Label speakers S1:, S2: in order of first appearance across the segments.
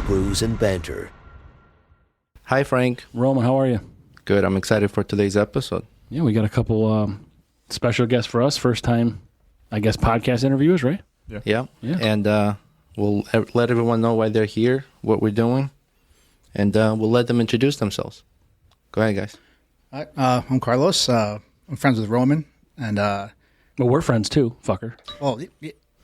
S1: Brews and Banter.
S2: Hi, Frank.
S3: Roman, how are you?
S2: Good. I'm excited for today's episode.
S3: Yeah, we got a couple special guests for us. First time, I guess, podcast interviewers, right?
S2: Yeah. And we'll let everyone know why they're here, what we're doing, and we'll let them introduce themselves. Go ahead, guys.
S4: Hi, I'm Carlos. I'm friends with Roman, and
S3: Well, we're friends too, fucker.
S4: well,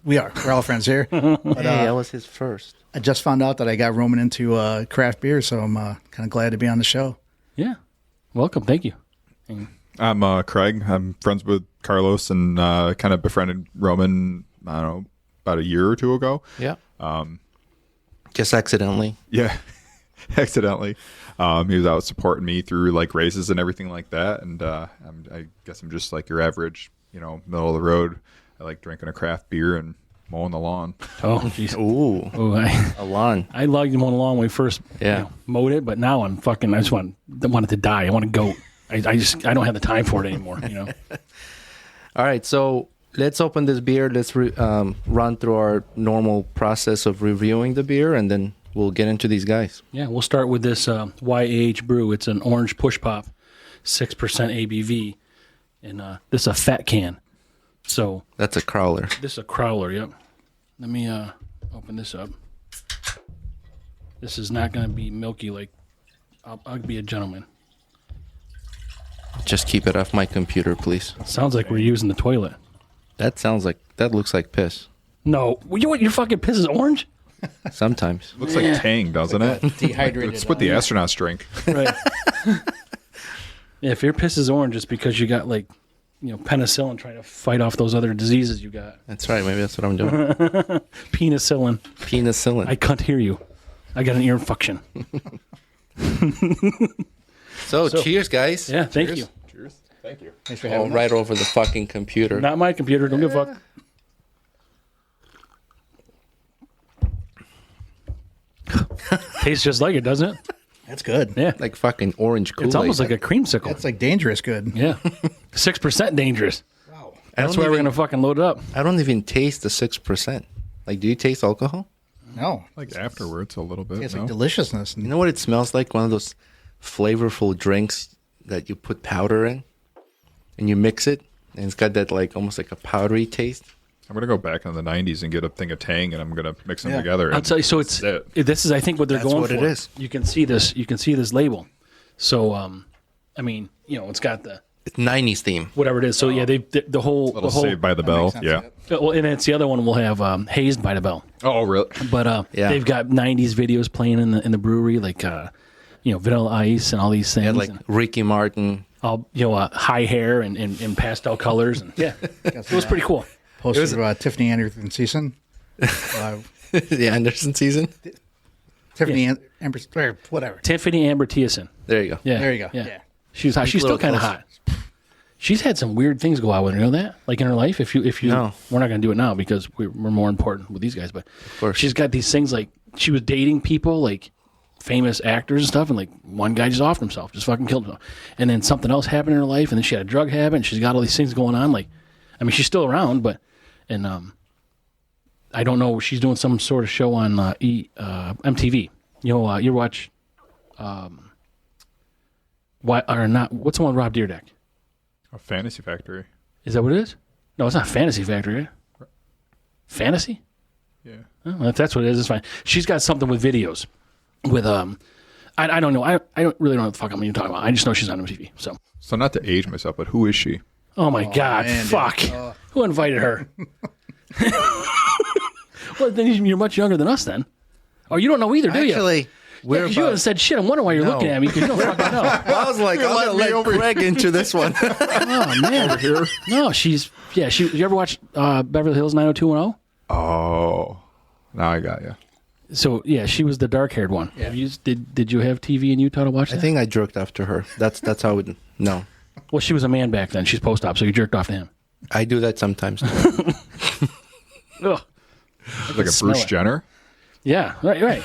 S4: we are. We're all friends here. But,
S2: Hey, that was his first.
S4: I just found out that I got Roman into craft beer, so I'm kind of glad to be on the show.
S3: Yeah. Welcome. Thank you.
S5: I'm Craig. I'm friends with Carlos and kind of befriended Roman, I don't know, about a year or two ago.
S2: Yeah. Just accidentally.
S5: Yeah, accidentally. He was out supporting me through like races and everything like that. And I guess I'm just like your average, middle of the road. I like drinking a craft beer and mowing the lawn.
S3: Oh, jeez.
S2: Ooh, a lawn.
S3: I logged him on the lawn when we first
S2: Yeah.
S3: mowed it, but now I'm fucking, I just want it to die. I want a goat. I don't have the time for it anymore,
S2: All right, so let's open this beer. Let's run through our normal process of reviewing the beer, and then we'll get into these guys.
S3: Yeah, we'll start with this YAH brew. It's an orange push pop, 6% ABV, and this is a fat can. So
S2: That's a crowler.
S3: this is a crowler, yep. Let me open this up. This is not going to be milky like I'll be a gentleman.
S2: Just keep it off my computer, please.
S3: Sounds like we're using the toilet.
S2: That looks like piss.
S3: No, your fucking piss is orange?
S2: Sometimes.
S5: Looks like Tang, doesn't it?
S4: Dehydrated.
S5: It's what the astronauts drink.
S3: Right. Yeah, if your piss is orange, it's because you got penicillin trying to fight off those other diseases you got.
S2: That's right. Maybe that's what I'm doing.
S3: Penicillin.
S2: Penicillin.
S3: I can't hear you. I got an ear infection.
S2: So, cheers, guys.
S3: Yeah, thank you.
S5: Cheers. Thank you.
S4: Thanks for
S2: Oh,
S4: having
S2: right
S4: us.
S2: over the fucking computer.
S3: Not my computer. Don't give a fuck. Tastes just like it, doesn't it?
S4: That's good.
S3: Yeah.
S2: Like fucking orange Kool-Aid.
S3: It's almost like a creamsicle.
S4: That's like dangerous good.
S3: Yeah. 6% dangerous.
S4: Wow.
S3: That's why we're going to fucking load it up.
S2: I don't even taste the 6%. Like, do you taste alcohol?
S4: No.
S5: Like afterwards a little bit.
S4: It's
S5: no?
S4: like deliciousness.
S2: You know what it smells like? One of those flavorful drinks that you put powder in and you mix it, and it's got that almost like a powdery taste.
S5: I'm going to go back in the 90s and get a thing of Tang, and I'm going to mix them
S4: Yeah.
S5: together.
S3: I'll
S5: and
S3: tell you. So
S5: that's it.
S3: this is, I think, what they're
S2: That's
S3: going
S2: what
S3: for.
S2: it is.
S3: You can see this. You can see this label. So, I mean, it's got the
S2: It's 90s theme.
S3: whatever it is. So yeah, the whole
S5: Little
S3: the whole.
S5: Saved by the
S4: That
S5: Bell.
S4: makes sense,
S5: Yeah.
S4: yep.
S3: Well, and it's the other one. We'll have hazed by the bell.
S5: Oh, really?
S3: But
S2: Yeah.
S3: they've got 90s videos playing in the brewery, like Vanilla Ice and all these things.
S2: And like
S3: and
S2: Ricky Martin.
S3: all high hair and pastel colors, and yeah, it was pretty cool.
S4: Posted Tiffany Anderson season.
S2: The Anderson season.
S4: Tiffany Amber, or whatever.
S3: Tiffany Amber Thiessen.
S2: There you go.
S3: Yeah,
S4: There you go.
S3: Yeah,
S4: Yeah.
S3: she's hot. She's still
S2: little
S3: kind of
S2: closer.
S3: hot. She's had some weird things go on with her. You know that? Like in her life, if you,
S2: No.
S3: we're not going to do it now because we're more important with these guys. But
S2: course.
S3: she's got these things like she was dating people like famous actors and stuff, and like one guy just offed himself, just fucking killed himself, and then something else happened in her life, and then she had a drug habit, and she's got all these things going on. Like, I mean, she's still around, but I don't know. She's doing some sort of show on MTV. You watch why or not? What's the one with Rob Dyrdek?
S5: A Fantasy Factory.
S3: Is that what it is? No, it's not Fantasy Factory. Right? Fantasy?
S5: Yeah.
S3: Oh, if that's what it is, it's fine. She's got something with videos. With I don't know. I don't really know what the fuck I'm even talking about. I just know she's on MTV. So
S5: not to age myself, but who is she?
S3: oh my god,
S4: man, dude.
S3: fuck! Who invited her? Well, then you're much younger than us, then. Oh, you don't know either, do you?
S2: Actually,
S3: Yeah, 'cause you haven't said shit. I'm wondering why you're looking at me because you don't fucking know.
S2: I was like, I'm going to let Greg into this one.
S3: Oh man, no, she's She. You ever watch Beverly Hills 90210?
S5: Oh, now I got you.
S3: So yeah, she was the dark-haired one.
S4: Yeah.
S3: Did you have TV in Utah to watch that?
S2: I think I jerked after her. That's how I would know.
S3: Well, she was a man back then. She's post-op, so you jerked off to him.
S2: I do that sometimes.
S3: Ugh.
S5: Like a
S3: smell
S5: Bruce
S3: it.
S5: Jenner.
S3: Yeah, right.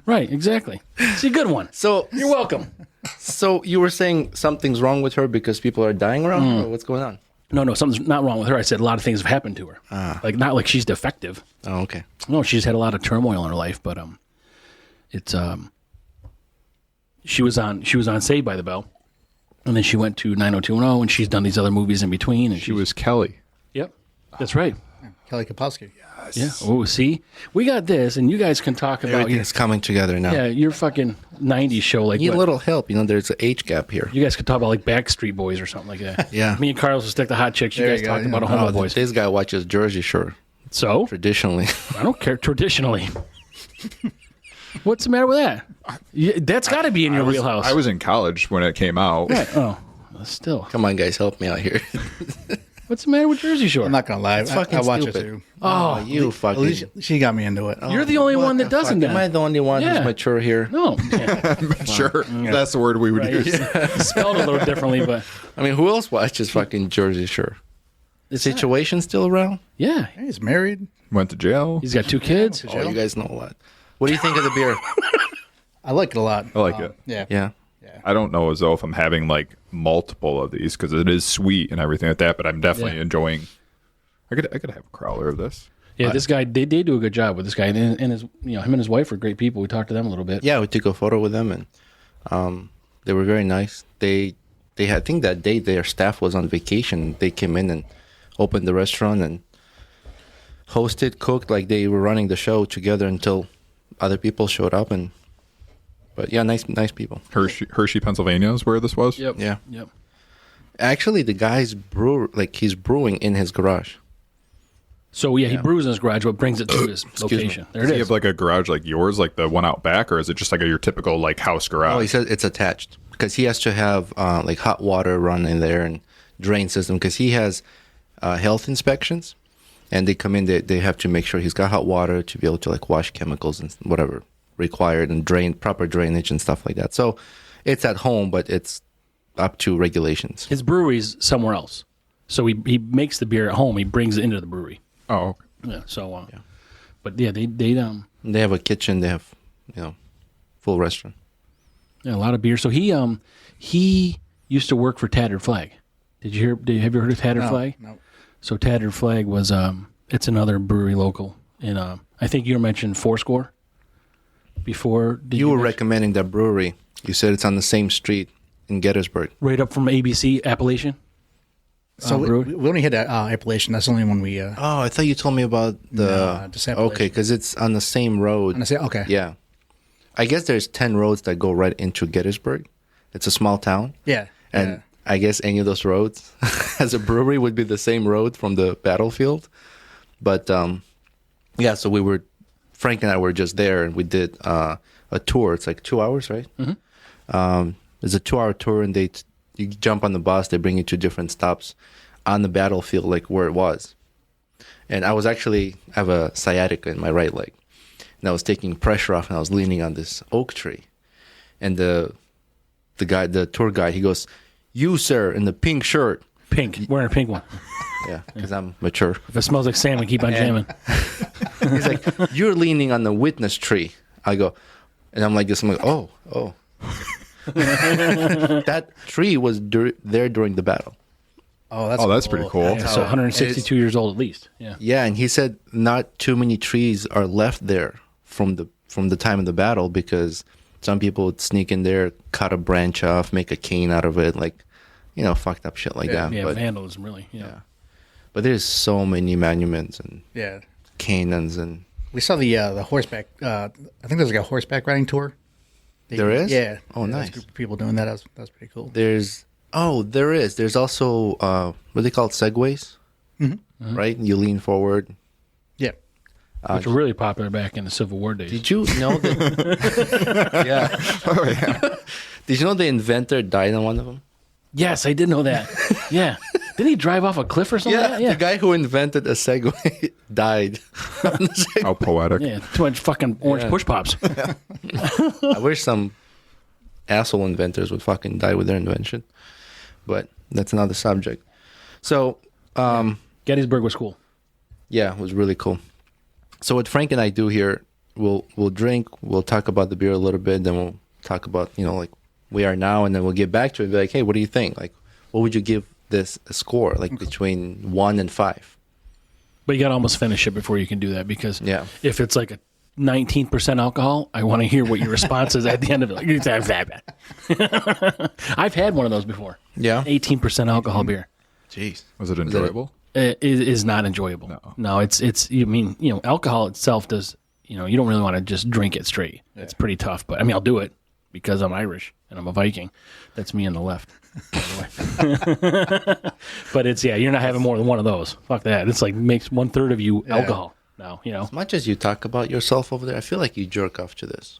S3: Right, exactly. It's a good one.
S2: So
S3: You're welcome.
S2: So you were saying something's wrong with her because people are dying around her? Or what's going on?
S3: No, something's not wrong with her. I said a lot of things have happened to her. Like not like she's defective.
S2: Oh, okay.
S3: No, she's had a lot of turmoil in her life, but it's she was on Saved by the Bell, and then she went to 90210, and she's done these other movies in between. And
S5: She was Kelly.
S3: Yep, that's right.
S4: Kelly Kapowski.
S3: Yeah. Oh, see, we got this, and you guys can talk about
S2: Everything's coming together now.
S3: your fucking '90s show. Like
S2: Need a
S3: what?
S2: little help. There's an age gap here.
S3: You guys could talk about like Backstreet Boys or something like that.
S2: Yeah.
S3: Me and Carlos will stick the hot chicks. You
S4: There
S3: guys
S4: you go,
S3: talked
S4: yeah.
S3: about a homo
S2: Oh,
S3: boys.
S2: this guy watches Jersey Shore
S3: So
S2: traditionally.
S3: I don't care. Traditionally, what's the matter with that? That's got to be in your wheelhouse.
S5: I was in college when it came out.
S3: Right. Oh, still.
S2: Come on, guys, help me out here.
S3: What's the matter with Jersey Shore?
S4: I'm not gonna lie,
S2: fucking
S4: I watch
S2: stupid.
S4: it too.
S2: Oh, you
S4: At
S2: fucking.
S4: least she got me into it.
S3: You're the only
S2: What
S3: one that
S2: the
S3: doesn't.
S2: fuck? Am I
S3: Then.
S2: the only one
S3: Yeah.
S2: who's mature here?
S3: No. Yeah.
S5: Sure, that's the word we would
S3: Right.
S5: use.
S3: Spelled a little differently, but
S2: I mean, who else watches fucking Jersey Shore? The situation still around?
S3: yeah,
S4: Hey, he's married.
S5: Went to jail.
S3: he's got 2 kids.
S2: Oh, you guys know a lot. What do you think of the beer?
S4: I like it a lot.
S5: I like it.
S4: Yeah.
S2: Yeah.
S5: I don't know as though if I'm having like multiple of these because it is sweet and everything like that, but I'm definitely enjoying. I could have a crowler of this.
S3: Yeah, this guy they do a good job with this guy, and his him and his wife are great people. We talked to them a little bit.
S2: Yeah, we took a photo with them, and they were very nice. They had, I think that day their staff was on vacation. They came in and opened the restaurant and hosted, cooked, like they were running the show together until other people showed up. But yeah, nice people.
S5: Hershey, Pennsylvania is where this was.
S3: Yep.
S2: Yeah.
S3: Yep.
S2: Actually, the guy's he's brewing in his garage.
S3: So yeah, he brews in his garage, but brings it to his location. There
S5: Does
S3: it
S5: he
S3: is.
S5: have like a garage like yours, like the one out back, or is it just like your typical like house garage?
S2: Oh, he says it's attached because he has to have like hot water run in there and drain system because he has health inspections, and they come in. They have to make sure he's got hot water to be able to like wash chemicals and whatever required and proper drainage and stuff like that. So it's at home, but it's up to regulations.
S3: His brewery's somewhere else, so he makes the beer at home. He brings it into the brewery.
S5: Oh, okay.
S3: Yeah. So, but yeah, they
S2: They have a kitchen. They have full restaurant.
S3: yeah, a lot of beer. So he used to work for Tattered Flag. Did you hear? Have you heard of Tattered Flag?
S4: No.
S3: So Tattered Flag was it's another brewery local in I think you mentioned Fourscore before. Did
S2: You were
S3: mention-
S2: recommending that brewery. You said it's on the same street in Gettysburg.
S3: right up from ABC Appalachian.
S4: So we
S3: brewery?
S4: only hit Appalachian. That's the only one we.
S2: Oh, I thought you told me about the.
S4: No, just Appalachian.
S2: Okay, because it's on the same road.
S4: And I say, okay.
S2: Yeah, I guess there's 10 roads that go right into Gettysburg. It's a small town,
S4: Yeah.
S2: and
S4: yeah.
S2: I guess any of those roads as a brewery would be the same road from the battlefield. But yeah, so Frank and I were just there, and we did a tour. It's like 2 hours, right? Mm-hmm. It's a 2-hour tour, and you jump on the bus. They bring you to different stops on the battlefield, like where it was. And I have a sciatica in my right leg, and I was taking pressure off, and I was leaning on this oak tree, and the tour guide, he goes, "You, sir, in the pink shirt."
S3: Pink, wearing a pink one.
S2: Yeah, because I'm mature.
S3: If it smells like salmon, keep on jamming.
S2: He's like, "You're leaning on the witness tree." I go, and I'm like this. I'm like, oh. That tree was there during the battle.
S4: Oh, that's
S5: that's pretty cool.
S3: Yeah, so 162 years old at least. Yeah.
S2: Yeah, and he said not too many trees are left there from the time of the battle because some people would sneak in there, cut a branch off, make a cane out of it, like, fucked up shit like that.
S3: Yeah,
S2: but,
S3: vandalism, really. Yeah.
S2: but there's so many monuments and
S4: Yeah.
S2: cannons and
S4: We saw the horseback. I think there's like a horseback riding tour.
S2: There is?
S4: Yeah.
S2: Oh,
S4: There's
S2: nice.
S4: a group of people doing that. That's pretty cool.
S2: there is. There's also what they call segways, right? You lean forward.
S4: Yeah.
S3: Which were really popular back in the Civil War days.
S2: Did you know that? Yeah.
S5: Oh yeah.
S2: Did you know the inventor died on one of them?
S3: Yes, I did know that. Yeah. Didn't he drive off a cliff or something? like that?
S2: The guy who invented a Segway died on the Segway.
S5: How poetic.
S3: Yeah, too much fucking orange push pops.
S2: I wish some asshole inventors would fucking die with their invention. But that's another subject. So,
S3: Gettysburg was cool.
S2: yeah, it was really cool. So what Frank and I do here, we'll drink, we'll talk about the beer a little bit, then we'll talk about, like we are now, and then we'll get back to it and be like, hey, what do you think? Like, what would you give this score, like between 1 and 5.
S3: But you got to almost finish it before you can do that, because
S2: Yeah.
S3: if it's like a 19% alcohol, I want to hear what your response is at the end of it. Like, I've had one of those before.
S2: Yeah.
S3: 18% alcohol beer.
S2: Jeez.
S5: Was it enjoyable?
S3: It is not enjoyable. No, it's you mean, alcohol itself does, you don't really want to just drink it straight. Yeah. It's pretty tough, but I mean, I'll do it because I'm Irish and I'm a Viking. That's me on the left, by the way. But it's, you're not having more than one of those. Fuck that. It's like makes 1/3 of you alcohol now,
S2: As much as you talk about yourself over there, I feel like you jerk off to this.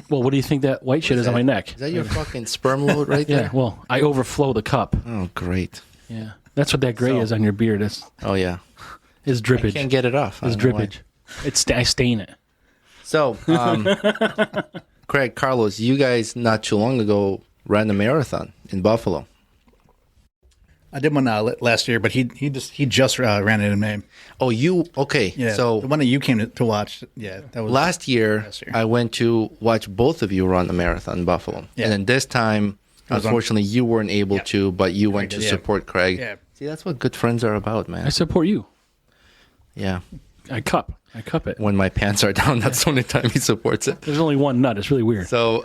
S3: Well, what do you think that white shit is on my neck?
S2: Is that your fucking sperm load right there?
S3: Yeah, well, I overflow the cup.
S2: Oh, great.
S3: Yeah. That's what that gray is on your beard. It's drippage.
S2: I can't get it off.
S3: It's drippage. I stain it.
S2: So, Craig, Carlos, you guys not too long ago ran a marathon in Buffalo.
S4: I did one last year, but he just ran it in May.
S2: Oh, you okay?
S4: Yeah,
S2: So
S4: the one that you came to watch. Yeah, that was
S2: last year. I went to watch both of you run a marathon in Buffalo,
S4: Yeah.
S2: and then this time, unfortunately, you weren't able to, but you went to
S4: did,
S2: support Craig.
S4: Yeah.
S2: See, that's what good friends are about, man.
S3: I support you.
S2: Yeah.
S3: I cup it.
S2: When my pants are down, that's the only time he supports it.
S3: There's only one nut. It's really weird.
S2: So,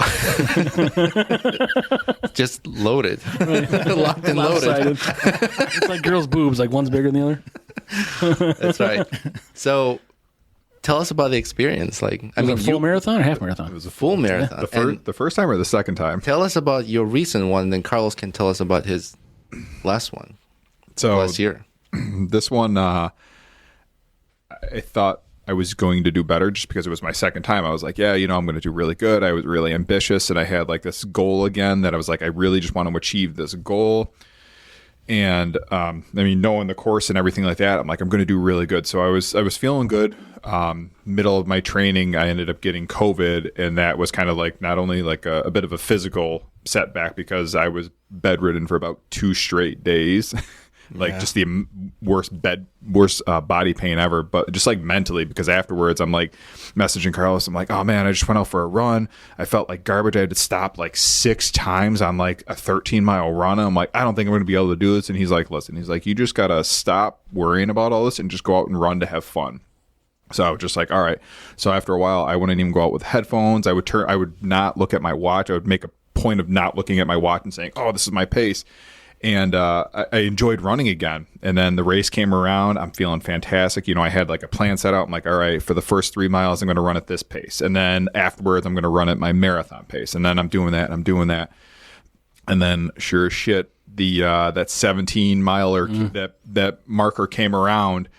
S2: just loaded. Locked and loaded.
S3: It's like girls' boobs. Like one's bigger than the other.
S2: That's right. So, tell us about the experience. Like, I mean,
S3: full marathon or half marathon?
S2: It was a full marathon.
S5: The first time or the second time?
S2: Tell us about your recent one, then Carlos can tell us about his last one.
S5: So
S2: last year.
S5: This one, I thought I was going to do better just because it was my second time. I was like, I'm going to do really good. I was really ambitious, and I had like this goal again that I was like, I really just want to achieve this goal. And I mean, knowing the course and everything like that, I'm like, I'm going to do really good. So I was feeling good. Middle of my training, I ended up getting COVID, and that was kind of like not only like a bit of a physical setback because I was bedridden for about 2 straight days. Just the worst body pain ever, but just like mentally, because afterwards I'm like messaging Carlos. I'm like, oh man, I just went out for a run. I felt like garbage. I had to stop like 6 times on like a 13-mile run. I'm like, I don't think I'm going to be able to do this. And he's like, listen, you just got to stop worrying about all this and just go out and run to have fun. So I was just like, all right. So after a while, I wouldn't even go out with headphones. I would not look at my watch. I would make a point of not looking at my watch and saying, oh, this is my pace. And I enjoyed running again. And then the race came around. I'm feeling fantastic. I had like a plan set out. I'm like, all right, for the first 3 miles, I'm going to run at this pace. And then afterwards, I'm going to run at my marathon pace. And then I'm doing that. And I'm doing that. And then sure as shit, that 17-miler, that marker came around.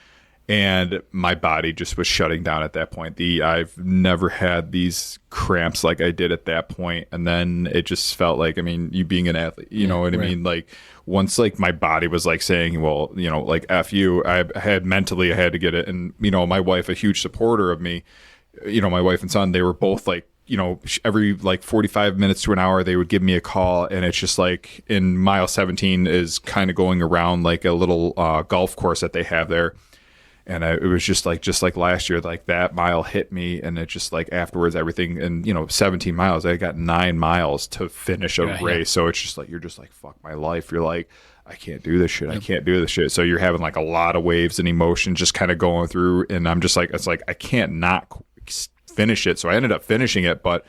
S5: And my body just was shutting down at that point. I've never had these cramps like I did at that point. And then it just felt like, I mean, you being an athlete, you know what I mean? Like once like my body was like saying, well, like F you, I had to get it. And, my wife, a huge supporter of me, my wife and son, they were both like, every like 45 minutes to an hour, they would give me a call. And it's just like in mile 17 is kind of going around like a little golf course that they have there. And it was just like last year, like that mile hit me, and it just like afterwards everything, and 17 miles, I got 9 miles to finish a race. Yeah. So it's just like, you're just like, fuck my life. You're like, I can't do this shit. I can't do this shit. So you're having like a lot of waves and emotions just kind of going through. And I'm just like, it's like, I can't not finish it. So I ended up finishing it, but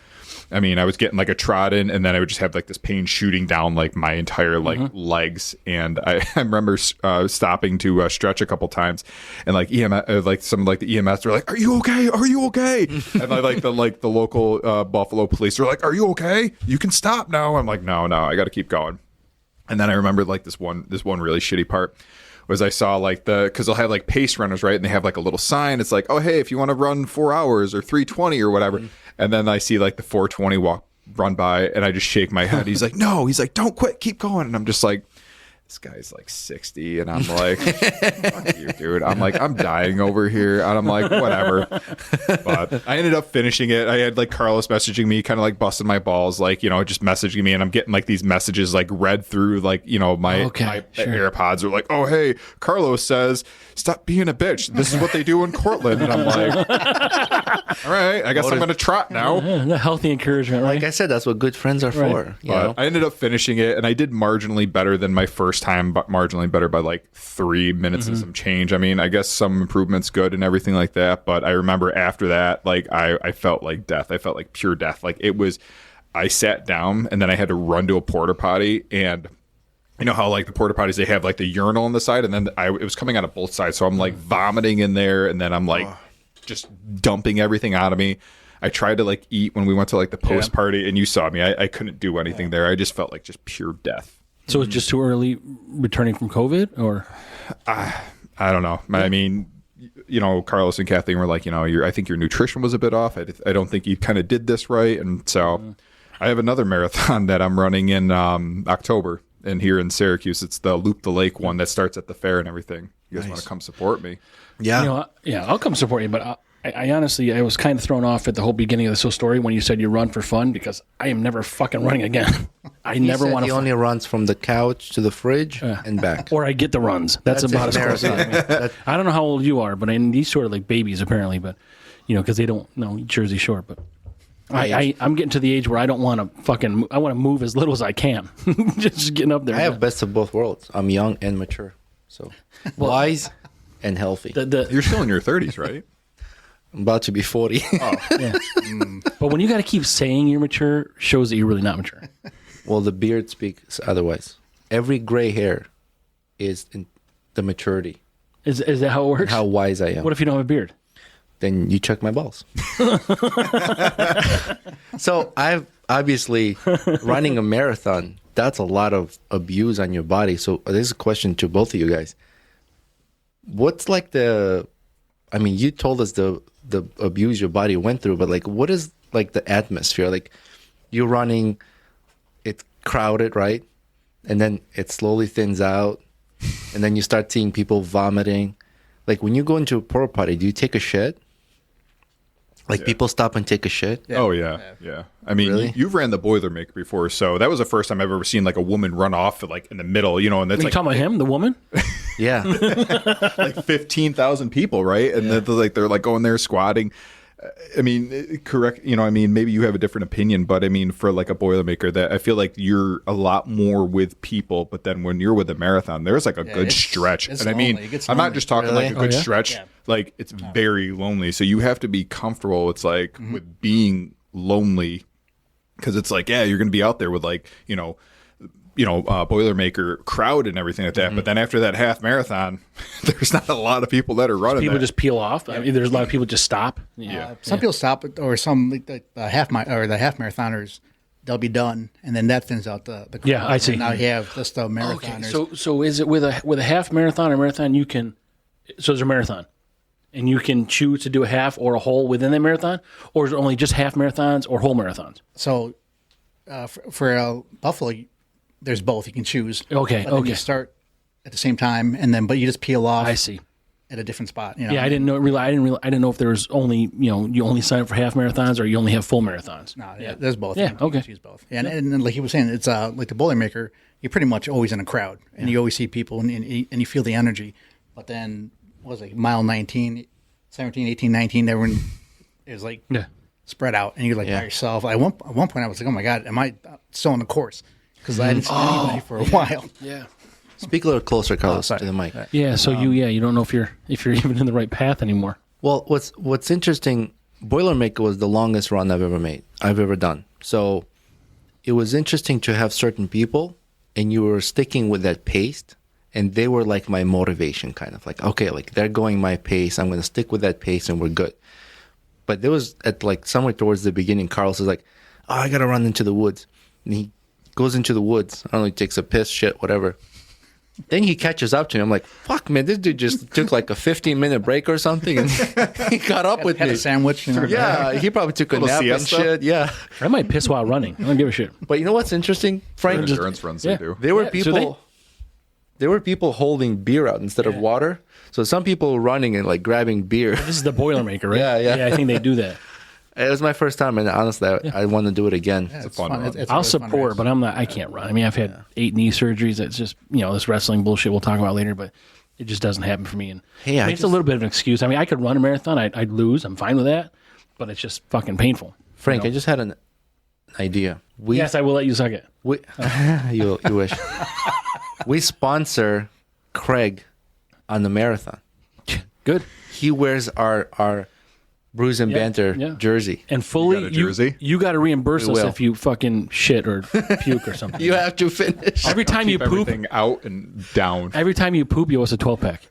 S5: I mean, I was getting like a trot in, and then I would just have like this pain shooting down like my entire like legs. And I remember stopping to stretch a couple times, and like EMS, like some like the EMS, they're like, "Are you okay? Are you okay?" And the local Buffalo police are like, "Are you okay? You can stop now." I'm like, "No, I got to keep going." And then I remembered like this one really shitty part was I saw like because they'll have like pace runners, right? And they have like a little sign. It's like, oh, hey, if you want to run 4 hours or 3:20 or whatever. And then I see like the 4:20 run by, and I just shake my head. He's like, no, he's like, don't quit, keep going. And I'm just like, this guy's like 60, and I'm like, fuck you, dude. I'm like, I'm dying over here, and I'm like, whatever. But I ended up finishing it. I had like Carlos messaging me, kind of like busting my balls, like, just messaging me, and I'm getting like these messages like read through like, my AirPods are like, oh, hey, Carlos says, stop being a bitch. This is what they do in Cortland. And I'm like, all right, I guess I'm going to trot now.
S3: The healthy encouragement, right?
S2: Like I said, that's what good friends are for.
S5: But I ended up finishing it, and I did marginally better than my first first time, but marginally better by like 3 minutes and some change. I mean, I guess some improvements good and everything like that. But I remember after that, like I felt like death. I felt like pure death. Like it was, I sat down and then I had to run to a porta potty, and you know how like the porta potties, they have like the urinal on the side, and then it was coming out of both sides. So I'm like vomiting in there, and then I'm like just dumping everything out of me. I tried to like eat when we went to like the post party, and you saw me. I couldn't do anything there. I just felt like just pure death.
S3: So it's just too early returning from COVID, or?
S5: I don't know. I mean, you know, Carlos and Kathleen were like, you know, I think your nutrition was a bit off. I don't think you kind of did this right. And so I have another marathon that I'm running in October, and here in Syracuse. It's the Loop the Lake one that starts at the fair and everything. You guys want to come support me?
S2: Yeah.
S3: You know, yeah, I'll come support you, but I honestly, I was kind of thrown off at the whole beginning of this whole story when you said you run for fun, because I am never fucking running again. I never want to.
S2: He only runs from the couch to the fridge and back.
S3: Or I get the runs. That's about as close as I mean. I don't know how old you are, but these sort of like babies apparently, but you know, because they don't know Jersey Shore. But I'm getting to the age where I don't want to I want to move as little as I can. just getting up there.
S2: I have best of both worlds. I'm young and mature, so wise and healthy.
S5: You're still in your 30s, right?
S2: I'm about to be 40.
S3: Oh, yeah. But when you got to keep saying you're mature, shows that you're really not mature.
S2: Well, the beard speaks otherwise. Every gray hair is in the maturity.
S3: Is that how it works?
S2: How wise I am.
S3: What if you don't have a beard?
S2: Then you check my balls. So I've obviously running a marathon. That's a lot of abuse on your body. So there's a question to both of you guys. What's like I mean, you told us the abuse your body went through, but like, what is like the atmosphere? Like, you're running, it's crowded, right? And then it slowly thins out, and then you start seeing people vomiting. Like, when you go into a porta potty, do you take a shit? Like, people stop and take a shit?
S5: Yeah. Oh, yeah. I mean,
S2: Really?
S5: you've ran the Boilermaker before, so that was the first time I've ever seen, like, a woman run off, like, in the middle, you know, and that's
S3: Are you
S5: like...
S3: talking about him, the woman?
S2: Yeah.
S5: like 15,000 people, right? And they're like going there squatting. I mean, correct. You know, I mean, maybe you have a different opinion, but I mean, for like a Boilermaker, that I feel like you're a lot more with people. But then when you're with a marathon, there's like a good stretch.
S4: It's
S5: And I mean,
S4: lonely.
S5: I'm not just talking like a good
S3: Oh, yeah?
S5: stretch.
S3: Yeah.
S5: Like it's very lonely. So you have to be comfortable. It's like with being lonely, because it's like, yeah, you're going to be out there with like, Boilermaker crowd and everything like that. But then after that half marathon, there's not a lot of people that are running.
S3: People
S5: that.
S3: just peel off. I mean, there's a lot of people just stop. Yeah.
S4: Some people stop, or some like the half marathoners, they'll be done, and then that thins out the crowd.
S3: Yeah, I see.
S4: And now you have just the
S3: Okay.
S4: marathoners.
S3: So is it with a half marathon or marathon? So there's a marathon, and you can choose to do a half or a whole within the marathon, or is it only just half marathons or whole marathons?
S4: So for Buffalo, there's both. You can choose.
S3: Okay.
S4: But then you start at the same time, but you just peel off.
S3: I see.
S4: At a different spot. You know?
S3: Yeah, I didn't know if there was only you only sign up for half marathons or you only have full marathons.
S4: No, there's both.
S3: Yeah,
S4: You
S3: okay.
S4: can choose both. And then like he was saying, it's like the Boilermaker. You're pretty much always in a crowd, and you always see people, and you feel the energy. But then, what was it, mile 19, 17, 18, 19, everyone is like spread out, and you're like by yourself. At one point, I was like, oh my God, am I still on the course? Because I hadn't seen anybody for a while.
S3: Yeah.
S2: Speak a little closer, Carlos, to the mic.
S3: Yeah. So you don't know if you're even in the right path anymore.
S2: Well, what's interesting, Boilermaker was the longest run I've ever done. So it was interesting to have certain people, and you were sticking with that pace, and they were like my motivation, kind of like, okay, like they're going my pace, I'm going to stick with that pace, and we're good. But there was at like somewhere towards the beginning, Carlos is like, oh, I got to run into the woods, and he goes into the woods. I don't know, he takes a piss, shit, whatever. Then he catches up to me. I'm like, fuck, man, this dude just took like a 15-minute break or something, and he caught up with
S4: Had
S2: me.
S4: a sandwich.
S2: Yeah, he probably took a nap and
S5: siesta?
S2: shit. Yeah.
S3: I might piss while running. I don't give a shit.
S2: But you know what's interesting, Frank?
S5: endurance runs they do.
S2: There were
S3: Yeah,
S2: people.
S3: so
S2: there were people holding beer out instead of water. So some people were running and like grabbing beer.
S3: This is the Boilermaker, right?
S2: Yeah.
S3: Yeah, I think they do that.
S2: It was my first time, and honestly, I want to do it again.
S4: It's
S5: fun run.
S4: It's a
S3: I'll
S4: really fun
S3: support,
S4: race.
S3: but I can't run. I mean, I've had 8 knee surgeries. It's just, this wrestling bullshit we'll talk about later, but it just doesn't happen for me. And
S2: Hey,
S3: it's a little bit of an excuse. I mean, I could run a marathon. I'd lose. I'm fine with that, but it's just fucking painful.
S2: Frank, I just had an idea.
S3: Yes, I will let you suck it.
S2: You wish. we sponsor Craig on the marathon.
S3: Good.
S2: He wears our Brews and Banter jersey.
S3: And fully,
S5: You got a jersey?
S3: you got to reimburse
S2: We
S3: us
S2: will.
S3: if you fucking shit or puke or something.
S2: You have to finish.
S3: Every time you
S5: Keep
S3: poop,
S5: everything out and down.
S3: every time you poop, you owe us a 12-pack.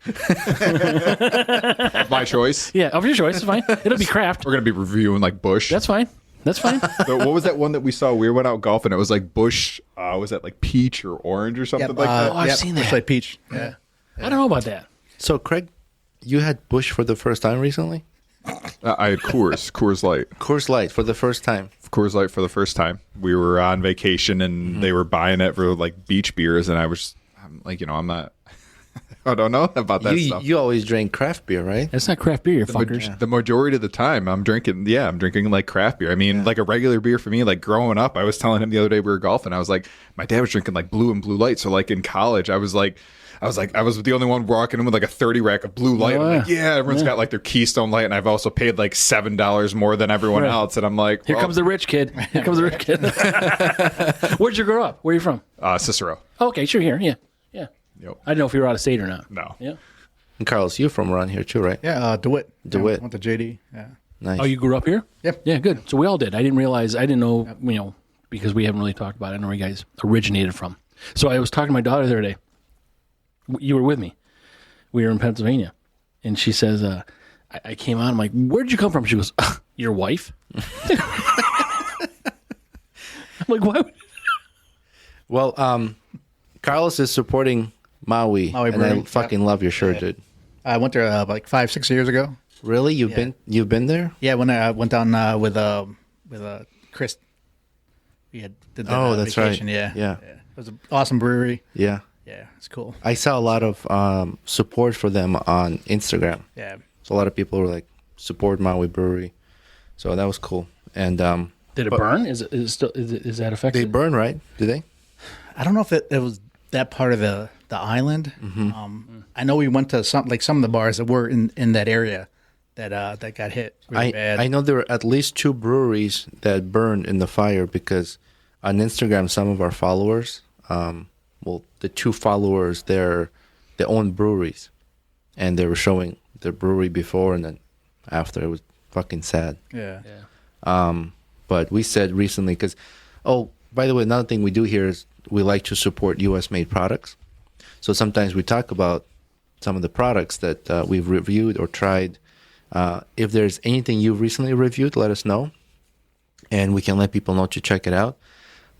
S5: My choice.
S3: Yeah, of your choice. It's fine. It'll be craft.
S5: We're gonna be reviewing like Bush.
S3: That's fine. That's fine.
S5: So what was that one that we saw? We went out golfing. It was like Bush. Was that like peach or orange or something like that?
S3: I've seen that.
S4: It's like peach. Yeah.
S3: I don't know about that.
S2: So, Craig, you had Bush for the first time recently?
S5: I had Coors Light.
S2: Coors Light for the first time.
S5: Coors Light for the first time. We were on vacation and they were buying it for like beach beers, and I'm like, I'm not. I don't know about that stuff.
S2: You always drink craft beer, right?
S3: That's not craft beer, you fuckers.
S5: The majority of the time, I'm drinking like craft beer. I mean, like a regular beer for me, like growing up, I was telling him the other day we were golfing, I was like, my dad was drinking like Blue and Blue Light. So like in college, I was the only one walking in with like a 30 rack of Blue Light.
S3: Oh,
S5: I'm like, everyone's got like their Keystone Light, and I've also paid like $7 more than everyone
S3: Right.
S5: else. And I'm like,
S3: Here comes the rich kid. Here comes the rich kid. Where'd you grow up? Where are you from?
S5: Cicero.
S3: Oh, okay, sure, here. Yeah. Yeah.
S5: Yep.
S3: I didn't know if you were out of state or not.
S5: No.
S3: Yeah.
S2: And Carlos, you're from around here too, right?
S4: Yeah, DeWitt.
S2: DeWitt.
S4: Yeah, went to JD. Yeah.
S2: Nice.
S3: Oh, you grew up here?
S4: Yep.
S3: Yeah, good. So we all did. I didn't know, because we haven't really talked about it. I don't know where you guys originated from. So I was talking to my daughter the other day. You were with me. We were in Pennsylvania. And she says, I came on, I'm like, where'd you come from? She goes, your wife? I'm like, why would
S2: Well, Carlos is supporting Maui,
S4: Maui
S2: and I
S4: Brewing,
S2: fucking love your shirt, dude.
S4: I went there like 5-6 years ago.
S2: Really? You've been there?
S4: Yeah, when I went down with Chris. We did that
S2: That's
S4: vacation.
S2: right.
S4: Yeah.
S2: Yeah.
S4: It was an awesome brewery.
S2: Yeah.
S4: Yeah, it's cool.
S2: I saw a lot of support for them on Instagram.
S4: Yeah.
S2: So a lot of people were like, support Maui Brewery. So that was cool. And
S3: did it burn? Is that effective?
S2: they burn, right? Do they?
S4: I don't know if it was that part of the island. I know we went to some of the bars that were in that area that got hit really bad.
S2: I know there were at least 2 breweries that burned in the fire because on Instagram, some of our followers, the 2 followers, they own breweries, and they were showing their brewery before and then after. It was fucking sad.
S4: Yeah.
S2: But we said recently, because, by the way, another thing we do here is we like to support U.S. made products. So sometimes we talk about some of the products that we've reviewed or tried. If there's anything you've recently reviewed, let us know, and we can let people know to check it out.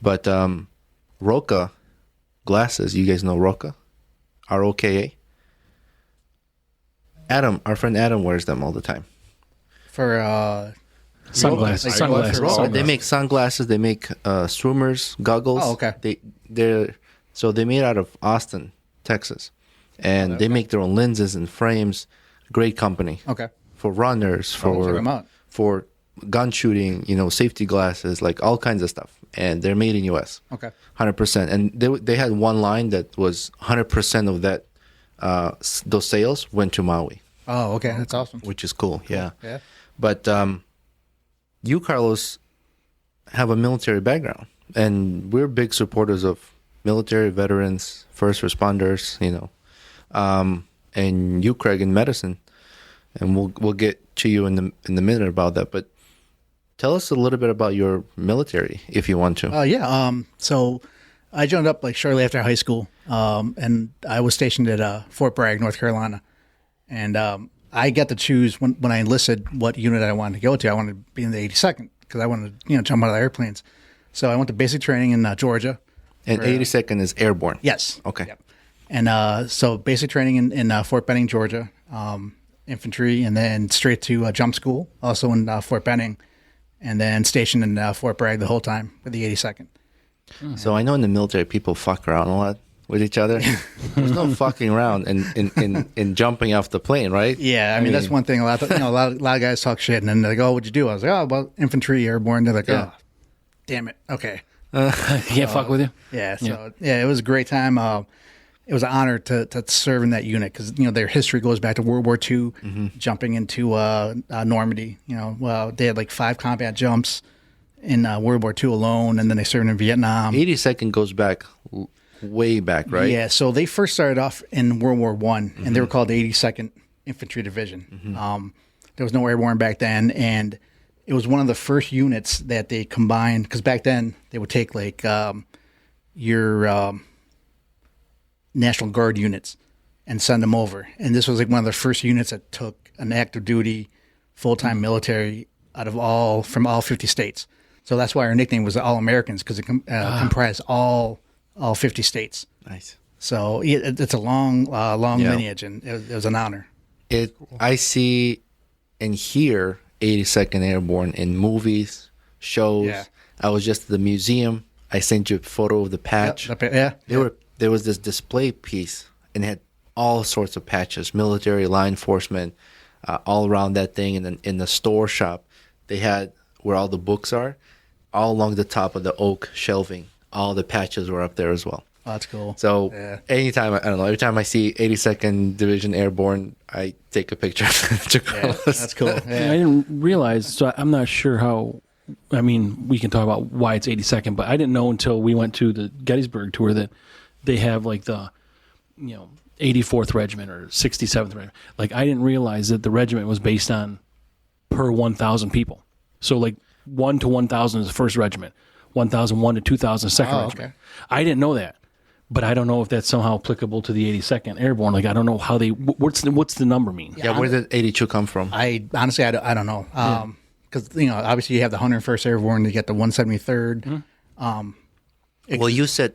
S2: But Roka glasses, you guys know Roka? ROKA? Adam, our friend Adam wears them all the time.
S4: For
S3: Sunglasses.
S2: They make sunglasses. They make swimmers, goggles.
S4: Oh, okay.
S2: They made out of Austin, Texas, and they make their own lenses and frames. Great company.
S4: okay.
S2: For runners,
S4: Check 'em out.
S2: for gun shooting, safety glasses, like all kinds of stuff, and they're made in U.S.
S4: Okay.
S2: 100%. And they had one line that was 100% of that those sales went to Maui,
S4: Oh, okay. That's awesome.
S2: which is cool. Yeah.
S4: Yeah.
S2: But you, Carlos, have a military background, and we're big supporters of military veterans, first responders, and you, Craig, in medicine, and we'll get to you in the minute about that. But tell us a little bit about your military, if you want to.
S4: Yeah. So I joined up like shortly after high school, and I was stationed at Fort Bragg, North Carolina, and I got to choose when I enlisted what unit I wanted to go to. I wanted to be in the 82nd because I wanted to jump out of the airplanes. So I went to basic training in Georgia.
S2: And 82nd is airborne.
S4: Yes.
S2: Okay.
S4: Yep. And so basic training in Fort Benning, Georgia, infantry, and then straight to jump school, also in Fort Benning, and then stationed in Fort Bragg the whole time with the 82nd.
S2: So I know in the military people fuck around a lot with each other. There's no fucking around in jumping off the plane, right?
S4: Yeah, I mean that's one thing. A lot of guys talk shit, and then they go, "Oh, what'd you do?" I was like, "Oh, well, infantry, airborne." They're like,
S2: Yeah.
S4: "Oh, damn it, okay."
S3: Can't fuck with you.
S4: Yeah, so yeah, it was a great time. It was an honor to serve in that unit because their history goes back to World War II, jumping into Normandy. They had like 5 combat jumps in World War II alone, and then they served in Vietnam.
S2: 82nd goes back way back, right?
S4: Yeah, so they first started off in World War One, and they were called the 82nd Infantry Division. There was no airborne back then, and it was one of the first units that they combined, because back then they would take like your National Guard units and send them over. And this was like one of the first units that took an active duty, full-time military from all 50 states. So that's why our nickname was the All-Americans, because it comprised all 50 states.
S2: Nice.
S4: So it's a long lineage, and it was an honor.
S2: I see and hear 82nd Airborne in movies, shows.
S4: Yeah.
S2: I was just at the museum. I sent you a photo of the patch. There was this display piece, and it had all sorts of patches, military, law enforcement, all around that thing. And then in the store shop, they had where all the books are, all along the top of the oak shelving. All the patches were up there as well.
S4: Oh, that's cool.
S2: So anytime, I don't know, every time I see 82nd Division Airborne, I take a picture of it.
S4: Yeah, that's cool. Yeah.
S3: I didn't realize, so I'm not sure how, I mean, we can talk about why it's 82nd, but I didn't know until we went to the Gettysburg tour that they have like the, 84th Regiment or 67th Regiment. Like, I didn't realize that the regiment was based on per 1,000 people. So, like, 1 to 1,000 is the first regiment, 1,001 to 2,000 second regiment. Okay. I didn't know that, but I don't know if that's somehow applicable to the 82nd Airborne. Like, I don't know how what's the number mean?
S2: Yeah, where did 82 come from?
S4: I honestly don't know. Because, obviously you have the 101st Airborne, you get the 173rd.
S2: Well, you said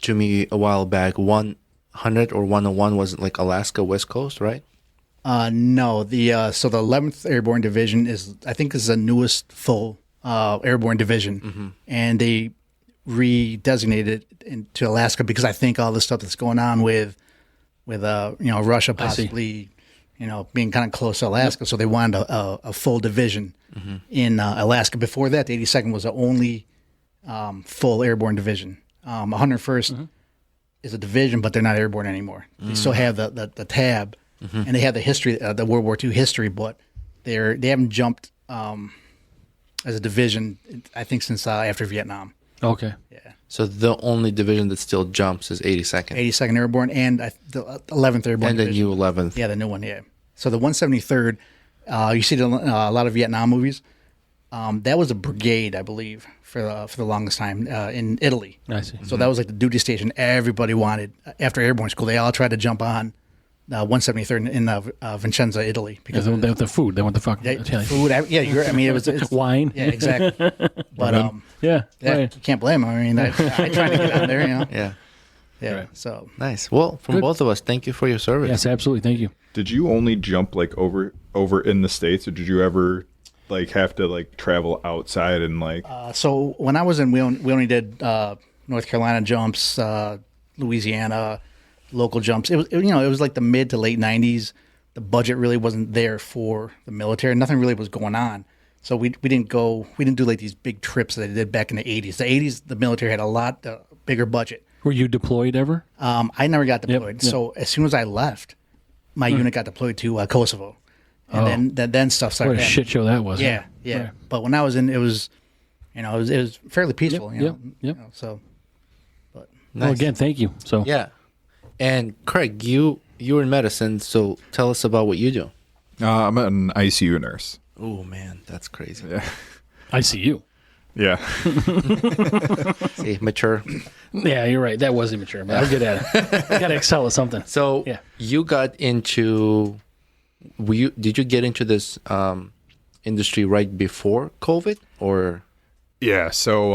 S2: to me a while back 100 or 101 was like Alaska West Coast, right?
S4: No, so the 11th Airborne Division is the newest full airborne division, and they redesignated it into Alaska because I think all the stuff that's going on with Russia possibly being kind of close to Alaska, so they wanted a full division in Alaska. Before that, the 82nd was the only full airborne division. 101st is a division, but they're not airborne anymore. They still have the tab, and they have the history, the World War II history, but they haven't jumped as a division, I think, since after Vietnam.
S3: Okay.
S4: Yeah.
S2: So the only division that still jumps is 82nd.
S4: 82nd Airborne and the 11th Airborne
S2: and the
S4: division.
S2: new 11th.
S4: Yeah, the new one, yeah. So the 173rd, you see a lot of Vietnam movies. That was a brigade, I believe, for the longest time in Italy.
S3: I see.
S4: So that was like the duty station everybody wanted. After airborne school, they all tried to jump on 173rd in Vicenza, Italy. Because
S3: they want the food. They want the fucking Italian
S4: food. It's
S3: wine.
S4: Yeah, exactly. But
S3: right.
S4: you can't blame them. I mean, I tried to get on there,
S2: Yeah.
S4: Yeah.
S3: Right.
S4: So
S2: nice. Well, from both of us, thank you for your service.
S3: Yes, absolutely. Thank you.
S5: Did you only jump like over in the States, or did you ever like have to like travel outside and like?
S4: So when I was we only did North Carolina jumps, Louisiana, local jumps. It was like the mid to late 90s. The budget really wasn't there for the military. Nothing really was going on. So we didn't do like these big trips that they did back in the 80s. The 80s, the military had a lot bigger budget.
S3: Were you deployed ever?
S4: I never got deployed. Yep. So as soon as I left, my unit got deployed to Kosovo. And then stuff started.
S3: What a shit show that was.
S4: Yeah, yeah. Right. But when I was in, it was, it was fairly peaceful.
S3: Yep.
S4: So, but
S2: nice.
S3: Well, again, thank you. So
S2: yeah. And Craig, you're in medicine, so tell us about what you do.
S5: I'm an ICU nurse.
S2: Oh man, that's crazy.
S5: Yeah.
S3: ICU.
S5: Yeah.
S2: See, mature.
S3: Yeah, you're right. That was immature, but I'm good at it. I got to excel at something.
S2: So you got into. Did you get into this industry right before COVID, or?
S5: Yeah. So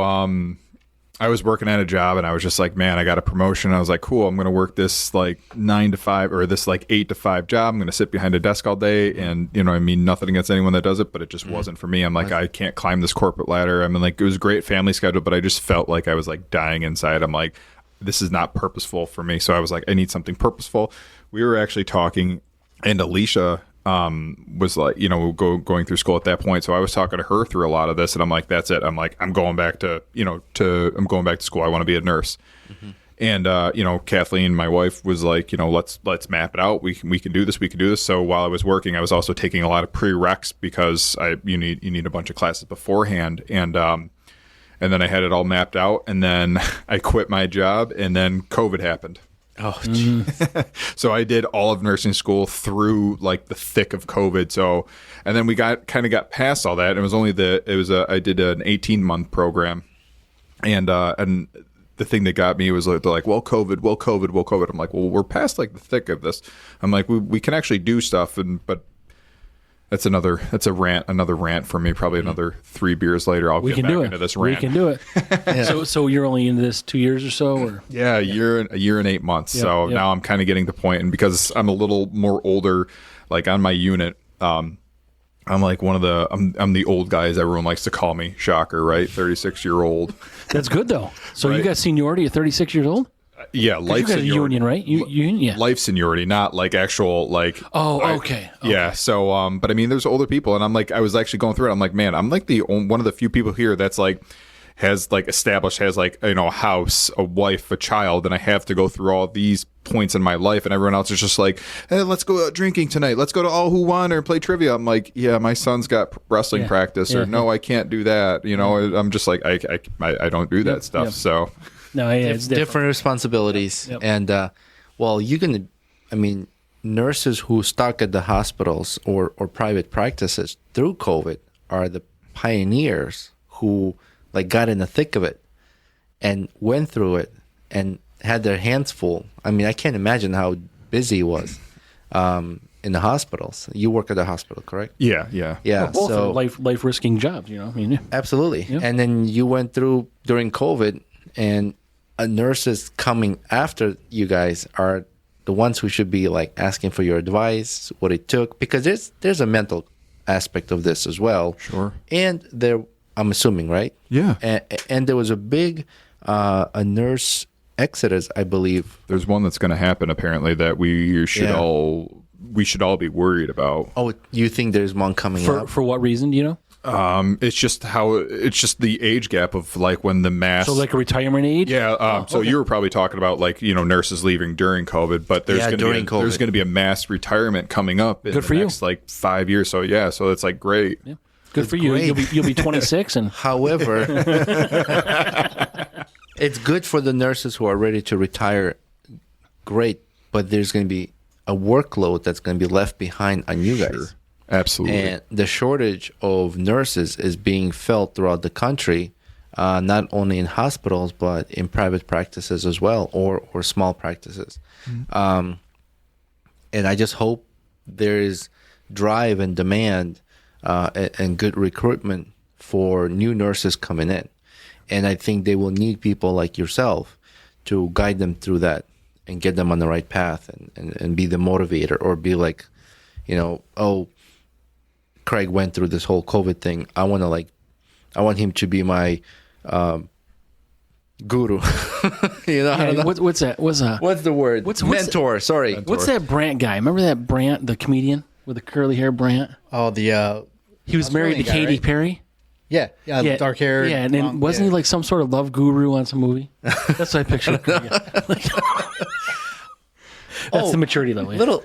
S5: I was working at a job, and I was just like, man, I got a promotion. I was like, cool. I'm going to work this like 9 to 5 or this like 8 to 5 job. I'm going to sit behind a desk all day, and nothing against anyone that does it, but it just wasn't for me. I'm like, I can't climb this corporate ladder. I mean, like, it was a great family schedule, but I just felt like I was like dying inside. I'm like, this is not purposeful for me. So I was like, I need something purposeful. We were actually talking, and Alicia was like, going through school at that point. So I was talking to her through a lot of this, and I'm like, that's it. I'm like, I'm going back to school. I want to be a nurse. Mm-hmm. And, Kathleen, my wife, was like, let's map it out. We can do this. So while I was working, I was also taking a lot of prereqs because you need a bunch of classes beforehand. And and then I had it all mapped out, and then I quit my job, and then COVID happened.
S2: Oh, geez.
S5: So I did all of nursing school through like the thick of COVID. So, and then we got past all that. It was only I did an 18-month program, and the thing that got me was like, they're like, well, COVID. I'm like, well, we're past like the thick of this. I'm like, we can actually do stuff, but that's another rant for me. Probably another 3 beers later, I'll get back into this rant.
S3: We can do it. Yeah. So you're only into this 2 years or so, or
S5: yeah, a year and 8 months.
S3: Yep,
S5: So
S3: yep.
S5: now I'm kind of getting the point, and because I'm a little more older, like on my unit, I'm like I'm the old guy, as everyone likes to call me. Shocker, right? 36-year-old.
S3: that's good though. So
S5: Right.
S3: you got seniority at 36 years old?
S5: Yeah,
S3: 'Cause
S5: life
S3: you got a
S5: seniority.
S3: union, right? Union, yeah.
S5: Life seniority, not like actual like.
S3: Oh, okay.
S5: Yeah. So, but I mean, there's older people, and I'm like, I was actually going through it. I'm like, man, I'm like one of the few people here that's like has like a house, a wife, a child, and I have to go through all these points in my life, and everyone else is just like, hey, let's go out drinking tonight. Let's go to All Who Wander and play trivia. I'm like, yeah, my son's got wrestling
S3: Yeah.
S5: practice, or
S3: Yeah.
S5: no, I can't do that. I'm just like, I don't do that stuff.
S3: Yep.
S5: So.
S3: No, yeah, it's
S2: different responsibilities.
S3: Yep.
S2: And, nurses who stuck at the hospitals or private practices through COVID are the pioneers who like got in the thick of it and went through it and had their hands full. I mean, I can't imagine how busy it was in the hospitals. You work at the hospital, correct?
S5: Yeah.
S2: Yeah.
S3: Well, both
S2: so
S3: are life risking jobs, I mean,
S2: absolutely.
S3: Yep.
S2: And then you went through during COVID, and nurses coming after you guys are the ones who should be like asking for your advice, what it took, because there's a mental aspect of this as well.
S5: Sure.
S2: And there, I'm assuming, right?
S5: Yeah.
S2: And there was a big a nurse exodus, I believe.
S5: There's one that's going to happen apparently that we should
S2: Yeah.
S5: all be worried about.
S2: Oh, you think there's one coming up?
S3: For what reason, do you know?
S5: It's just the age gap of like when the mass.
S3: So like a retirement age?
S5: Yeah. So you were probably talking about like nurses leaving during COVID, but there's going to be a mass retirement coming up in
S3: Good for
S5: the
S3: you.
S5: next like 5 years. So yeah, so it's like great.
S3: Yeah. Good for you.
S2: great.
S3: You'll be 26 and
S2: However, it's good for the nurses who are ready to retire. Great, but there's going to be a workload that's going to be left behind on you guys.
S5: Sure. Absolutely.
S2: And the shortage of nurses is being felt throughout the country, not only in hospitals, but in private practices as well, or small practices. Mm-hmm. And I just hope there is drive and demand and good recruitment for new nurses coming in. And I think they will need people like yourself to guide them through that and get them on the right path and be the motivator, or be like, Craig went through this whole COVID thing. I want him to be my guru.
S3: what's that?
S2: What's the word?
S3: What's
S2: mentor? Sorry.
S3: What's that Brant guy? Remember that Brant, the comedian with the curly hair, Brant?
S4: Oh, the
S3: He was married to
S4: guy,
S3: Katy
S4: right?
S3: Perry.
S4: yeah, dark hair.
S3: Yeah, and then wasn't he like some sort of love guru on some movie? That's what I picture. That's the maturity level. Yeah.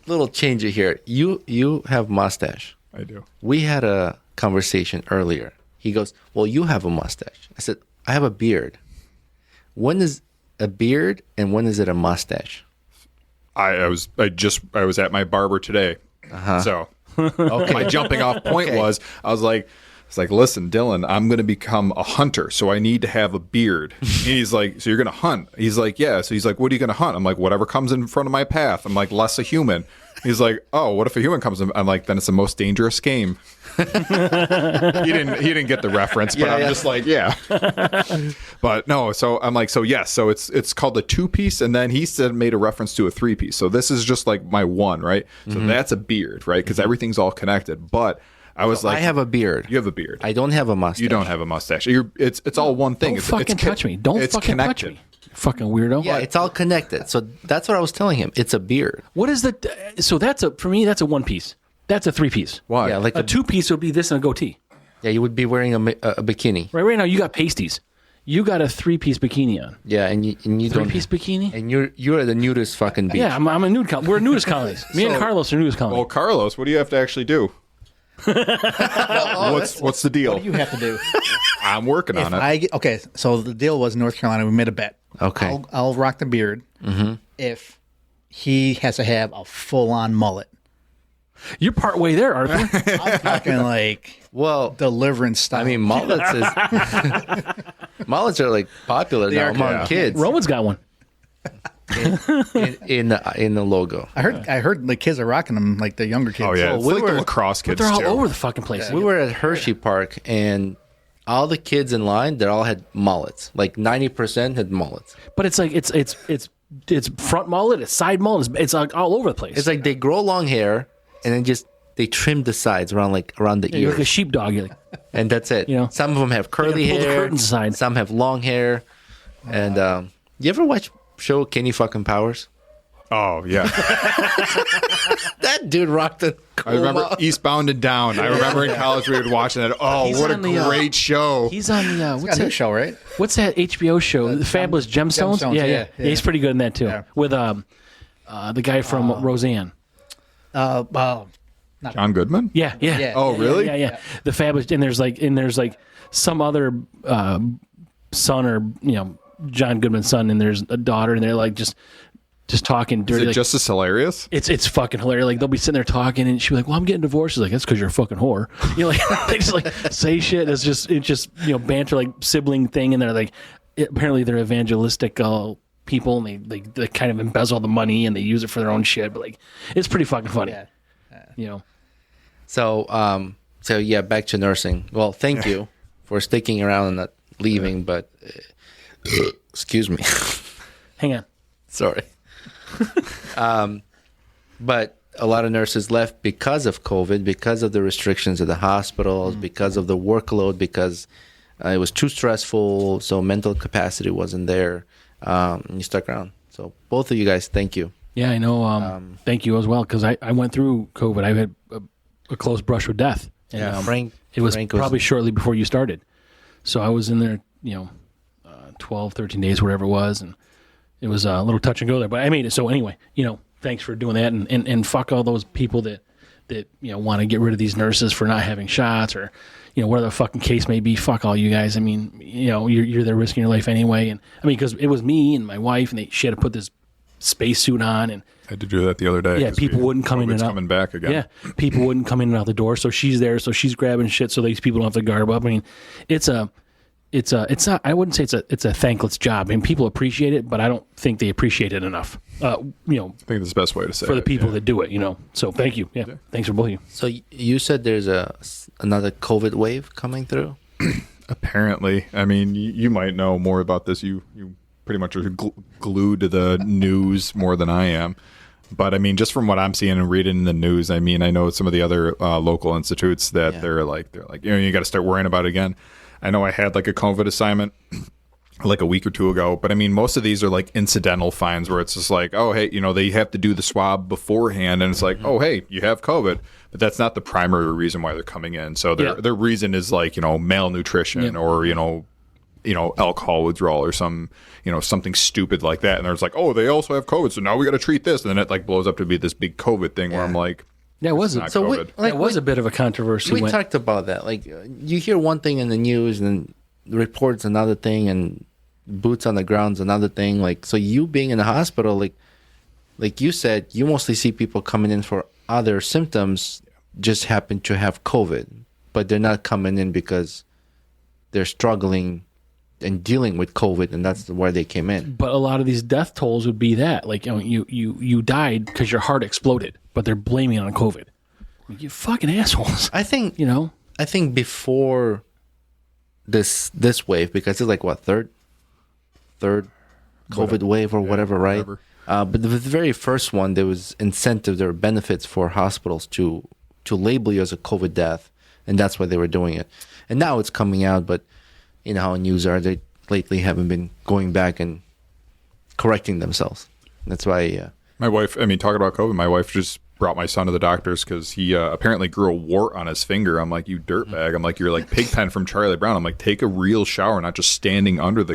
S2: Little change here. You have mustache.
S5: I do.
S2: We had a conversation earlier. He goes, "Well, you have a mustache." I said, "I have a beard." When is a beard and when is it a mustache?
S5: I was at my barber today. So
S2: Okay.
S5: my jumping off point was it's like, listen, Dylan, I'm going to become a hunter, so I need to have a beard. And he's like, so you're going to hunt? He's like, yeah. So he's like, what are you going to hunt? I'm like, whatever comes in front of my path. I'm like, less a human. He's like, oh, what if a human comes in? I'm like, then it's the most dangerous game. He didn't get the reference, but I'm just like, yeah. But no, so I'm like, so yes, so it's called a 2-piece, and then he made a reference to a 3-piece. So this is just like my one, right? So that's a beard, right? Because everything's all connected. But I was like,
S2: I have a beard.
S5: You have a beard.
S2: I don't have a mustache.
S5: You don't have a mustache. It's all one thing.
S3: Don't fucking touch me. Don't
S5: it's
S3: fucking touch
S5: connected.
S3: me. Fucking weirdo.
S2: Yeah, it's all connected. So that's what I was telling him. It's a beard.
S3: What is the? So for me, that's a 1-piece. That's a 3-piece.
S5: Why?
S2: Yeah, like
S3: A 2-piece would be this and a goatee.
S2: yeah, you would be wearing a bikini.
S3: Right now, you got pasties. You got a 3-piece bikini on.
S2: Yeah, and you don't.
S3: 3-piece bikini.
S2: And you're at the nudist fucking beach.
S3: Yeah, I'm a nude. We're nudist colonies. Me and Carlos are nudist
S5: Well,
S3: colonies.
S5: Carlos, what do you have to actually do? What's the deal?
S4: What do you have to do?
S5: I'm working on it.
S4: Okay, so the deal was North Carolina. We made a bet.
S2: Okay.
S4: I'll rock the beard if he has to have a full-on mullet.
S3: You're part way there, Arthur.
S4: I'm talking like Deliverance style.
S2: I mean, mullets mullets are like popular now among kids.
S3: Roman's got one.
S2: in the logo.
S4: I heard the kids are rocking them, like the younger kids.
S5: Oh yeah, it's
S2: we
S5: like
S2: were-
S5: the lacrosse kids
S3: They're all
S5: too.
S3: over the fucking place.
S2: We were at Hershey Park, and all the kids in line, they all had mullets. Like 90% had mullets.
S3: But it's like it's front mullet, it's side mullet, it's like all over the place.
S2: It's like they grow long hair, and then they trim the sides around the
S3: you're like a
S2: ears,
S3: sheepdog. You're like,
S2: and that's it.
S3: You know,
S2: some of them have curly
S3: pull the
S2: hair,
S3: curtains aside.
S2: some have long hair, and you ever watch show Kenny fucking Powers?
S5: Oh yeah,
S2: That dude rocked a
S5: I remember Eastbound and Down. I remember in college we would watch that. Oh,
S3: He's
S5: what a
S3: on the,
S5: great show!
S3: he's on the
S4: It's got a new show, right?
S3: what's that HBO show? The Fabulous Gemstones?
S4: Gemstones,
S3: Yeah,
S4: yeah.
S3: He's pretty good in that too.
S4: Yeah.
S3: With the guy from Roseanne.
S5: John Goodman.
S3: Yeah.
S4: Yeah.
S5: Oh, really?
S3: Yeah. The Fabulous, and there's like some other son or John Goodman's son, and there's a daughter, and they're like just talking
S5: Is
S3: dirty.
S5: it
S3: like,
S5: just as hilarious?
S3: it's fucking hilarious. Like they'll be sitting there talking, and she'll be like, "Well, I'm getting divorced." She's like, "That's because you're a fucking whore." Like they just like say shit. It's just banter, like sibling thing, and they're like, apparently they're evangelistic people, and they kind of embezzle the money and they use it for their own shit. But like, it's pretty fucking funny.
S4: Yeah.
S2: So yeah, back to nursing. Well, thank you for sticking around and not leaving, but excuse me.
S3: Hang on.
S2: Sorry. But a lot of nurses left because of COVID, because of the restrictions at the hospitals, because of the workload, because it was too stressful, so mental capacity wasn't there. And you stuck around. So both of you guys, thank you.
S3: Yeah, I know. Thank you as well, because I went through COVID. I had a close brush with death. And,
S2: Frank.
S3: It was
S2: Frank
S3: probably shortly before you started. So I was in there, 12, 13 days, whatever it was, and it was a little touch and go there. But I made it. So anyway, thanks for doing that, and fuck all those people that want to get rid of these nurses for not having shots or whatever the fucking case may be. Fuck all you guys. I mean, you're there risking your life anyway, and I mean because it was me and my wife, and she had to put this spacesuit on, and
S5: I had to do that the other day.
S3: yeah, people wouldn't come in and out.
S5: Coming back again.
S3: Yeah, people wouldn't come in and out the door, so she's there, so she's grabbing shit, so these people don't have to garb up. I mean, it's not. I wouldn't say it's a thankless job. I mean, people appreciate it, but I don't think they appreciate it enough.
S5: I think that's the best way to say
S3: for the
S5: it,
S3: people
S5: yeah.
S3: that do it. So thank you. Yeah, thanks for both of you.
S2: So you said there's another COVID wave coming through?
S5: Apparently, I mean, you might know more about this. You pretty much are glued to the news more than I am. But I mean, just from what I'm seeing and reading in the news, I mean, I know some of the other local institutes that they're like, you got to start worrying about it again. I know I had like a COVID assignment like a week or two ago, but I mean, most of these are like incidental fines where it's just like, oh, hey, they have to do the swab beforehand, and it's like, oh, hey, you have COVID, but that's not the primary reason why they're coming in. So their reason is like, malnutrition or, alcohol withdrawal or something stupid like that. And there's like, oh, they also have COVID, so now we got to treat this. And then it like blows up to be this big COVID thing where I'm like,
S3: Yeah, it was
S5: not
S2: So
S5: COVID.
S3: it was a bit of a controversy.
S2: We talked about that. Like you hear one thing in the news, and then the report's another thing, and boots on the ground's another thing. Like, so you being in the hospital, like you said, you mostly see people coming in for other symptoms, just happen to have COVID, but they're not coming in because they're struggling and dealing with COVID, and that's where they came in.
S3: But a lot of these death tolls would be that, like, you died because your heart exploded, but they're blaming it on COVID. I mean, you fucking assholes.
S2: I think I think before this wave, because it's like what third COVID wave or whatever, right?
S5: whatever.
S2: But the very first one, there was incentive, there were benefits for hospitals to label you as a COVID death, and that's why they were doing it. And now it's coming out, but you know how news are, they lately haven't been going back and correcting themselves. That's why.
S5: My wife, talking about COVID, my wife just brought my son to the doctors because he apparently grew a wart on his finger. I'm like, you dirtbag. I'm like, you're like Pigpen from Charlie Brown. I'm like, take a real shower, not just standing under the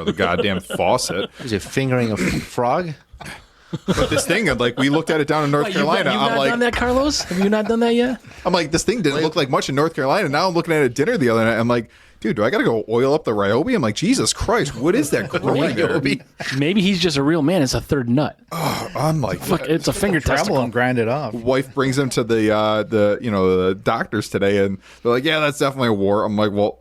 S5: the goddamn faucet.
S2: Was it fingering a frog?
S5: But this thing, like, we looked at it down in North Carolina.
S3: You've
S5: I'm
S3: not
S5: like,
S3: done that, Carlos? Have you not done that yet?
S5: I'm like, this thing didn't look like much in North Carolina. Now I'm looking at it at dinner the other night. I'm like, dude, do I got to go oil up the Ryobi? I'm like, Jesus Christ, what is that growing there?
S3: Maybe he's just a real man. It's a third nut.
S5: I'm like,
S3: Fuck, it's a finger
S4: Travel
S3: testicle.
S4: and grind it off.
S5: wife brings him to the doctors today, and they're like, yeah, that's definitely a wart. I'm like, well,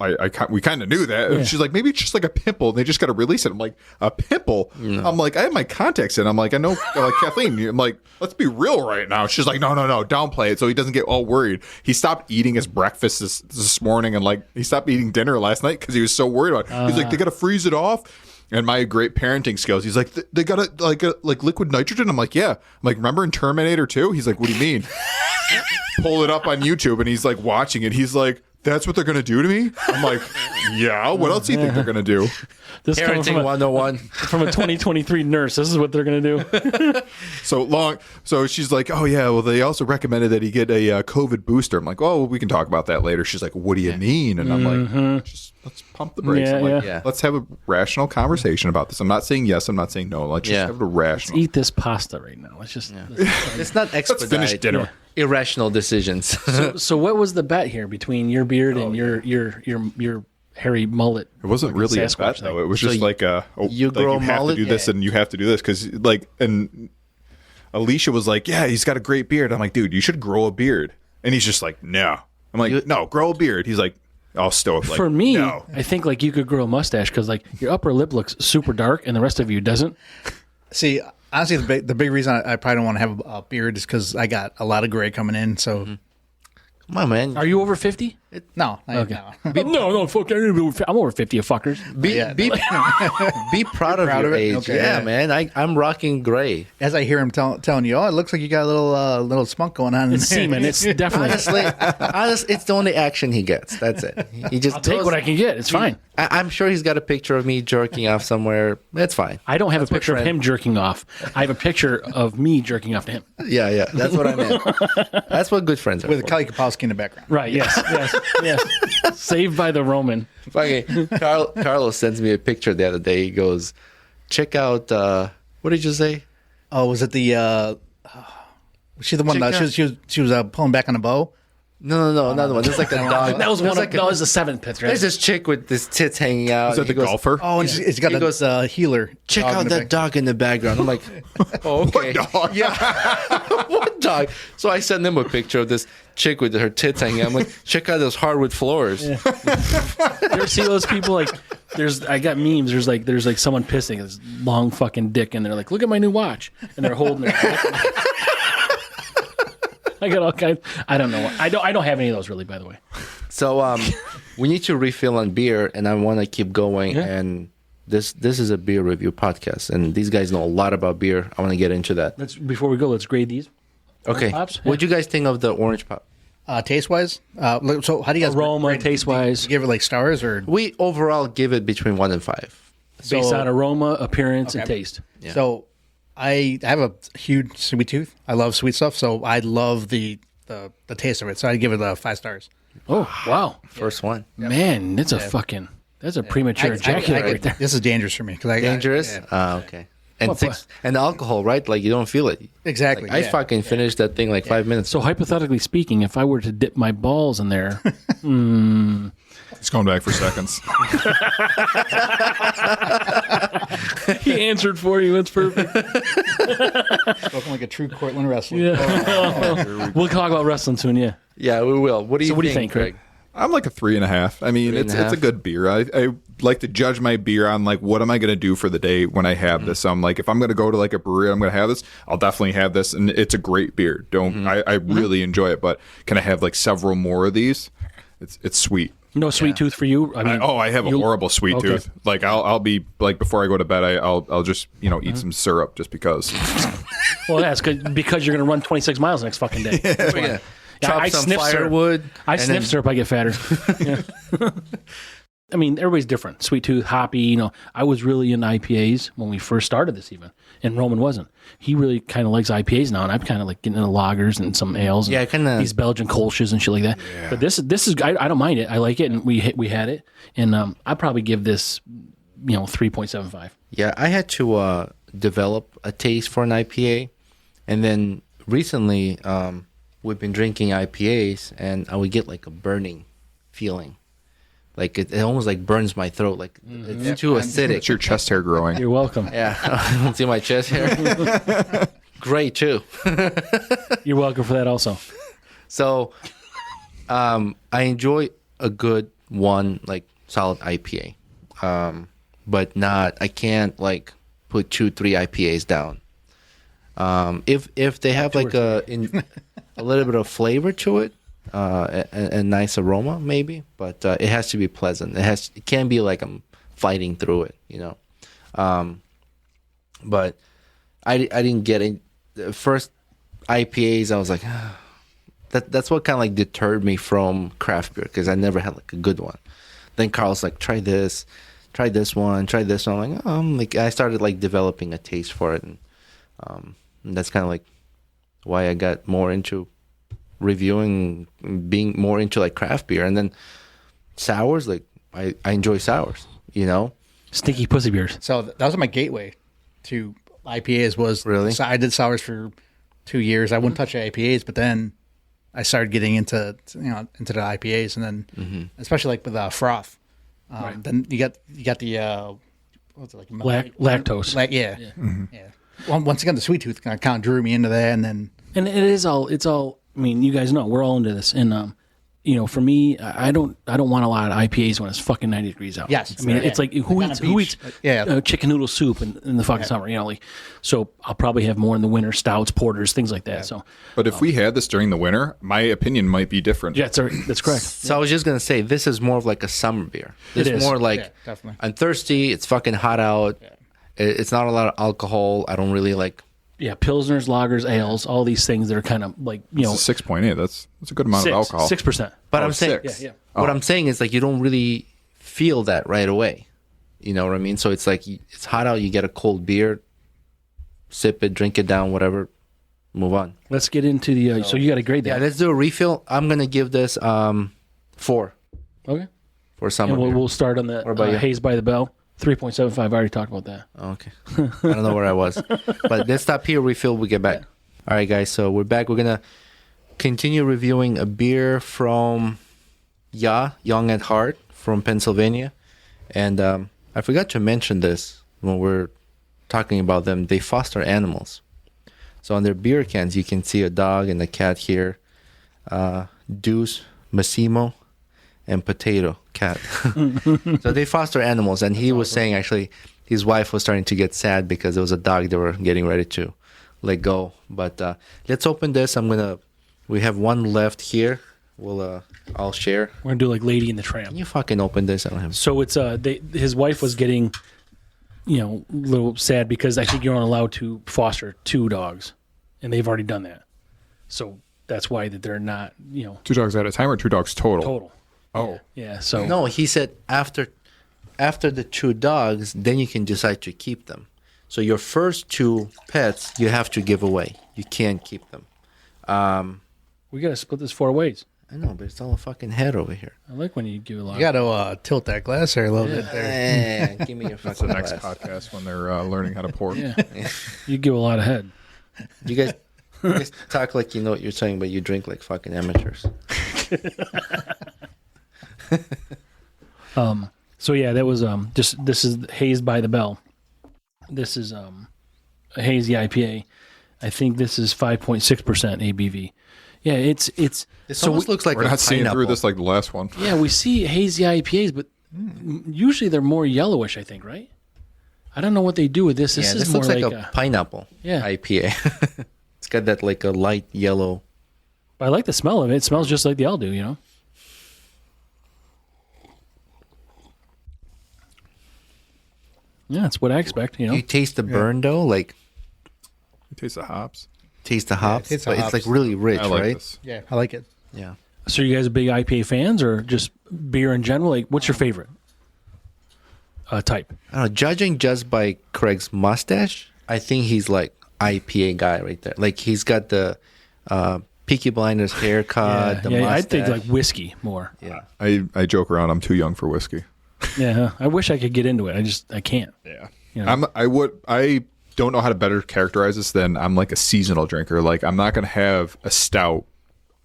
S5: we kind of knew that. And she's like, maybe it's just like a pimple. And they just got to release it. I'm like, a pimple? No. I'm like, I have my contacts in. I'm like, I know, like, Kathleen. I'm like, let's be real right now. She's like, no, downplay it so he doesn't get all worried. He stopped eating his breakfast this morning, and like he stopped eating dinner last night because he was so worried about it. He's like, they got to freeze it off. And my great parenting skills, he's like, they got to like liquid nitrogen. I'm like, yeah. I'm like, remember in Terminator 2? He's like, what do you mean? Pull it up on YouTube, and he's like watching it. He's like, that's what they're gonna do to me? I'm like, yeah. What else do you think they're gonna do?
S3: This coming
S2: Parenting 101.
S3: from a 2023 nurse. This is what they're going to do.
S5: So she's like, oh yeah, well they also recommended that he get a COVID booster. I'm like, oh, we can talk about that later. She's like, what do you mean? And I'm like, just let's pump the brakes. I'm like, let's have a rational conversation about this. I'm not saying yes, I'm not saying no. Let's just have a rational.
S3: Let's eat this pasta right now. Let's just.
S2: It's not expedite.
S5: Let's finish dinner.
S2: Irrational decisions.
S3: So what was the bet here between your beard and your hairy mullet?
S5: It wasn't really a bet though. It was just like you have to do this and you have to do this because and Alicia was like, yeah, he's got a great beard. I'm like, dude, you should grow a beard. And he's just like, no. I'm like, no, grow a beard. He's like, I'll stoic. Like,
S3: for me,
S5: no.
S3: I think like you could grow a mustache because like your upper lip looks super dark and the rest of you doesn't.
S4: See, honestly, the big reason I probably don't want to have a beard is because I got a lot of gray coming in. So,
S2: Come on, man.
S3: Are you over 50?
S4: no.
S3: Okay.
S4: No.
S3: No, fuck. I'm over 50, you fuckers.
S2: Be proud of your age.
S4: Okay,
S2: yeah,
S4: yeah.
S2: man. I'm rocking gray.
S4: As I hear him telling you, oh, it looks like you got a little spunk going on.
S3: It's semen. It's definitely.
S2: Honestly, it's the only action he gets. That's it. He just
S3: I'll take what I can get. It's fine.
S2: I'm sure he's got a picture of me jerking off somewhere. That's fine.
S3: I don't have a picture of him jerking off. I have a picture of me jerking off to him.
S2: Yeah. That's what I meant. That's what good friends are
S4: with
S2: for.
S4: Kelly Kapowski in the background.
S3: Right. Yes. Saved by the Roman.
S2: Fucking Carlos sends me a picture the other day. He goes, check out, what did you say?
S4: Oh, was it the? She's the one that she was pulling back on a bow.
S2: No, another one. There's like a dog.
S3: That was that was the seventh pit, right?
S2: There's this chick with this tits hanging out.
S5: Is that the golfer?
S4: Oh, and it's got a healer.
S2: Check out that dog in the background. I'm like, oh, okay.
S5: What dog?
S2: Yeah. What dog? So I sent him a picture of this chick with her tits hanging out. I'm like, check out those hardwood floors.
S3: Yeah. You ever see those people like I got memes, there's like someone pissing this long fucking dick and they're like, look at my new watch. And they're holding their I got all kinds. I don't know. I don't have any of those really, by the way.
S2: So we need to refill on beer, and I want to keep going. Yeah. And this is a beer review podcast, and these guys know a lot about beer. I want to get into that.
S3: Before we go, let's grade these.
S2: Okay. What'd you guys think of the orange pop?
S4: Taste wise, so how do you guys
S3: aroma? Taste wise,
S4: give it like stars or
S2: we overall give it between 1 and 5,
S3: based on aroma, appearance, and taste.
S2: Yeah.
S4: So. I have a huge sweet tooth. I love sweet stuff, so I love the taste of it. So I'd give it 5 stars.
S3: Oh, wow.
S2: First one.
S3: Man, that's a premature ejaculate right there.
S4: This is dangerous for me.
S2: Dangerous? Okay. And alcohol, right? Like you don't feel it.
S4: Exactly.
S2: Like, I fucking finished that thing like 5 minutes.
S3: So hypothetically speaking, if I were to dip my balls in there,
S5: He's going back for seconds.
S3: He answered for you. It's perfect.
S4: Spoken like a true Cortland wrestler.
S3: Yeah. We'll talk about wrestling soon. Yeah.
S2: Yeah, we will. What do you
S3: think,
S2: Craig?
S5: I'm like a 3.5. I mean, it's a good beer. I like to judge my beer on like what am I going to do for the day when I have this. So I'm like, if I'm going to go to like a brewery, I'm going to have this. I'll definitely have this, and it's a great beer. I really enjoy it, but can I have like several more of these? It's sweet.
S3: No sweet tooth for you. I mean,
S5: I have a horrible sweet tooth. Like I'll be like before I go to bed, I'll just eat some syrup just because.
S3: Well, that's good because you're going to run 26 miles next fucking day.
S2: Yeah. Chop some firewood.
S3: I sniff syrup. I get fatter. Yeah. I mean, everybody's different. Sweet tooth, hoppy. I was really into IPAs when we first started this, even, and Roman wasn't. He really kind of likes IPAs now, and I'm kind of like getting into lagers and some ales. And
S2: kind of
S3: these Belgian Kolsch's and shit like that. Yeah. But this is I don't mind it. I like it, and we had it, and I'd probably give this 3.75.
S2: Yeah, I had to develop a taste for an IPA, and then recently we've been drinking IPAs, and I would get like a burning feeling. Like it almost like burns my throat. Like it's too acidic.
S5: It's your chest hair growing.
S3: You're welcome.
S2: Yeah, see my chest hair. Great too.
S3: You're welcome for that also.
S2: So, I enjoy a good one, like solid IPA, but not. I can't like put 2-3 IPAs down. If they have like a little bit of flavor to it, a nice aroma maybe, but it has to be pleasant. It can't be like I'm fighting through it, you know. But I didn't get it. The first IPAs, I was like, that's what kind of like deterred me from craft beer, because I never had like a good one. Then Carl's like, try this one. I'm like, I started like developing a taste for it, and that's kind of like why I got more into reviewing, being more into like craft beer. And then sours, like I enjoy sours, you know.
S3: Stinky pussy beers.
S4: So that was my gateway to IPAs. Was
S2: Really?
S4: So I did sours for 2 years. I wouldn't touch IPAs, but then I started getting into the IPAs, and then especially like with froth.
S3: Right.
S4: Then you got the what's it like
S3: Lactose.
S4: yeah. Well, once again, the sweet tooth kind of drew me into that, and then
S3: And it's all. I mean, you guys know we're all into this, and you know, for me, I don't want a lot of IPAs when it's fucking 90 degrees out.
S4: Yes,
S3: I mean,
S4: yeah.
S3: it's like who
S4: Like on a
S3: eats
S4: beach.
S3: chicken noodle soup in the fucking summer, you know, like. So I'll probably have more in the winter, stouts, porters, things like that. So
S5: But if we had this during the winter, my opinion might be different.
S3: yeah, that's correct.
S2: So I was just gonna say, this is more of like a summer beer. This
S3: It
S2: is
S3: is.
S2: more like
S4: Yeah, definitely.
S2: I'm thirsty. It's fucking hot out. It's not a lot of alcohol. I don't really like.
S3: Yeah, pilsners, lagers, ales, all these things that are kind of like, you know,
S5: It's a 6.8. That's a good amount of alcohol.
S3: 6%.
S2: But
S5: Oh,
S2: I'm saying,
S5: 6.
S3: Yeah.
S2: what I'm saying is like you don't really feel that right away. You know what I mean? So it's like it's hot out. You get a cold beer, sip it, drink it down, whatever, move on.
S3: Let's get into the. So you got to grade
S2: Yeah,
S3: that.
S2: let's do a refill. I'm gonna give this 4
S3: Okay.
S2: for summer.
S3: And
S2: beer.
S3: we'll start on the
S2: about you?
S3: Haze by the Bell. 3.75. I already talked about that.
S2: Okay. I don't know where I was. But let's stop here, refill, we get back. All right, guys, so we're back. We're going to continue reviewing a beer from Young at Heart from Pennsylvania. And I forgot to mention this when we're talking about them. They foster animals. So on their beer cans, you can see a dog and a cat here. Deuce, Massimo, and Potato cat. So they foster animals, and he was saying actually his wife was starting to get sad because there was a dog they were getting ready to let go. But let's open this. We have one left here. I'll share.
S3: We're gonna do like Lady in the Tramp.
S2: Can you fucking open this? I don't have.
S3: So it's his wife was getting, you know, a little sad because I think you're only allowed to foster 2 dogs, and they've already done that. So that's why that they're not, you know,
S5: 2 dogs at a time or 2 dogs total?
S3: total.
S5: Oh.
S3: Yeah. So
S2: No, he said after the 2 dogs, then you can decide to keep them. So your first 2 pets you have to give away. You can't keep them.
S3: we gotta split this 4 ways.
S2: I know, but it's all a fucking head over here.
S3: I like when you give a lot.
S4: you got to tilt that glass there a little bit there.
S2: Give me your
S5: That's
S2: fucking
S5: the next
S2: glass.
S5: podcast when they're learning how to pour.
S3: Yeah. You give a lot of head.
S2: You guys talk like you know what you're saying, but you drink like fucking amateurs.
S3: So yeah, that was just this is Haze by the Bell. This is a hazy IPA. I think this is 5.6% ABV. Yeah, it's
S2: This
S3: so
S2: almost looks like
S5: We're
S2: a
S5: not seeing
S2: pineapple.
S5: through this like the last one.
S3: yeah, we see hazy IPAs, but usually they're more yellowish, I think, right? I don't know what they do with this. This
S2: Yeah,
S3: is
S2: this
S3: more
S2: looks like
S3: like
S2: a pineapple
S3: Yeah.
S2: IPA. It's got that like a light yellow.
S3: I like the smell of it. It smells just like the I'll do, you know? Yeah, it's what I expect, you know?
S2: You taste the burn though, like
S5: You taste the hops.
S2: taste the hops,
S4: taste the
S2: but
S4: hops.
S2: it's like really rich,
S5: I like
S2: right?
S5: this.
S4: Yeah, I like it.
S2: Yeah.
S3: So you guys are big IPA fans or just beer in general? Like, what's your favorite type?
S2: I don't know, judging just by Craig's mustache, I think he's like IPA guy right there. Like he's got the Peaky Blinders haircut, the
S3: yeah,
S2: mustache.
S3: I think like whiskey more.
S2: yeah.
S5: I joke around. I'm too young for whiskey.
S3: Yeah, I wish I could get into it. I can't.
S5: Yeah.
S3: You know?
S5: I don't know how to better characterize this than I'm like a seasonal drinker. Like I'm not going to have a stout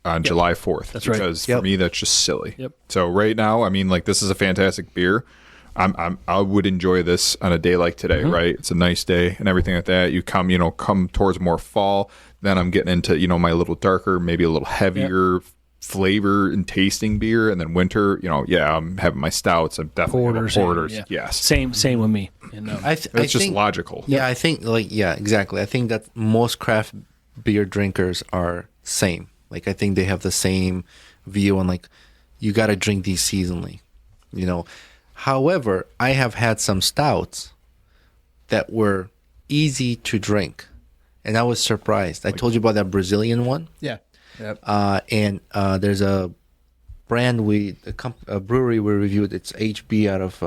S5: on July 4th.
S3: That's right.
S5: Because for me, that's just silly.
S3: Yep.
S5: So right now, I mean, like, this is a fantastic beer. I would enjoy this on a day like today, right? It's a nice day and everything like that. You come towards more fall. Then I'm getting into, my little darker, maybe a little heavier flavor and tasting beer. And then winter, I'm having my stouts. I'm definitely porters. Yes.
S3: Same with me. And,
S5: it's just logical.
S2: Yeah, I think exactly. I think that most craft beer drinkers are same. Like, I think they have the same view on, like, you got to drink these seasonally, However, I have had some stouts that were easy to drink, and I was surprised. I told you about that Brazilian one.
S4: Yeah. Yep.
S2: And there's a brand a brewery we reviewed. It's HB out of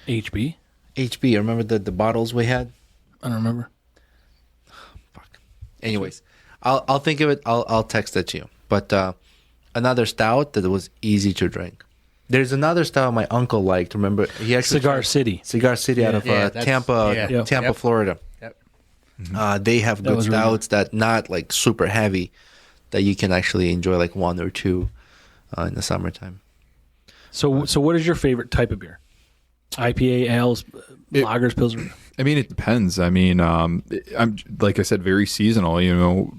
S3: HB.
S2: HB. Remember the bottles we had?
S3: I don't remember.
S2: Fuck. Anyways, I'll think of it. I'll text it to you. But another stout that was easy to drink. There's another stout my uncle liked. Remember, he actually
S3: Cigar City
S2: out of Tampa, Florida.
S4: Yep.
S2: They have good
S3: was really
S2: stouts that not like super heavy, that you can actually enjoy like one or two in the summertime.
S3: So what is your favorite type of beer? IPA, ales, lagers, pilsner?
S5: I mean, it depends. I mean, I'm, like I said, very seasonal,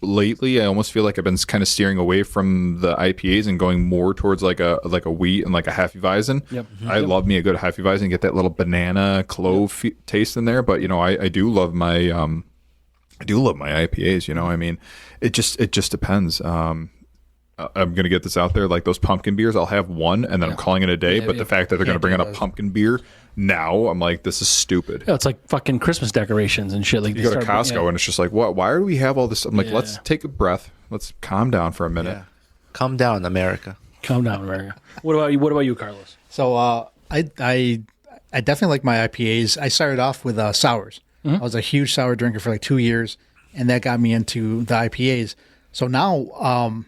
S5: Lately, I almost feel like I've been kind of steering away from the IPAs and going more towards like a wheat and like a Hefeweizen.
S3: Yep.
S5: I love me a good Hefeweizen, get that little banana clove taste in there. But I do love my IPAs. I mean, it just depends. I'm gonna get this out there. Like those pumpkin beers, I'll have one and then I'm calling it a day. But the fact that they're gonna bring out a pumpkin beer now, I'm like, this is stupid.
S3: Yeah, it's like fucking Christmas decorations and shit. Like
S5: you go to Costco and it's just like, what? Why do we have all this? I'm like, let's take a breath. Let's calm down for a minute.
S2: Yeah. Calm down, America.
S3: Calm down, America. What about you, Carlos?
S4: So I definitely like my IPAs. I started off with sours. I was a huge sour drinker for like 2 years, and that got me into the IPAs. So now,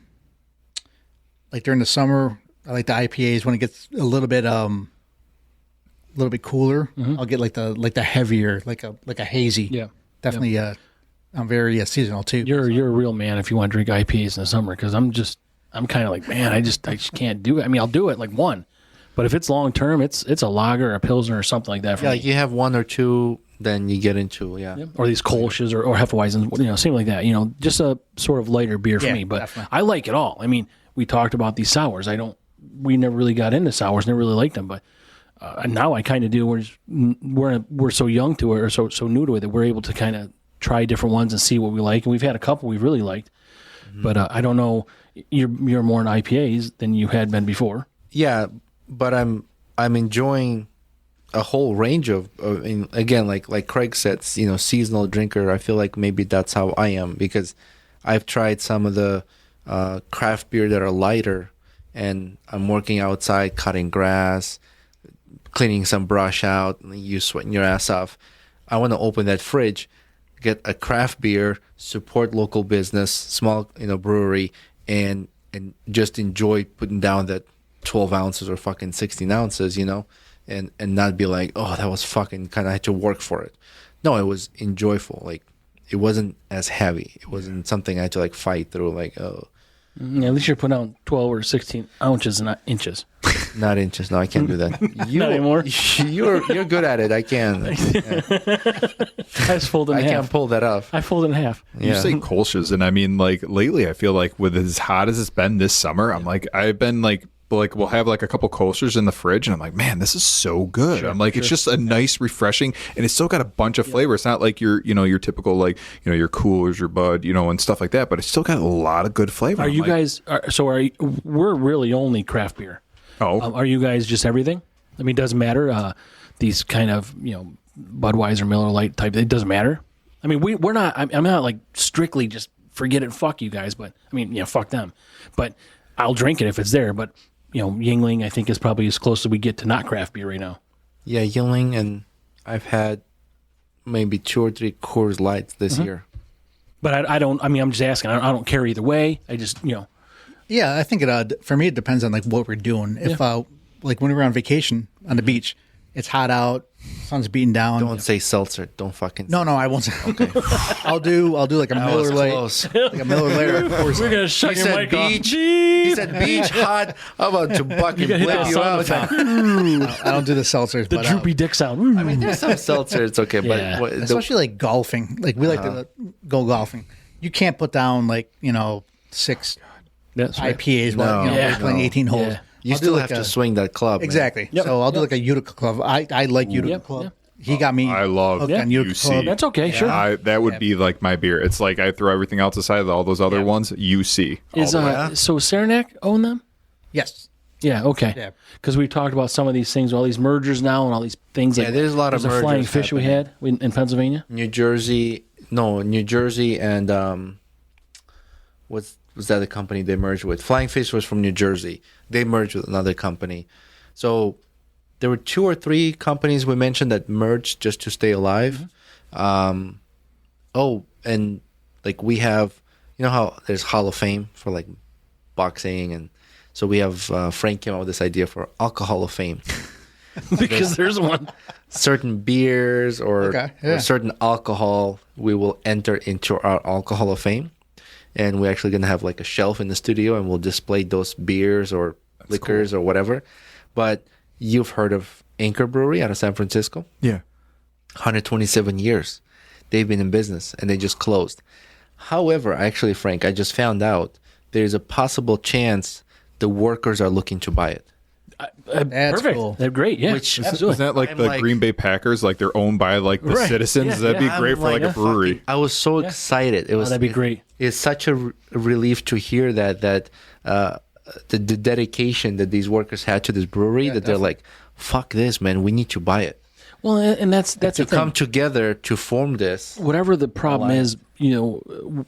S4: like during the summer, I like the IPAs. When it gets a little bit cooler, I'll get like the heavier, like a hazy.
S3: Yeah,
S4: definitely. I'm very seasonal too.
S3: You're a real man if you want to drink IPAs in the summer, because I'm kind of like, man, I just can't do it. I mean, I'll do it like one, but if it's long term, it's a lager or a pilsner or something like that. For me.
S2: Like you have one or two, then you get into
S3: or these Kolsch's or Hefeweizens, something like that. Just a sort of lighter beer for me. But definitely. I like it all. I mean, we talked about these sours. We never really got into sours, never really liked them, but now I kind of do. We're so young to it, or so new to it, that we're able to kind of try different ones and see what we like. And we've had a couple we've really liked, but I don't know. You're more in IPAs than you had been before.
S2: Yeah, but I'm enjoying a whole range of again, like Craig said, seasonal drinker. I feel like maybe that's how I am, because I've tried some of the craft beer that are lighter, and I'm working outside, cutting grass, cleaning some brush out, and you sweating your ass off. I want to open that fridge, get a craft beer, support local business, small brewery, and just enjoy putting down that 12 ounces or fucking 16 ounces, and not be like, oh, that was fucking kind of had to work for it. No, it was enjoyable. Like, it wasn't as heavy. It wasn't something I had to like fight through. Like, oh,
S3: yeah, at least you're putting out 12 or 16 ounces, not inches.
S2: Not inches. No, I can't do that.
S3: Not anymore.
S2: You're good at it. I can. Yeah.
S3: I just fold it in half.
S2: I can't pull that off.
S3: I fold it in half.
S5: You say Kolsch's, and I mean, like lately, I feel like with as hot as it's been this summer, I'm like, I've been like we'll have like a couple Kolsch's in the fridge, and I'm like, man, this is so good. Sure, I'm like, it's just a nice, refreshing, and it's still got a bunch of flavor. It's not like your typical like your Coolers, your Bud, and stuff like that, but it's still got a lot of good flavor.
S3: Are you guys? We're really only craft beer.
S5: Oh,
S3: are you guys just everything? I mean, it doesn't matter. These kind of Budweiser, Miller Lite type. It doesn't matter. I mean, we're not. I'm not like strictly just forget it. Fuck you guys. But I mean, fuck them. But I'll drink it if it's there. But Yuengling, I think, is probably as close as we get to not craft beer right now.
S2: Yeah, Yuengling, and I've had maybe 2 or 3 Coors Lights this year.
S3: But I don't. I mean, I'm just asking. I don't care either way. I just
S4: Yeah, I think for me it depends on like what we're doing. If like when we were on vacation on the beach, it's hot out, Sun's beating down.
S2: Don't say seltzer. Don't fucking.
S4: No, I won't say. Okay. I'll do like a
S2: That was
S4: Miller Lite.
S2: close.
S4: Like a Miller Lite.
S3: We're gonna shut
S2: He
S3: your
S2: said
S3: mic
S2: beach.
S3: off.
S2: He said beach hot. How about to fucking
S3: gotta hit
S2: blip
S3: that
S2: you
S3: sound
S2: out?
S3: effect.
S4: I don't do the seltzers,
S3: The
S4: but
S3: droopy dick sound.
S2: I mean, there's some seltzer. It's okay,
S3: Yeah.
S2: but
S4: especially like golfing. Like we like to go golfing. You can't put down 6
S3: That's right.
S4: IPAs while
S2: No.
S4: we're
S3: Yeah.
S4: playing 18 holes.
S3: Yeah.
S2: you
S4: I'll do
S2: still
S4: like
S2: have to
S4: a-
S2: swing that club. man.
S4: Exactly.
S3: Yep.
S4: So I'll do
S3: Yep.
S4: like a Utica club. I like Utica
S3: Yep.
S4: club.
S3: Yep.
S4: He got me.
S5: I love
S4: hooked on Utica
S5: UC.
S4: club.
S3: That's okay. Sure.
S5: That would be like my beer. It's like I throw everything else aside, all those other ones, UC. all
S3: Is
S5: the way.
S3: so Saranac own them?
S4: Yes.
S3: Yeah. Okay.
S4: Yeah.
S3: Because we talked about some of these things, all these mergers now, and all these things.
S2: Yeah, there's a lot of
S3: there's Flying
S2: mergers
S3: Fish we had in Pennsylvania.
S2: New Jersey, and was that the company they merged with? Flying Fish was from New Jersey. They merged with another company. So there were 2 or 3 companies we mentioned that merged just to stay alive. And like we have, you know how there's Hall of Fame for like boxing, and so we have Frank came up with this idea for Alcohol of Fame.
S3: Because there's one.
S2: Certain beers or
S4: Okay,
S2: certain alcohol we will enter into our Alcohol of Fame, and we're actually going to have like a shelf in the studio, and we'll display those beers or liquors or whatever. But you've heard of Anchor Brewery out of San Francisco?
S5: Yeah.
S2: 127 years they've been in business, and they just closed. However, actually, Frank, I just found out there's a possible chance the workers are looking to buy it.
S4: That's
S3: Perfect.
S4: cool.
S3: They're great. Yeah.
S2: Which-
S3: absolutely.
S5: Isn't that like
S2: I'm
S5: the
S2: like-
S5: Green Bay Packers? Like they're owned by like the
S3: Right.
S5: citizens.
S3: Yeah,
S5: That'd
S3: yeah.
S5: be great
S2: I'm
S5: for like a
S2: like,
S5: brewery.
S2: I was so excited. It was
S3: that'd be great.
S2: It's such a relief to hear that the dedication that these workers had to this brewery, that they're like, fuck this, man, we need to buy it.
S3: Well, and that's
S2: To
S3: the thing.
S2: come together to form this.
S3: Whatever the problem is,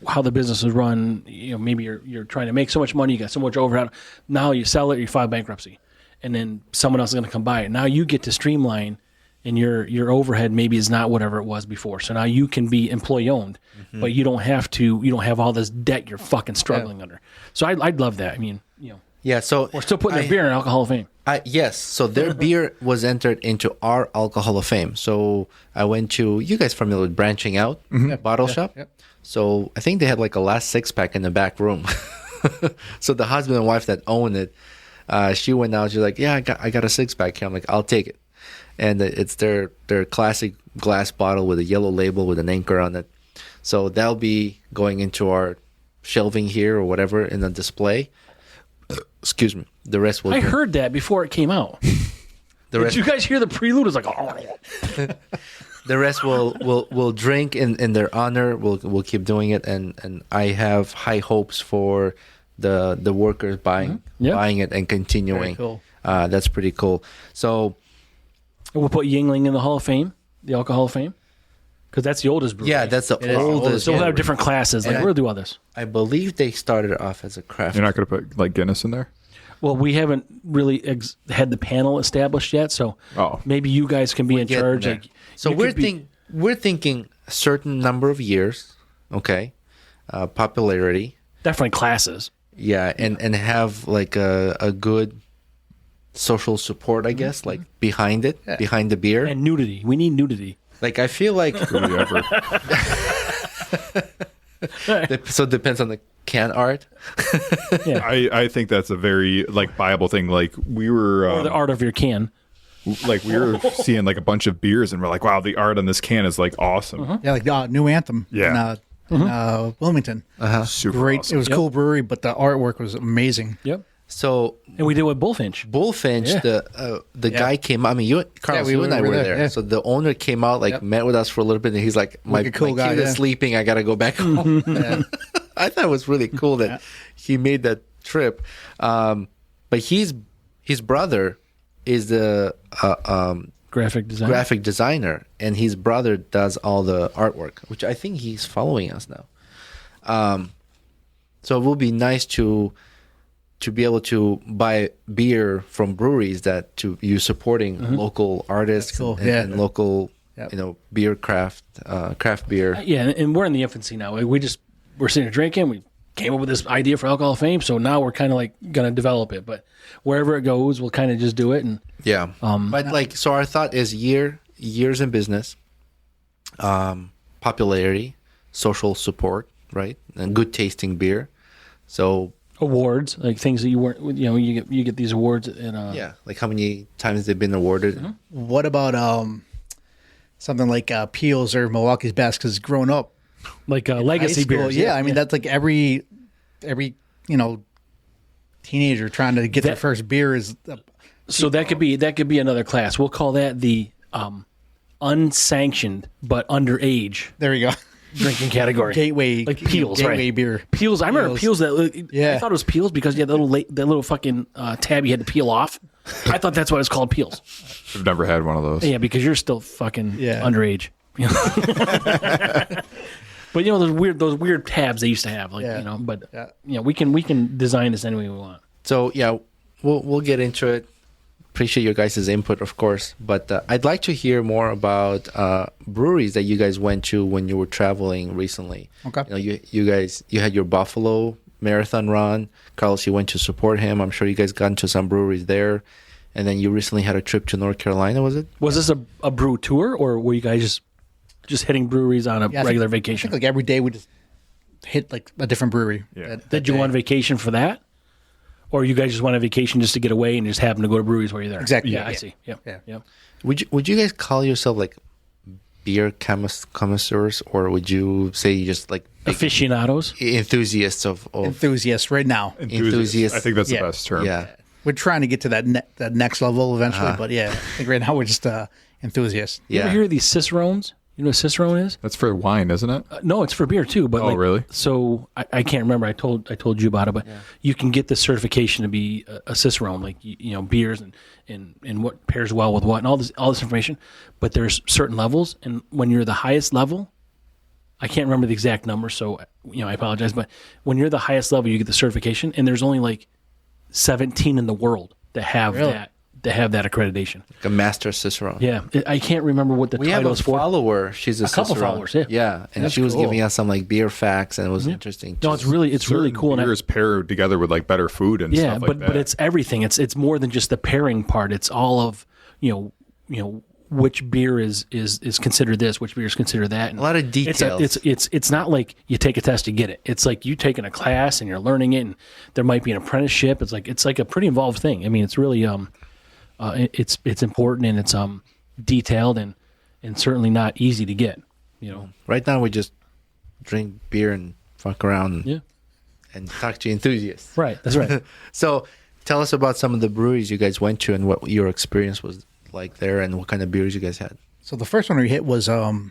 S3: how the business is run, maybe you're trying to make so much money, you got so much overhead. Now you sell it, you file bankruptcy, and then someone else is going to come buy it. Now you get to streamline, and your overhead maybe is not whatever it was before. So now you can be employee owned, but you don't have all this debt you're fucking struggling under. So I'd love that. I mean,
S2: Yeah, so
S3: we're still putting their beer in Alcohol of Fame.
S2: yes, so their beer was entered into our Alcohol of Fame. So I went to, you guys familiar with Branching Out Bottle Shop?
S4: Yep.
S2: So I think they had like a last 6-pack in the back room. So the husband and wife that own it, she went out. She's like, "Yeah, I got a 6-pack here." I'm like, "I'll take it." And it's their classic glass bottle with a yellow label with an anchor on it. So that'll be going into our shelving here or whatever in the display. Excuse me. The rest will.
S3: I heard that before it came out.
S2: The
S3: Did
S2: rest.
S3: you guys hear the prelude? It was like, oh.
S2: The rest will drink in their honor. We'll keep doing it, and I have high hopes for the workers buying it and continuing.
S4: Very cool.
S2: That's pretty cool. So
S3: We'll put Yingling in the Hall of Fame, the Alcohol of Fame, because that's the oldest brewery.
S2: yeah, that's the
S4: is the
S2: oldest.
S3: So we'll have
S2: brewery.
S3: different classes. Like
S2: And
S3: we'll do all this.
S2: I believe they started off as a craft.
S5: You're not going to put like Guinness in there?
S3: Well, we haven't really had the panel established yet, so maybe you guys can be in
S2: Getting
S3: charge.
S2: there.
S3: Like,
S2: So
S3: you could
S2: we're thinking a certain number of years, okay, popularity,
S3: definitely classes.
S2: yeah, and have like a good social support, I guess, like behind it, behind the beer.
S3: And nudity. We need nudity.
S2: Like I feel like
S5: Really ever.
S2: so it depends on the can art.
S5: I think that's a very like viable thing. Like we were
S3: Or the art of your can.
S5: like we were seeing like a bunch of beers and we're like, wow, the art on this can is like awesome.
S4: Yeah, like New Anthem.
S5: Yeah.
S4: In Wilmington.
S5: Super
S4: Great.
S5: awesome.
S4: It was a cool brewery, but the artwork was amazing.
S3: Yep.
S2: So
S3: And we did with Bullfinch.
S2: Bullfinch,
S3: Yeah.
S2: the guy came. I mean, Carlos,
S4: we
S2: you and I
S4: were
S2: were
S4: there,
S2: there.
S4: yeah.
S2: So the owner came out, like met with us for a little bit, and he's like, "My,
S4: Like a cool
S2: my
S4: guy,
S2: kid is
S4: yeah.
S2: sleeping. I gotta go back home."
S4: Yeah.
S2: I thought it was really cool that he made that trip. But his brother is the
S3: Graphic design.
S2: graphic designer, and his brother does all the artwork, which I think he's following us now. So it will be nice to be able to buy beer from breweries that to you supporting local artists
S4: That's cool.
S2: and local
S4: Yep.
S2: beer craft beer.
S3: Yeah, and we're in the infancy now. We're sitting here drinking. We came up with this idea for Alcohol of Fame, so now we're kind of like going to develop it. But wherever it goes, we'll kind of just do it. And
S2: Yeah. But like, so our thought is year years in business, popularity, social support, right, and good tasting beer. So
S3: Awards, like things that you weren't, you get these awards and
S2: yeah, like how many times they've been awarded.
S4: What about something like Peel's or Milwaukee's Best? Because growing up,
S3: like
S4: high
S3: legacy
S4: school,
S3: beers.
S4: yeah, I mean that's like every teenager trying to get their first beer is.
S3: So that could be another class. We'll call that the unsanctioned but underage
S4: There you go.
S3: drinking category.
S4: Gateway,
S3: like Peel's,
S4: gateway
S3: right?
S4: beer.
S3: Peel's. I remember Peel's. That
S4: Yeah.
S3: I thought it was Peel's because you had that little fucking tab you had to peel off. I thought that's why it's called Peel's.
S5: I've never had one of those.
S3: Yeah, because you're still fucking underage. But those weird tabs they used to have, like we can design this any way we want.
S2: So yeah, we'll get into it. Appreciate your guys' input, of course, but I'd like to hear more about breweries that you guys went to when you were traveling recently.
S4: Okay.
S2: You guys had your Buffalo marathon run. Carlos, you went to support him. I'm sure you guys got into some breweries there, and then you recently had a trip to North Carolina. Was it?
S3: Was this a brew tour, or were you guys just hitting breweries on a regular vacation?
S4: I think like every day we just hit like a different brewery.
S5: Yeah.
S3: Did you go on vacation for that? Or you guys just went on vacation just to get away and just happen to go to breweries while you're there?
S4: Exactly.
S3: Yeah,
S4: Yeah.
S3: I see. Yep.
S4: Yeah.
S3: Yep.
S2: Would you guys call yourself like beer connoisseurs, or would you say you just like big
S3: Aficionados?
S2: enthusiasts of
S4: Enthusiasts right now.
S2: Enthusiasts.
S5: I think that's
S4: Yeah.
S5: the best term.
S2: yeah.
S4: We're trying to get to that next level eventually, but yeah, I think right now we're just enthusiasts.
S3: You ever
S2: Yeah.
S3: hear of these Cicerones? You know what Cicerone is?
S5: That's for wine, isn't it?
S3: No, it's for beer too. But
S5: really?
S3: So I can't remember. I told you about it, but you can get the certification to be a Cicerone, like beers and what pairs well with what and all this information. But there's certain levels, and when you're the highest level, I can't remember the exact number, so I apologize. But when you're the highest level, you get the certification, and there's only like 17 in the world that have that accreditation.
S2: Like a master Cicerone.
S3: Yeah, I can't remember what the
S2: We have
S3: title
S2: a
S3: is for.
S2: follower. She's a
S3: couple
S2: Cicerone.
S3: followers, yeah.
S2: Yeah, and
S4: That's
S2: she was
S4: cool.
S2: giving us some like beer facts, and it was interesting.
S3: No, it's really cool. And
S5: Beers paired together with like better food and
S3: yeah,
S5: stuff like that.
S3: but it's everything. It's more than just the pairing part. It's all of which beer is considered this, which beer is considered that. And
S2: A lot of details.
S3: It's not like you take a test to get it. It's like you taking a class and you're learning it, and there might be an apprenticeship. It's like a pretty involved thing. I mean, it's really it's important, and it's detailed and certainly not easy to get.
S2: Right now, we just drink beer and fuck around and talk to enthusiasts.
S3: Right. That's right.
S2: So, tell us about some of the breweries you guys went to and what your experience was like there, and what kind of beers you guys had.
S4: So the first one we hit was
S2: We're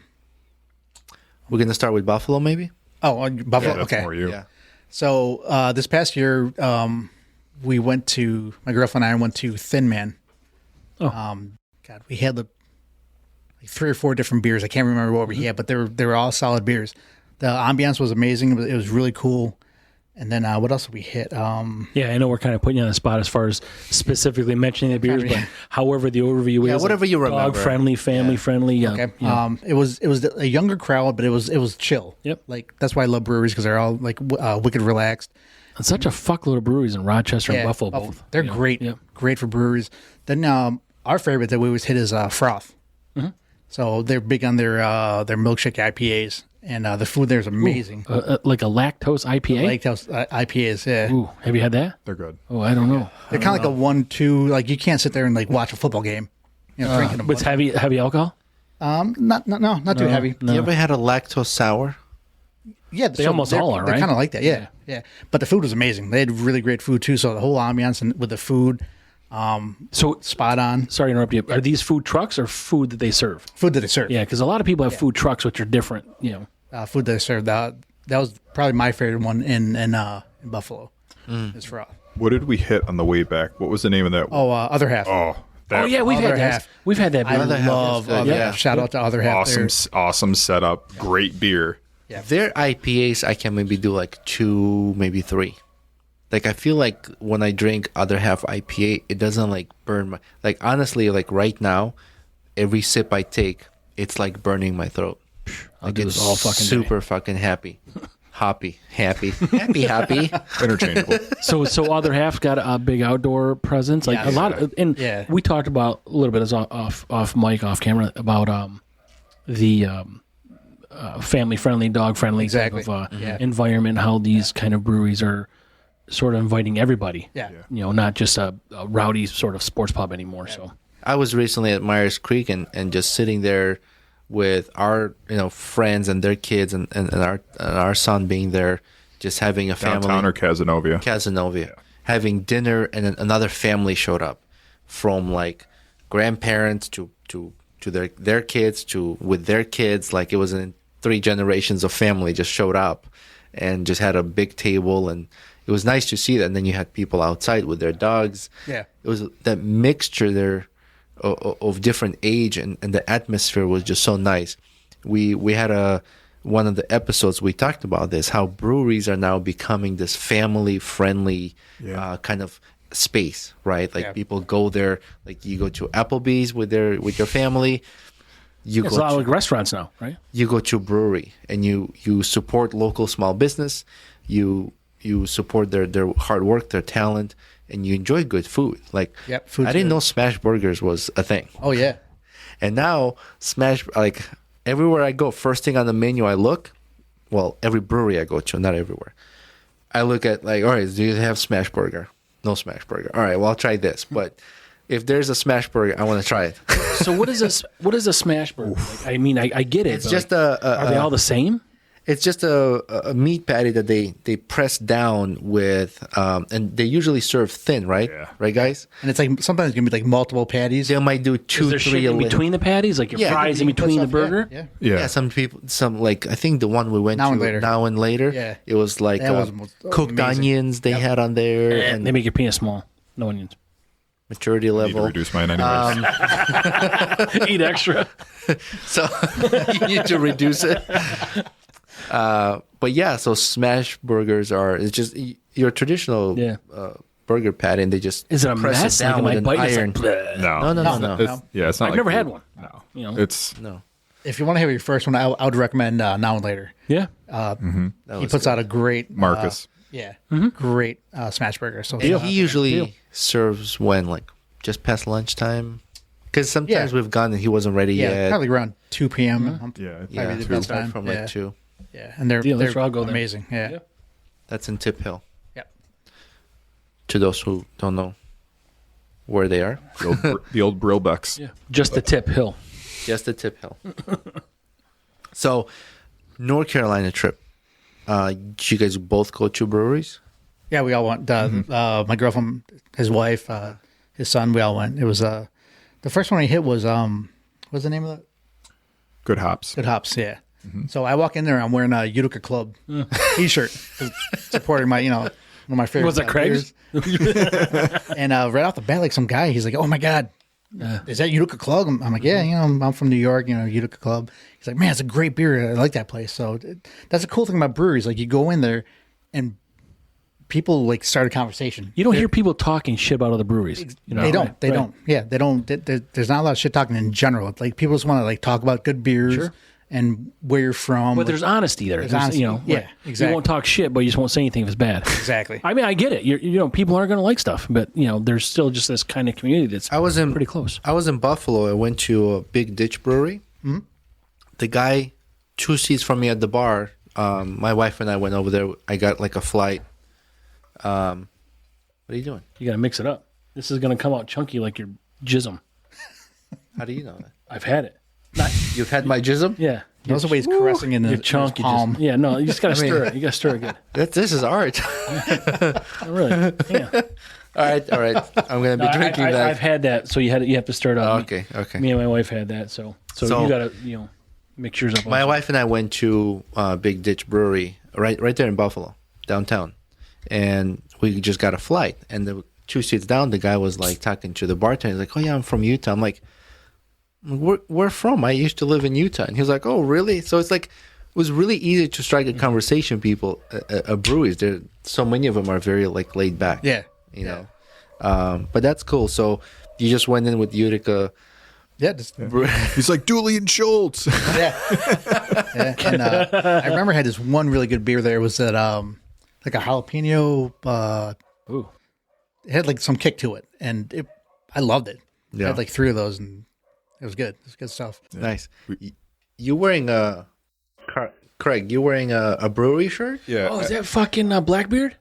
S2: gonna start with Buffalo, maybe.
S4: Buffalo.
S5: Yeah, that's
S4: okay.
S5: more you.
S2: Yeah.
S4: So this past year, we went to my girlfriend and I went to Thin Man.
S3: Oh.
S4: God, we had like 3 or 4 different beers. I can't remember what we had, but they were all solid beers. The ambiance was amazing. It was really cool. And then what else did we hit?
S3: Yeah, I know we're kind of putting you on the spot as far as specifically mentioning the beers, but however the overview is,
S2: whatever you remember.
S3: dog friendly, family friendly.
S4: Okay. It was a younger crowd, but it was chill.
S3: Yep.
S4: Like that's why I love breweries, because they're all like wicked relaxed.
S3: And such a fuckload of breweries in Rochester and Buffalo both.
S4: They're great.
S3: Yep.
S4: Great for breweries. Then our favorite that we always hit is Froth.
S3: Mm-hmm.
S4: So they're big on their milkshake IPAs, and the food there is amazing.
S3: Like a lactose IPA.
S4: Lake House IPAs, yeah.
S3: Ooh, have you had that?
S5: They're good.
S3: Oh, I don't know.
S4: They're kind of like a 1-2. Like you can't sit there and like watch a football game, drinking them.
S3: But it's heavy alcohol.
S4: Not too heavy.
S2: You ever had a lactose sour?
S4: Yeah,
S3: They almost
S4: they're,
S3: all are,
S4: They're
S3: right?
S4: kind of like that, yeah. But the food was amazing. They had really great food too. So the whole ambiance and with the food,
S3: So,
S4: spot on.
S3: sorry to interrupt you. Are these food trucks or food that they serve?
S4: Food that they serve.
S3: Yeah, because a lot of people have food trucks, which are different.
S4: Food that they serve. That was probably my favorite one in Buffalo. Is Froth.
S5: What did we hit on the way back? What was the name of that?
S4: Other half.
S3: Oh yeah, we've had
S4: Other
S3: that.
S4: half.
S3: We've had that.
S4: I
S3: beer.
S4: love
S2: good,
S4: Other
S2: yeah.
S4: Half. Shout out to Other Half.
S5: awesome setup. Great beer.
S2: Their IPAs, I can maybe do like 2, maybe 3. Like I feel like when I drink Other Half IPA, it doesn't like burn my. Like honestly, like right now, every sip I take, it's like burning my throat. Like
S3: do
S2: it's
S3: this all fucking day.
S2: super fucking happy. happy.
S5: Interchangeable.
S3: So other half got a big outdoor presence, like
S4: Yeah.
S3: a lot of, and
S4: Yeah.
S3: we talked about a little bit as off mic, off camera about the family friendly, dog friendly type
S4: Exactly.
S3: of
S4: Yeah.
S3: environment. How these kind of breweries are sort of inviting everybody.
S4: Yeah.
S3: Not just a rowdy sort of sports pub anymore. So
S2: I was recently at Myers Creek and just sitting there with our friends and their kids and our son being there, just having a family.
S5: Downtown or Casanova?
S2: Casanova, having dinner, and then another family showed up from like grandparents to their kids to with their kids. Like it was in 3 generations of family just showed up and just had a big table, and it was nice to see that. And then you had people outside with their dogs.
S4: Yeah.
S2: It was that mixture there of different age, and the atmosphere was just so nice. We had one of the episodes we talked about this, how breweries are now becoming this family friendly kind of space, right? Like people go there, like you go to Applebee's with your family. You
S3: it's a lot like restaurants now, right?
S2: You go to a brewery and you support local small business. You support their hard work, their talent, and you enjoy good food. Like
S4: food's
S2: I didn't
S4: good.
S2: know smash burgers was a thing.
S4: Oh yeah.
S2: And now smash, like everywhere I go, first thing on the menu I look, well, every brewery I go to, not everywhere. I look at like, all right, do you have smash burger? No smash burger. All right, well, I'll try this. But if there's a smash burger, I want to try it.
S3: So what is this? What is a smash burger? Like, I mean, I get it.
S2: It's
S3: but,
S2: just
S3: like, are they all the same?
S2: It's just a meat patty that they press down with, and they usually serve thin, right?
S5: Yeah.
S2: Right, guys?
S4: And it's like sometimes it's gonna be like multiple patties.
S2: They might do
S3: Is
S2: 2,
S3: there
S2: 3
S3: shit
S2: a
S3: in
S2: little.
S3: between the patties, like your
S2: Yeah,
S3: fries in
S4: You put
S3: between the
S4: stuff- yeah,
S3: burger?
S4: Yeah.
S2: Yeah, some people, like I think the one we went
S4: Now
S2: to
S4: and Later.
S2: Now and Later.
S4: Yeah.
S2: It was like
S4: That was most-
S2: cooked
S4: amazing.
S2: onions they had on there,
S3: And
S2: and
S3: they make your penis small. No onions.
S2: maturity
S5: I need to
S2: level.
S5: reduce mine anyways.
S3: Eat extra.
S2: So you need to reduce it. But yeah, so smash burgers it's just your traditional
S3: Yeah.
S2: burger patty, and they just
S3: Is it a
S2: press
S3: mess?
S2: it down
S3: Like,
S2: with
S3: am I
S2: an
S3: biting?
S2: iron.
S3: It's like, bleh.
S5: No.
S2: No.
S5: It's, yeah, it's not.
S3: I've
S5: like
S3: never had
S5: food.
S3: one.
S5: No.
S3: You know.
S5: It's
S2: No,
S4: If you want to have your first one, I would recommend Now and Later.
S3: Yeah.
S4: He puts out a great
S5: Marcus.
S4: great smash burger. So
S2: and he usually serves when like just past lunchtime, because sometimes
S4: Yeah.
S2: we've gone and he wasn't ready yet.
S4: probably around 2 p.m.
S5: Yeah.
S2: Yeah,
S4: Probably the
S2: we
S4: best
S2: start
S4: time.
S2: from
S4: Yeah.
S2: like 2.
S4: Yeah, and they're
S3: Deal, that's where I'll go then.
S4: amazing. Yeah.
S3: Yeah.
S2: That's in Tip Hill.
S4: Yep.
S2: To those who don't know where they are,
S5: The old Brillbecks.
S3: Yeah. Just the tip hill.
S2: just the Tip Hill. So, North Carolina trip. Did you guys both go to breweries?
S4: Yeah, we all went. My girlfriend, his wife, his son, we all went. It was the first one I hit was what's the name of it?
S5: Good hops.
S4: Good Hops. Yeah. So I walk in there. I'm wearing a Utica Club T-shirt, supporting my one of my favorite.
S3: Was it Craig's?
S4: beers. And right off the bat, like some guy, he's like, "Oh my god, is that Utica Club?" I'm like, "Yeah, I'm from New York, Utica Club." He's like, "Man, it's a great beer. I like that place." So that's the cool thing about breweries. Like you go in there, and people like start a conversation.
S3: You don't hear people talking shit about other breweries. You know?
S4: They don't.
S3: Right,
S4: They
S3: right.
S4: don't. Yeah, they don't. There's not a lot of shit talking in general. It's like people just want to like talk about good beers
S3: Sure.
S4: and where you're from.
S3: But there's honesty there. There's,
S4: honesty.
S3: Yeah,
S4: Yeah, exactly.
S3: You won't talk shit, but you just won't say anything if it's bad.
S4: exactly.
S3: I mean, I get it. People aren't going to like stuff, but there's still just this kind of community that's pretty close.
S2: I was in Buffalo. I went to a Big Ditch Brewery. Mm-hmm. The guy 2 seats from me at the bar. My wife and I went over there. I got like a flight. What are you doing?
S3: You got to mix it up. This is going to come out chunky like your jism.
S2: How do you know that?
S3: I've had it.
S2: You've had my jism?
S3: Yeah.
S4: Those are ways caressing in
S3: Your
S4: the
S3: chunk. You
S4: palm.
S3: you just got to stir it. You got to stir it good.
S2: This is art.
S3: Really? Yeah.
S2: All right. I'm gonna be drinking that.
S3: I've had that, so you have to stir it up.
S2: Okay.
S3: Me and my wife had that, so you got to mix yours up.
S2: My
S3: also.
S2: wife and I went to Big Ditch Brewery right there in Buffalo, downtown, and we just got a flight. And the 2 seats down, the guy was like talking to the bartender. He's like, "Oh yeah, I'm from Utah." I'm like, "Where from? I used to live in Utah." And he was like, "Oh really?" So it's like it was really easy to strike a conversation. People, breweries, there, so many of them are very like laid back.
S4: Yeah.
S2: you know. But that's cool. So you just went in with Utica
S4: Yeah, just,
S5: He's like Julian Schultz.
S4: yeah. Yeah. And I remember I had this one really good beer there. It was that like a jalapeno.
S3: Ooh.
S4: It had like some kick to it, and I loved it.
S2: Yeah.
S4: I had like 3 of those, and it was good. It was good stuff.
S2: Nice. You wearing Craig? You wearing a brewery shirt?
S5: Yeah.
S3: Oh, is that fucking Blackbeard?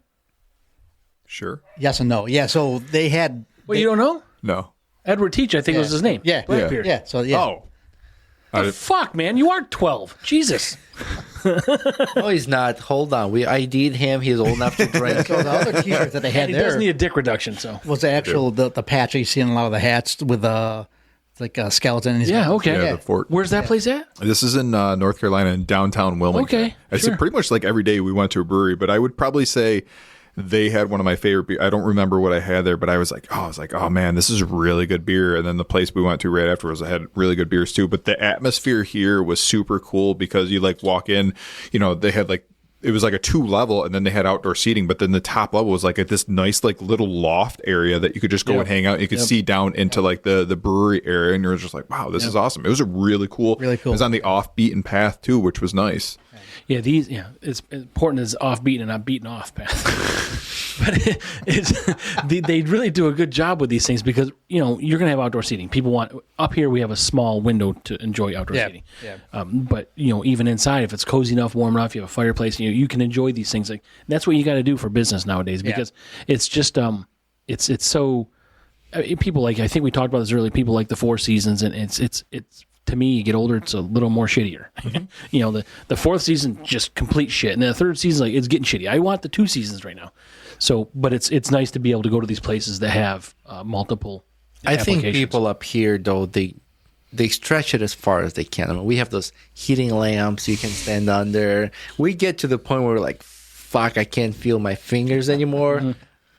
S5: Sure.
S4: Yes and no. Yeah, so they had.
S3: Well, you don't know?
S5: No.
S3: Edward Teach, I think was his name.
S4: Yeah.
S3: Blackbeard.
S4: Yeah. So yeah.
S5: Oh.
S3: The fuck, man? You are 12. Jesus.
S2: No, he's not. Hold on. We ID'd him. He's old enough to drink.
S4: So the other T-shirt that they had
S3: He does
S4: there
S3: need a dick reduction, so.
S4: was the actual the patch that you see in a lot of the hats with like a skeleton. And
S3: Yeah, okay.
S5: Yeah, the fort.
S3: Where's that place at?
S5: This is in North Carolina, in downtown Wilmington.
S3: Okay,
S5: I said
S3: sure.
S5: pretty much like every day we went to a brewery, but I would probably say they had one of my favorite beer. I don't remember what I had there, but I was like, oh man, this is really good beer. And then the place we went to right afterwards, I had really good beers too. But the atmosphere here was super cool because you like walk in, they had like, it was like a 2-level, and then they had outdoor seating, but then the top level was like at this nice like little loft area that you could just go and hang out. You could see down into like the brewery area, and you're just like, wow, this is awesome. It was a really cool. It was on the off beaten path too, which was nice.
S3: Yeah, it's important as off-beat and not beaten off path. But they really do a good job with these things because, you're going to have outdoor seating. People want, up here we have a small window to enjoy outdoor seating.
S4: Yeah.
S3: But, even inside, if it's cozy enough, warm enough, you have a fireplace, you can enjoy these things. Like that's what you got to do for business nowadays because it's just, it's so, people like, I think we talked about this earlier, people like the Four Seasons, and it's to me, you get older, it's a little more shittier. The 4th season, just complete shit. And the 3rd season, like, it's getting shitty. I want the 2 seasons right now. So, but it's nice to be able to go to these places that have multiple
S2: I think
S3: applications.
S2: people up here, though, they stretch it as far as they can. I mean, we have those heating lamps you can stand under. We get to the point where we're like, fuck, I can't feel my fingers anymore. Mm-hmm.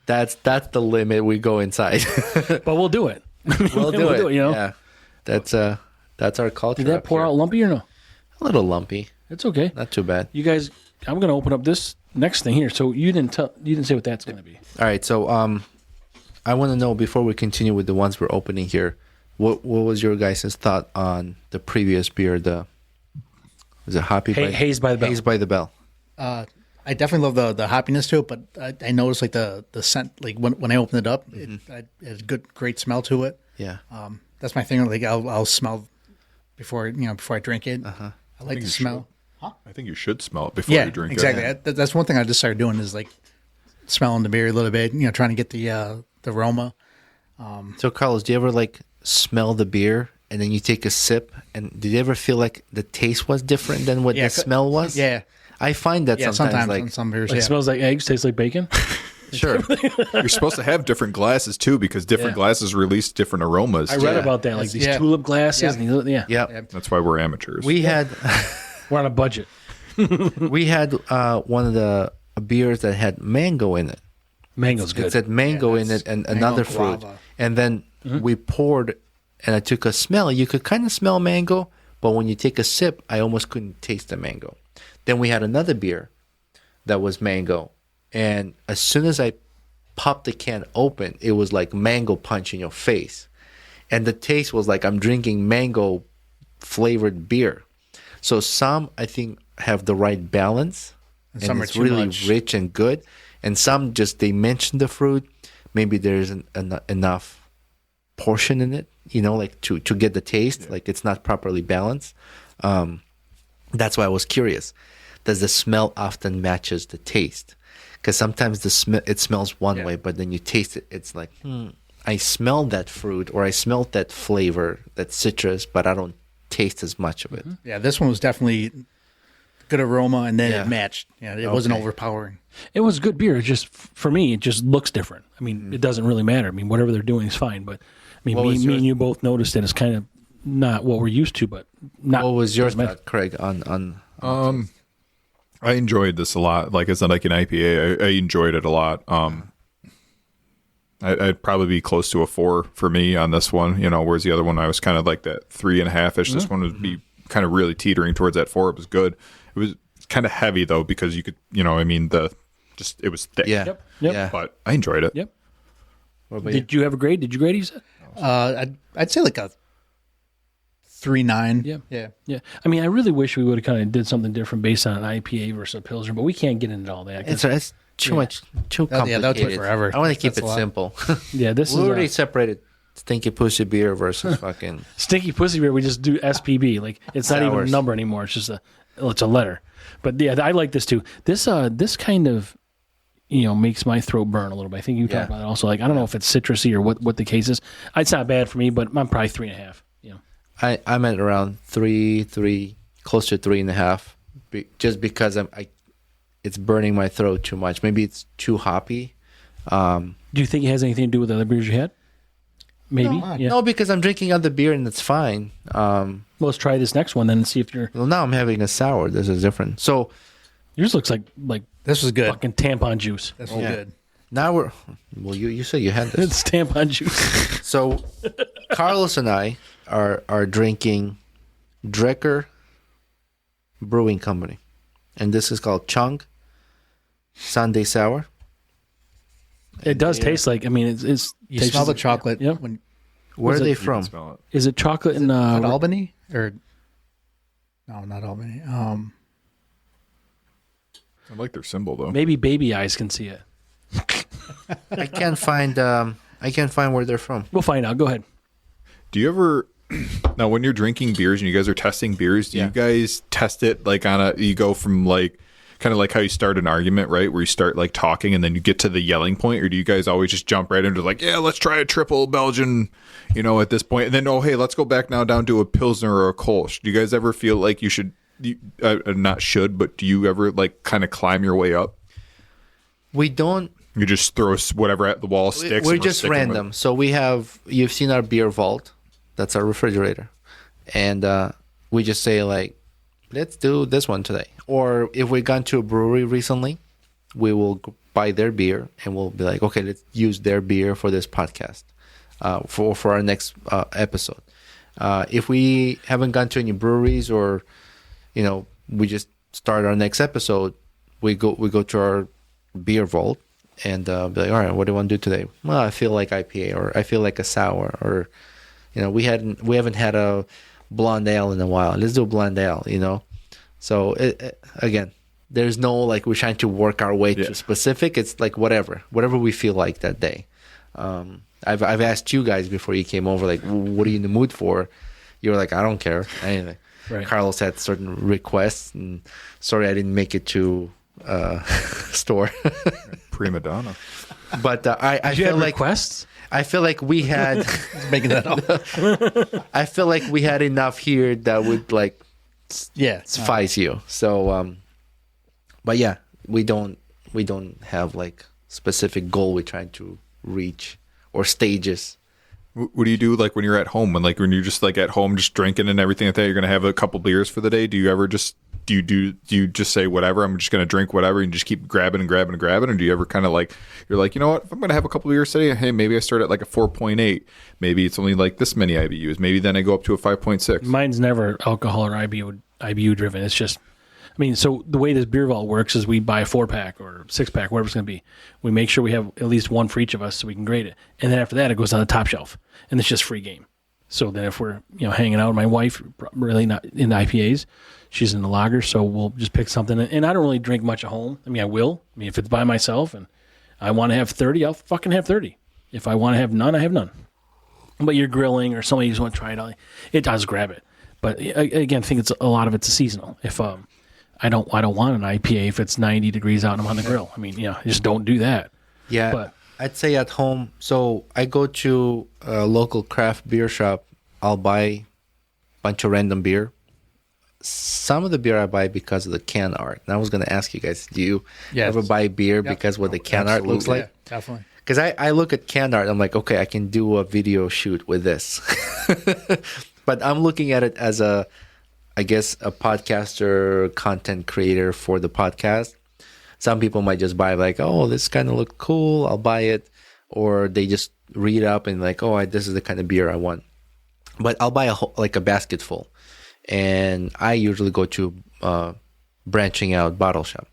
S2: That's the limit. We go inside.
S3: But we'll do it.
S2: We'll do it.
S3: Yeah.
S2: That's our culture.
S3: Did that pour out lumpy or no?
S2: A little lumpy.
S3: It's okay.
S2: Not too bad.
S3: You guys, I'm going to open up this next thing here. So you didn't say what that's going to be.
S2: All right. So I want to know before we continue with the ones we're opening here, what was your guys' thought on the previous beer? Was it
S3: Haze by the Bell?
S2: Haze by the Bell.
S4: I definitely love the hoppiness to it, but I noticed like the scent, like when I opened it up, it has a great smell to it.
S2: Yeah.
S4: That's my thing. Like I'll smell before I drink it. I like the smell.
S5: I think you should smell it before you drink
S4: exactly.
S5: it.
S4: That's one thing I just started doing is like smelling the beer a little bit. Trying to get the aroma.
S2: So Carlos, do you ever like smell the beer and then you take a sip, and did you ever feel like the taste was different than what the smell was?
S4: Yeah.
S2: I find that sometimes like
S4: on some beers,
S3: It smells like eggs, tastes like bacon.
S2: sure.
S5: You're supposed to have different glasses too, because different glasses release different aromas.
S3: I read about that, like these tulip glasses.
S2: Yeah.
S3: And
S5: That's why we're amateurs.
S2: We had
S3: we're on a budget.
S2: we had one of the beers that had mango in it.
S3: Mango's good.
S2: It said mango in it and another fruit.
S4: guava.
S2: And then we poured, and I took a smell. You could kind of smell mango, but when you take a sip, I almost couldn't taste the mango. Then we had another beer that was mango. And as soon as I popped the can open, it was like mango punch in your face. And the taste was like I'm drinking mango flavored beer. So some, I think, have the right balance. And
S4: some are
S2: it's
S4: too
S2: really
S4: much.
S2: rich and good. And some just, they mention the fruit. Maybe there's enough portion in it, like to get the taste. Like it's not properly balanced. That's why I was curious. Does the smell often matches the taste? Because sometimes it smells one way, but then you taste it, it's like, I smell that fruit, or I smelled that flavor, that citrus, but I don't taste as much of it.
S4: Yeah, this one was definitely good aroma, and then it matched. Yeah, it wasn't overpowering.
S3: It was good beer. It just, for me, it just looks different. I mean, it doesn't really matter. I mean, whatever they're doing is fine. But I mean, me and you both noticed that it's kind of not what we're used to. But not.
S2: What was your thought, Craig? On
S5: I enjoyed this a lot. Like it's not like an IPA. I enjoyed it a lot. I'd probably be close to a 4 for me on this one. Whereas the other one I was kind of like that 3.5-ish. This one would be kind of really teetering towards that 4. It was good. It was kind of heavy though, because you could, it was thick.
S2: yeah,
S3: Yep.
S2: yeah.
S5: But I enjoyed it.
S3: Yep.
S2: What about you?
S3: Did you have a grade? Did you grade? You said.
S4: I'd say like a 3.9.
S3: Yeah.
S4: Yeah.
S3: Yeah. I mean, I really wish we would have kind of did something different based on an IPA versus a Pilsner, but we can't get into all that.
S2: It's too much, too complicated.
S4: That would take forever.
S2: I want to keep
S4: That's
S2: it
S4: a lot.
S2: simple.
S3: Yeah, this
S2: We
S3: is
S2: already separated Stinky Pussy Beer versus fucking...
S3: Stinky Pussy Beer. We just do SPB. Like, it's not even a
S2: Sours.
S3: number anymore. It's just it's a letter. But yeah, I like this too. This kind of, makes my throat burn a little bit. I think you talked about it also. Like, I don't know if it's citrusy or what the case is. It's not bad for me, but I'm probably 3.5.
S2: I'm at around 3, close to 3.5, just because it's burning my throat too much. Maybe it's too hoppy.
S3: Do you think it has anything to do with the other beers you had? Maybe.
S4: No,
S3: Yeah.
S2: No, because I'm drinking other beer and it's fine.
S3: Well, let's try this next one then and see if you're.
S2: Well, now I'm having a sour. This is different. So
S3: Yours looks like
S4: This was good.
S3: fucking tampon juice.
S4: This was good.
S2: now we're... Well, you said you had this.
S3: It's tampon juice.
S2: So Carlos and I are drinking Drecker Brewing Company, and this is called Chunk Sunday Sour.
S3: It does taste like. I mean, it's.
S4: You
S3: tastes
S4: smell the
S3: like-
S4: chocolate
S3: Yeah.
S4: when
S2: Where are
S3: it?
S2: they
S5: You can
S2: from?
S5: smell it.
S3: Is it chocolate and
S4: at Albany or no, not Albany.
S5: I like their symbol though.
S3: maybe baby eyes can see it?
S2: I can't find where they're from.
S3: We'll find out. Go ahead.
S5: Do you ever now when you're drinking beers and you guys are testing beers, do you guys test it like you go from like kind of like how you start an argument, right? Where you start like talking and then you get to the yelling point, or do you guys always just jump right into like, yeah, let's try a triple Belgian, at this point, and then hey, let's go back now down to a Pilsner or a Kolsch. Do you guys ever feel like you should not should, but do you ever like kind of climb your way up?
S2: We don't.
S5: You just throw whatever at the wall sticks.
S2: We're
S5: and
S2: just
S5: sticking with
S2: random. So you've seen our beer vault. That's our refrigerator. And we just say like, let's do this one today. Or if we've gone to a brewery recently, we will buy their beer and we'll be like, okay, let's use their beer for this podcast, for our next episode. If we haven't gone to any breweries or, we just start our next episode, we go to our beer vault and be like, all right, what do you want to do today? Well, I feel like IPA, or I feel like a sour, or we haven't had a blonde ale in a while. Let's do a blonde ale, So again, there's no like we're trying to work our way to specific. It's like whatever we feel like that day. I've asked you guys before you came over, like, what are you in the mood for? You were like, I don't care anything.
S3: Right.
S2: Carlos had certain requests, and sorry I didn't make it to store.
S5: prima donna.
S2: But I
S3: Did you
S2: feel
S3: have
S2: like
S3: requests?
S2: I feel like we had
S4: making that up.
S2: I feel like we had enough here that would like
S4: Yeah.
S2: suffice you. So but yeah, we don't have like specific goal we're trying to reach or stages.
S5: What do you do like when you're at home? When you're just like at home, just drinking and everything like that? You're gonna have a couple beers for the day. Do you ever just do you just say whatever? I'm just gonna drink whatever and just keep grabbing and grabbing and grabbing? Or do you ever kind of like you're like, you know what? If I'm gonna have a couple beers today, hey, maybe I start at like a 4.8. Maybe it's only like this many IBUs. Maybe then I go up to a 5.6.
S3: Mine's never alcohol or IBU driven. It's just, so the way this beer vault works is we buy a 4-pack or 6-pack, whatever it's going to be. We make sure we have at least one for each of us so we can grade it. And then after that, it goes on the top shelf. And it's just free game. So then if we're, hanging out with my wife, really not in IPAs, she's in the lager, so we'll just pick something. And I don't really drink much at home. I will. if it's by myself and I want to have 30, I'll fucking have 30. If I want to have none, I have none. But you're grilling or somebody just want to try it out, it does grab it. But again, I think it's a lot of it's seasonal. If I don't want an IPA if it's 90 degrees out and I'm on the grill. Just don't do that.
S2: Yeah,
S3: But
S2: I'd say at home. So I go to a local craft beer shop. I'll buy a bunch of random beer. Some of the beer I buy because of the can art. And I was going to ask you guys, do you ever buy beer because what the can art looks like?
S4: Yeah, definitely.
S2: Because I look at can art, I'm like, okay, I can do a video shoot with this. But I'm looking at it as a podcaster, content creator for the podcast. Some people might just buy like, oh, this kind of look cool, I'll buy it. Or they just read up and like, oh, this is the kind of beer I want. But I'll buy a basket full. And I usually go to branching out bottle shop.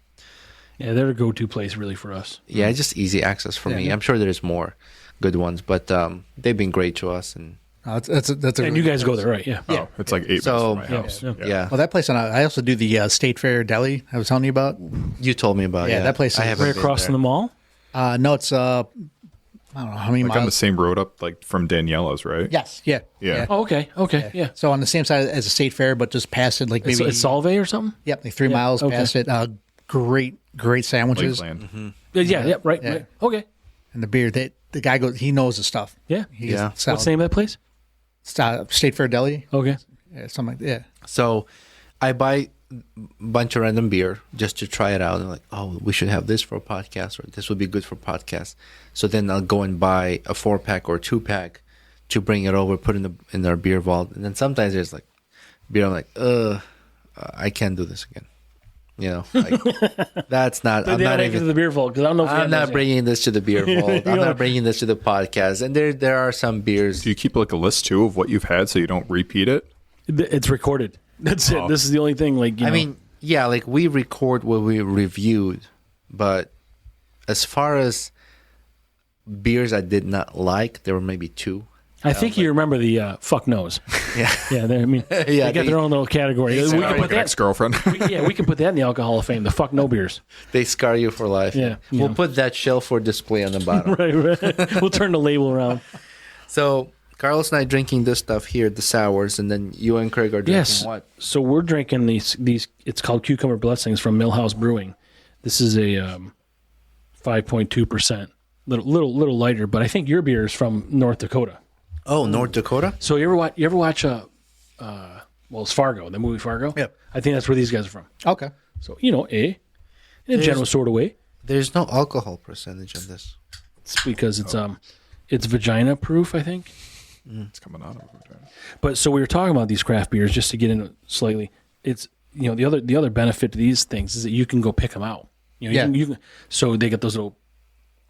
S3: yeah, they're a go-to place really for us.
S2: Yeah, it's just easy access for me. I'm sure there's more good ones, but they've been great to us, and
S4: That's a
S3: And
S4: really
S3: you guys
S4: good
S3: go
S4: place.
S3: there, right? Yeah.
S5: Oh, it's like 8
S2: So-
S5: minutes from my house.
S3: Yeah.
S2: Yeah.
S4: Well, that place, I also do the State Fair Deli I was telling you about.
S2: You told me about
S4: Yeah, that place
S2: I
S4: is
S2: haven't
S3: Right
S2: been
S3: across
S2: there.
S3: from the mall.
S4: No, it's I don't know how many
S5: Like on the
S4: miles.
S5: same road up, like from Daniela's, right?
S4: Yes, yeah,
S5: Yeah.
S3: Oh, okay. Okay. Yeah.
S4: So on the same side as the State Fair, but just past it, like maybe
S3: It's Solvay or something?
S4: Yep, like 3 miles
S3: okay.
S4: past it. Great sandwiches
S5: Lakeland.
S3: Yeah. Right.
S4: Yeah.
S3: Right. Okay.
S4: and the beer. The guy goes, he knows the stuff.
S3: Yeah.
S4: He's
S2: Yeah.
S4: solid.
S3: What's the name of that place?
S4: State Fair Deli,
S3: Okay.
S4: yeah, something like that.
S2: So I buy a bunch of random beer just to try it out. And like, oh, we should have this for a podcast, or this would be good for podcast. So then I'll go and buy a 4-pack or 2-pack to bring it over, put in our beer vault. And then sometimes there's like beer. I'm like, I can't do this again. You know, like, that's not.
S3: They
S2: I'm
S3: don't
S2: not
S3: make it to
S2: even.
S3: the beer vault because I don't know if
S2: I'm not bringing this to the beer vault. I'm
S3: know-
S2: not bringing this to the podcast. And there are some beers.
S5: Do you keep like a list too of what you've had so you don't repeat it?
S3: It's recorded. That's it.
S5: Oh.
S3: This is the only thing. Like, you
S2: I
S3: know,
S2: mean, yeah, like we record what we reviewed, but as far as beers I did not like, there were maybe 2.
S3: I think you remember the fuck knows.
S2: Yeah.
S3: Yeah. I mean,
S2: Yeah,
S3: they got
S2: they-
S3: their own little category. We can
S5: Like
S3: put
S5: an
S3: that.
S5: ex-girlfriend.
S3: Yeah, we can put that in the Alcohol of Fame. The fuck no beers.
S2: They scar you for life.
S3: Yeah,
S2: We'll
S3: yeah.
S2: put that shelf for display on the bottom.
S3: Right. We'll turn the label around.
S2: So Carlos and I drinking this stuff here, the sours, and then you and Craig are drinking
S3: Yes.
S2: what?
S3: So we're drinking these. It's called Cucumber Blessings from Millhouse Brewing. This is a 5.2%, little lighter, but I think your beer is from North Dakota.
S2: Oh, North Dakota?
S3: So you ever watch it's Fargo, the movie Fargo?
S4: Yep.
S3: I think that's where these guys are from.
S4: Okay.
S3: So in a general sort of way,
S2: There's no alcohol percentage on this.
S3: it's because it's vagina proof, I think.
S5: It's coming out of it.
S3: But so we were talking about these craft beers just to get into it slightly. It's the other benefit to these things is that you can go pick them out.
S4: Yeah.
S3: You can, so they get those little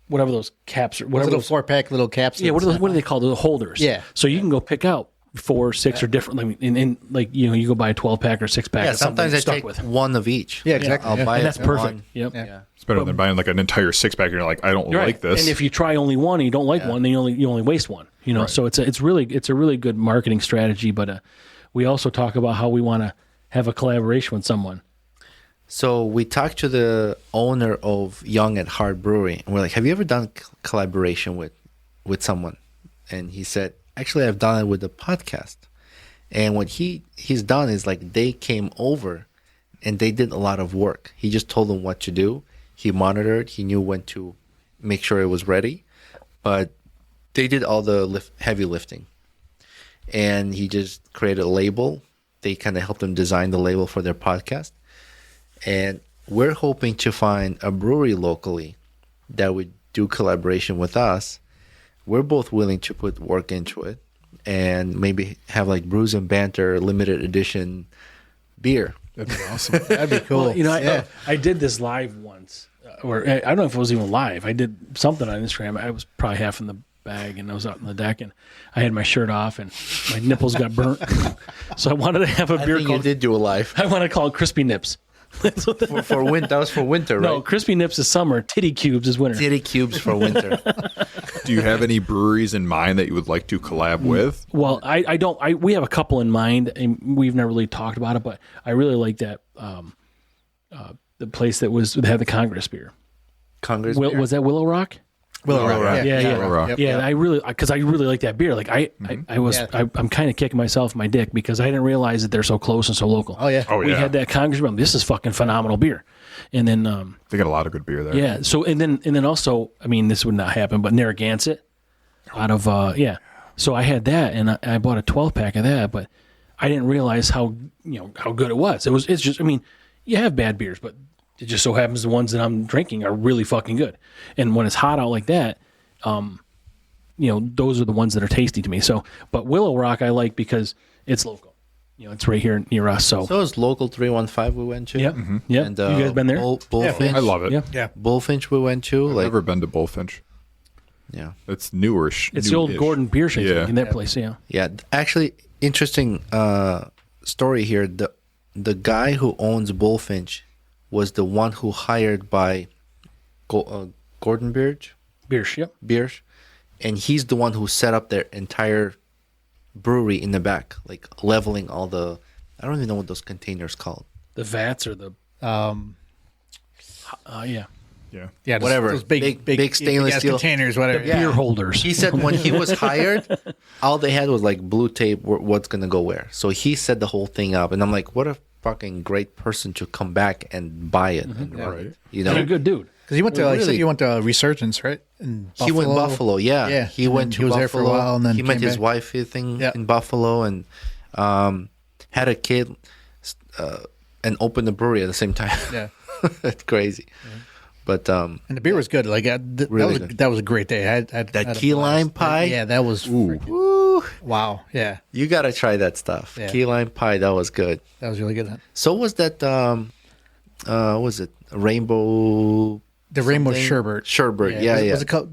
S3: whatever those caps or whatever
S4: Little
S3: those,
S4: 4-pack little caps.
S3: yeah, what are they called? The holders.
S4: Yeah.
S3: So you can go pick out 4 or 6 or different. I mean, in like you go buy a 12-pack or 6-pack.
S2: Yeah,
S3: or something
S2: sometimes I
S3: stuck
S2: take
S3: with.
S2: one of each.
S4: Yeah, exactly.
S2: I'll
S4: yeah.
S2: buy
S3: And
S2: it
S3: that's perfect.
S2: one.
S3: Yep.
S2: Yeah.
S5: It's better than buying like an entire 6-pack and you're like, I don't
S3: You're
S5: like
S3: right.
S5: this.
S3: And if you try only one and you don't like one, then you only waste one. You know,
S5: Right.
S3: so it's a really good marketing strategy. But we also talk about how we want to have a collaboration with someone.
S2: So we talked to the owner of Young at Heart Brewery, and we're like, "Have you ever done collaboration with someone?" And he said, "Actually, I've done it with the podcast." And what he's done is like they came over, and they did a lot of work. He just told them what to do. He monitored. He knew when to make sure it was ready, but they did all the heavy lifting. And he just created a label. They kind of helped them design the label for their podcast. And we're hoping to find a brewery locally that would do collaboration with us. We're both willing to put work into it and maybe have like Brews and Banter limited edition beer.
S5: That'd be awesome.
S4: That'd be cool.
S3: Well,
S4: yeah.
S3: I did this live once, or I don't know if it was even live. I did something on Instagram. I was probably half in the bag, and I was out on the deck, and I had my shirt off, and my nipples got burnt. So I wanted to have a
S2: I
S3: beer
S2: think you
S3: called.
S2: did do a live
S3: I want to call it Crispy Nips.
S2: for winter. That was for winter,
S3: No,
S2: right?
S3: Crispy Nips is summer. Titty Cubes is winter.
S2: Titty cubes for winter.
S5: Do you have any breweries in mind that you would like to collab with?
S3: Well, I don't. We have a couple in mind, and we've never really talked about it. But I really like that the place that had the Congress beer.
S2: Congress beer?
S3: Was that Willow Rock?
S4: Willow Rock.
S3: Yeah, yeah.
S5: Willow Rock.
S4: Yep.
S3: Yeah, I really because I really like that beer. Like I was
S4: Yeah.
S3: I'm kind of kicking myself in my dick because I didn't realize that they're so close and so local.
S4: Oh yeah.
S5: Oh,
S3: We
S5: yeah.
S3: had that Congressman. This is fucking phenomenal beer, and then
S5: They got a lot of good beer there.
S3: yeah. So and then also, I mean, this would not happen, but Narragansett out of yeah. So I had that, and I bought a 12-pack of that, but I didn't realize how good it was. It's just, I mean, you have bad beers, but it just so happens the ones that I'm drinking are really fucking good. And when it's hot out like that, those are the ones that are tasty to me. So, but Willow Rock I like because it's local. It's right here near us. So
S2: it's local 315 we went to.
S3: yep, yep.
S2: And,
S3: You guys been there?
S2: Bullfinch.
S5: I love it.
S3: Yeah.
S4: Yeah.
S2: Bullfinch we went to.
S5: I've
S2: Like,
S5: never been to Bullfinch.
S2: yeah.
S5: It's newish.
S3: It's the old Gordon Beer Shake
S5: Yeah.
S3: in that place. Yeah.
S2: Yeah, actually, interesting story here. The guy who owns Bullfinch was the one who hired by Gordon
S3: Beers. Yep.
S2: Biersch, and he's the one who set up their entire brewery in the back, like leveling all the. I don't even know what those containers called.
S3: The vats or the yeah.
S5: Yeah.
S4: Yeah, just
S2: Whatever.
S4: those big
S2: stainless steel
S4: containers, whatever.
S2: Yeah.
S3: Beer holders.
S2: He said when he was hired, all they had was like blue tape. What's gonna go where? So he set the whole thing up, and I'm like, what a fucking great person to come back and buy it and run it. You know,
S3: And a good dude.
S4: Because he went to,
S2: Really?
S4: he went to Resurgence, right? In
S2: he went Buffalo. Yeah,
S4: Yeah.
S2: He
S4: And
S2: went
S4: then
S2: to
S4: he was
S2: Buffalo.
S4: there for a while, and then
S2: he met
S4: came
S2: his
S4: back.
S2: wife, I think,
S4: Yeah.
S2: in Buffalo, and had a kid, and opened the brewery at the same time.
S4: Yeah.
S2: It's crazy. But
S4: And the beer was good. Like
S2: Really good.
S4: that was a great day. I had
S2: that
S4: a
S2: key
S4: blast.
S2: lime pie.
S4: Yeah, that was freaking,
S2: Woo,
S4: wow. Yeah,
S2: you gotta try that stuff.
S4: Yeah.
S2: Key lime pie. That was good.
S4: that was really good.
S2: So was that what was it rainbow?
S4: The rainbow
S2: something?
S4: sherbet.
S2: Sherbet. Yeah, yeah.
S4: Was it called?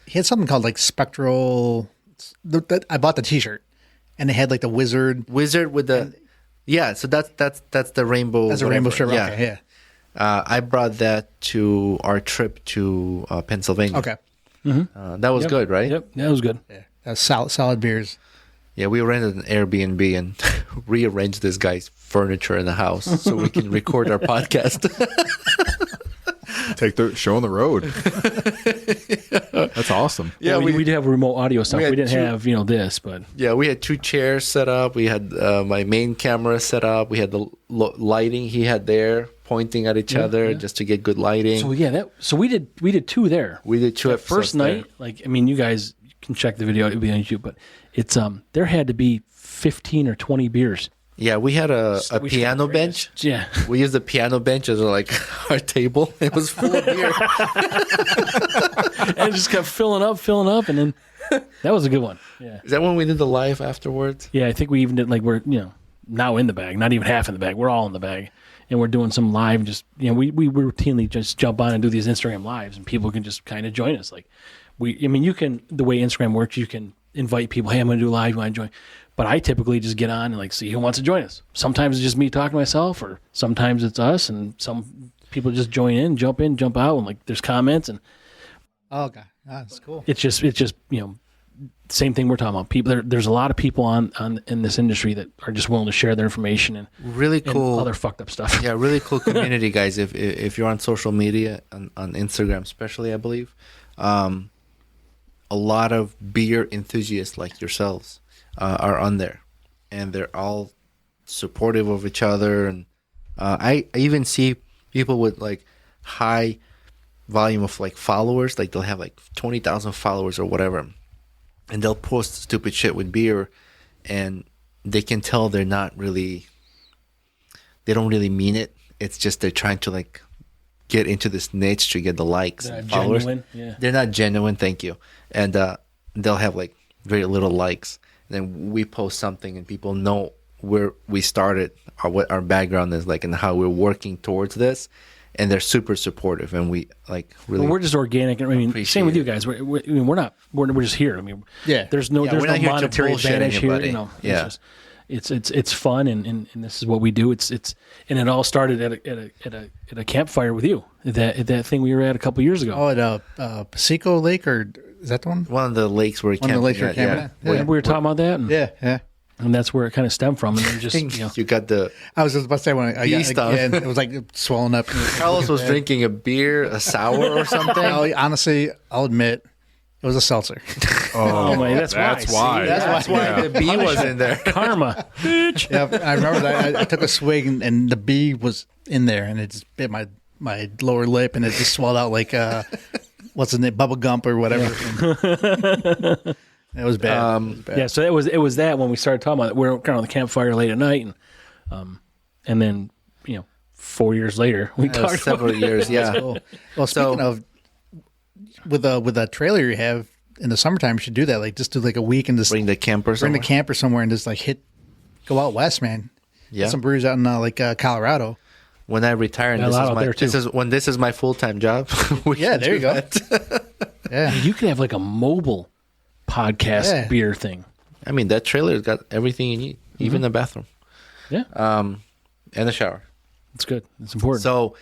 S4: He had something called like spectral. I bought the T-shirt, and it had like the wizard.
S2: Wizard with the. Yeah, so that's the rainbow.
S4: That's a rainbow sherbet.
S2: Yeah.
S4: Okay, yeah.
S2: I brought that to our trip to Pennsylvania.
S4: Okay.
S2: That was good, right?
S3: Yep, that was good.
S4: Yeah, that's solid beers.
S2: Yeah, we rented an Airbnb and rearranged this guy's furniture in the house so we can record our podcast.
S5: Take the show on the road. That's awesome.
S2: Yeah,
S3: Well, we did have remote audio stuff.
S2: we
S3: We,
S2: had
S3: didn't
S2: two-
S3: have this, but
S2: Yeah, we had 2 chairs set up. We had my main camera set up. We had the lighting he had there pointing at each other just to get good lighting.
S3: so we did 2 there.
S2: we did 2
S3: That
S2: episodes
S3: first night, you guys can check the video. It'll be on YouTube, but it's there had to be 15 or 20 beers.
S2: Yeah, we had a
S3: We
S2: piano
S3: tried
S2: bench.
S3: Yeah.
S2: We used the piano bench as like our table. It was full of beer.
S3: And it just kept filling up, and then that was a good one. Yeah.
S2: Is that when we did the live afterwards?
S3: Yeah, I think we even did we're now in the bag, not even half in the bag. We're all in the bag, and we're doing some live. Just we routinely just jump on and do these Instagram lives, and people can just kind of join us. Like you can the way Instagram works, you can invite people. Hey, I'm going to do a live. You want to join? But I typically just get on and see who wants to join us. Sometimes it's just me talking to myself, or sometimes it's us, and some people just join in, jump out, and there's comments, and
S4: Oh, okay, that's cool.
S3: it's just same thing we're talking about. People there's a lot of people on in this industry that are just willing to share their information and
S2: Really cool.
S3: other fucked up stuff.
S2: Yeah, really cool community, guys. If you're on social media, on Instagram especially, I believe, a lot of beer enthusiasts like yourselves are on there, and they're all supportive of each other. And I even see people with high volume of followers, they'll have 20,000 followers or whatever, and they'll post stupid shit with beer, and they can tell they don't really mean it. It's just they're trying to get into this niche to get the likes
S3: They're
S2: and
S3: not
S2: followers.
S3: genuine, yeah.
S2: They're not genuine, thank you. And they'll have very little likes. And then we post something and people know where we started, or what our background is and how we're working towards this. And they're super supportive, and we really.
S3: Well, we're just organic.
S2: appreciate
S3: Same with
S2: it.
S3: you guys. We're not. We're just here.
S4: Yeah.
S3: There's no
S2: Yeah, we're not here to
S3: monetary
S2: bullshit
S3: advantage here.
S2: anybody. Yeah.
S3: It's fun, and this is what we do. It's and it all started at a campfire with you. That thing we were at a couple years ago.
S4: Oh, at Pico Lake, or is that the one?
S2: One of the lakes where we
S4: One of the lakes we're camping at?
S3: We were talking about that, and,
S4: Yeah.
S3: and that's where it kind of stemmed from. And then just
S2: You got the.
S4: I was just about to say when I
S2: Yeast on.
S4: again, it was swollen up.
S2: Carlos was drinking a beer, a sour or something.
S4: Honestly, I'll admit, it was a seltzer.
S3: oh my, that's
S5: why.
S3: See,
S2: That's why the bee was in there.
S3: karma. Bitch.
S4: Yeah, I remember that. I took a swig and the bee was in there, and it just bit my lower lip, and it just swelled out like what's the name, bubble gump or whatever. It was bad. It was bad.
S3: Yeah, so it was that when we started talking about it. We were kind of on the campfire late at night, and then 4 years later we talked
S2: Several
S3: about
S2: years, yeah.
S4: Cool. Well, speaking of with a trailer you have in the summertime, you should do that. Just do a week and just
S2: Bring the camper
S4: bring
S2: somewhere.
S4: the camper somewhere and just go out west, man.
S2: Yeah.
S4: Get some brews out in Colorado.
S2: When I retire, and
S3: Yeah, a lot out there, too.
S2: this is my full-time job. we
S4: Yeah,
S2: should
S4: there
S2: do
S4: you go.
S2: that.
S4: Yeah.
S3: You could have a mobile podcast
S4: Yeah.
S3: beer thing.
S2: I mean, that trailer's got everything you need, even the bathroom
S3: Yeah,
S2: and the shower.
S3: it's good. It's important.
S2: So,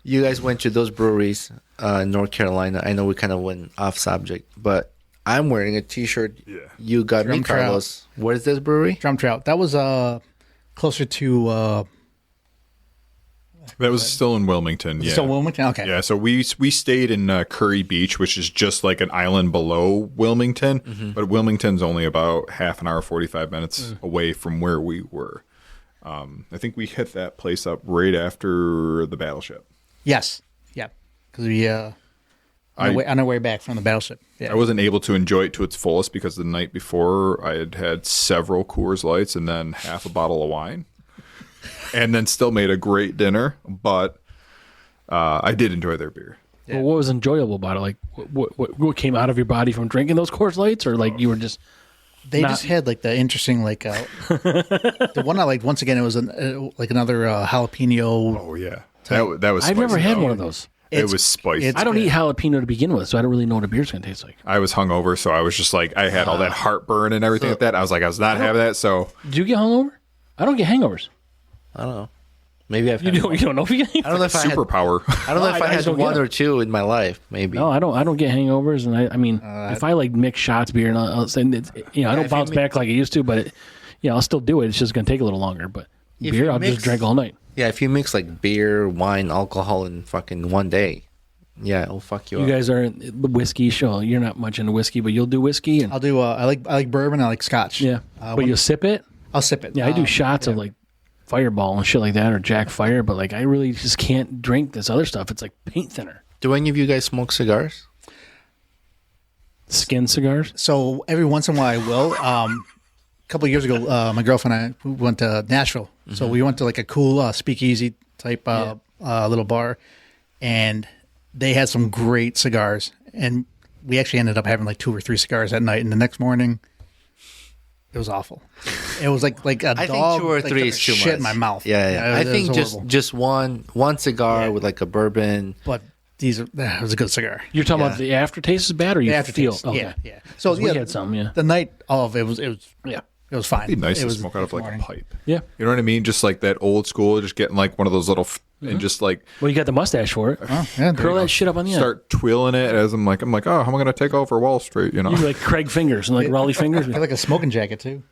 S2: you guys went to those breweries in North Carolina. I know we kind of went off subject, but I'm wearing a T-shirt.
S5: Yeah.
S2: You got
S4: Drum
S2: me,
S4: Trout.
S2: Carlos. Where's this brewery?
S4: Drum Trout. That was closer to
S5: That was still in Wilmington. Yeah.
S4: still Wilmington. Okay.
S5: Yeah, so we stayed in Curry Beach, which is just like an island below Wilmington, but Wilmington's only about half an hour, 45 minutes away from where we were. I think we hit that place up right after the battleship.
S4: Yes. Yeah. Because we on our way back from the battleship. Yeah.
S5: I wasn't able to enjoy it to its fullest because the night before I had had several Coors Lights and then half a bottle of wine. And then still made a great dinner, but I did enjoy their beer.
S3: Well, what was enjoyable about it? Like, what came out of your body from drinking those Coors Lights, or like you were just
S4: They just had like the interesting the one I liked. Once again, it was like another jalapeno.
S5: Oh yeah, that was.
S3: I've never
S5: spicy,
S3: had
S5: though.
S3: one of those.
S5: It was spicy.
S4: it's-
S3: I don't
S4: good.
S3: eat jalapeno to begin with, so I don't really know what a beer's gonna taste like.
S5: I was hungover, so I was just like, I had all that heartburn and everything like that. I was like, I was not having that. So
S3: Do you get hungover? I don't get hangovers.
S2: I don't know. Maybe I've
S3: You
S2: had
S3: don't know if you get hangovers?
S2: I don't know if I had.
S5: superpower.
S2: I don't know if
S3: I
S2: I had
S3: just don't get
S2: one
S3: them.
S2: or two in my life. Maybe.
S3: No, I don't get hangovers, and I mean, if I like mix shots, beer, and I'll say, I don't bounce back like I used to, but I'll still do it. It's just gonna take a little longer. But
S2: If
S3: beer,
S2: you
S3: I'll
S2: mix-
S3: just drink all night.
S2: Yeah, if you mix like beer, wine, alcohol in fucking one day, yeah, it'll fuck you
S3: You
S2: up.
S3: guys are the whiskey show. You're not much into whiskey, but you'll do whiskey, and
S4: I'll do. I like bourbon. I like Scotch.
S3: yeah, but you'll sip it.
S4: I'll sip it.
S3: Yeah, I do shots of like Fireball and shit like that, or Jack Fire. But like, I really just can't drink this other stuff. It's like paint thinner.
S2: Do any of you guys smoke cigars?
S3: Skin cigars.
S4: So every once in a while I will. A couple of years ago, my girlfriend and I we went to Nashville. So we went to like a cool speakeasy type little bar, and they had some great cigars. And we actually ended up having like 2 or 3 cigars that night. And the next morning, it was awful. It was like a
S2: I
S4: dog.
S2: think 2 or
S4: like,
S2: 3
S4: took
S2: is
S4: a
S2: too
S4: shit
S2: much.
S4: in my mouth.
S2: Yeah. I
S4: It
S2: think
S4: was horrible.
S2: just one cigar with like a bourbon.
S4: But that was a good cigar.
S3: You're talking about the aftertaste is bad, or you
S4: The
S3: feel?
S4: aftertaste.
S3: Okay.
S4: Yeah. So
S3: We had some, yeah.
S4: The night of it was
S3: Yeah.
S4: it was fine.
S5: It'd be nice
S4: it
S5: to
S4: was
S5: smoke out of like
S4: morning.
S5: a pipe.
S3: Yeah.
S5: You know what I mean? Just like that old school, just getting like one of those little and just like
S3: Well, you got the mustache for it.
S4: Oh, yeah,
S3: Curl that shit up on the end.
S5: start twirling it as I'm like, oh, how am I going to take over Wall Street? You know?
S3: You like Craig fingers and like Raleigh fingers.
S4: I had like a smoking jacket too.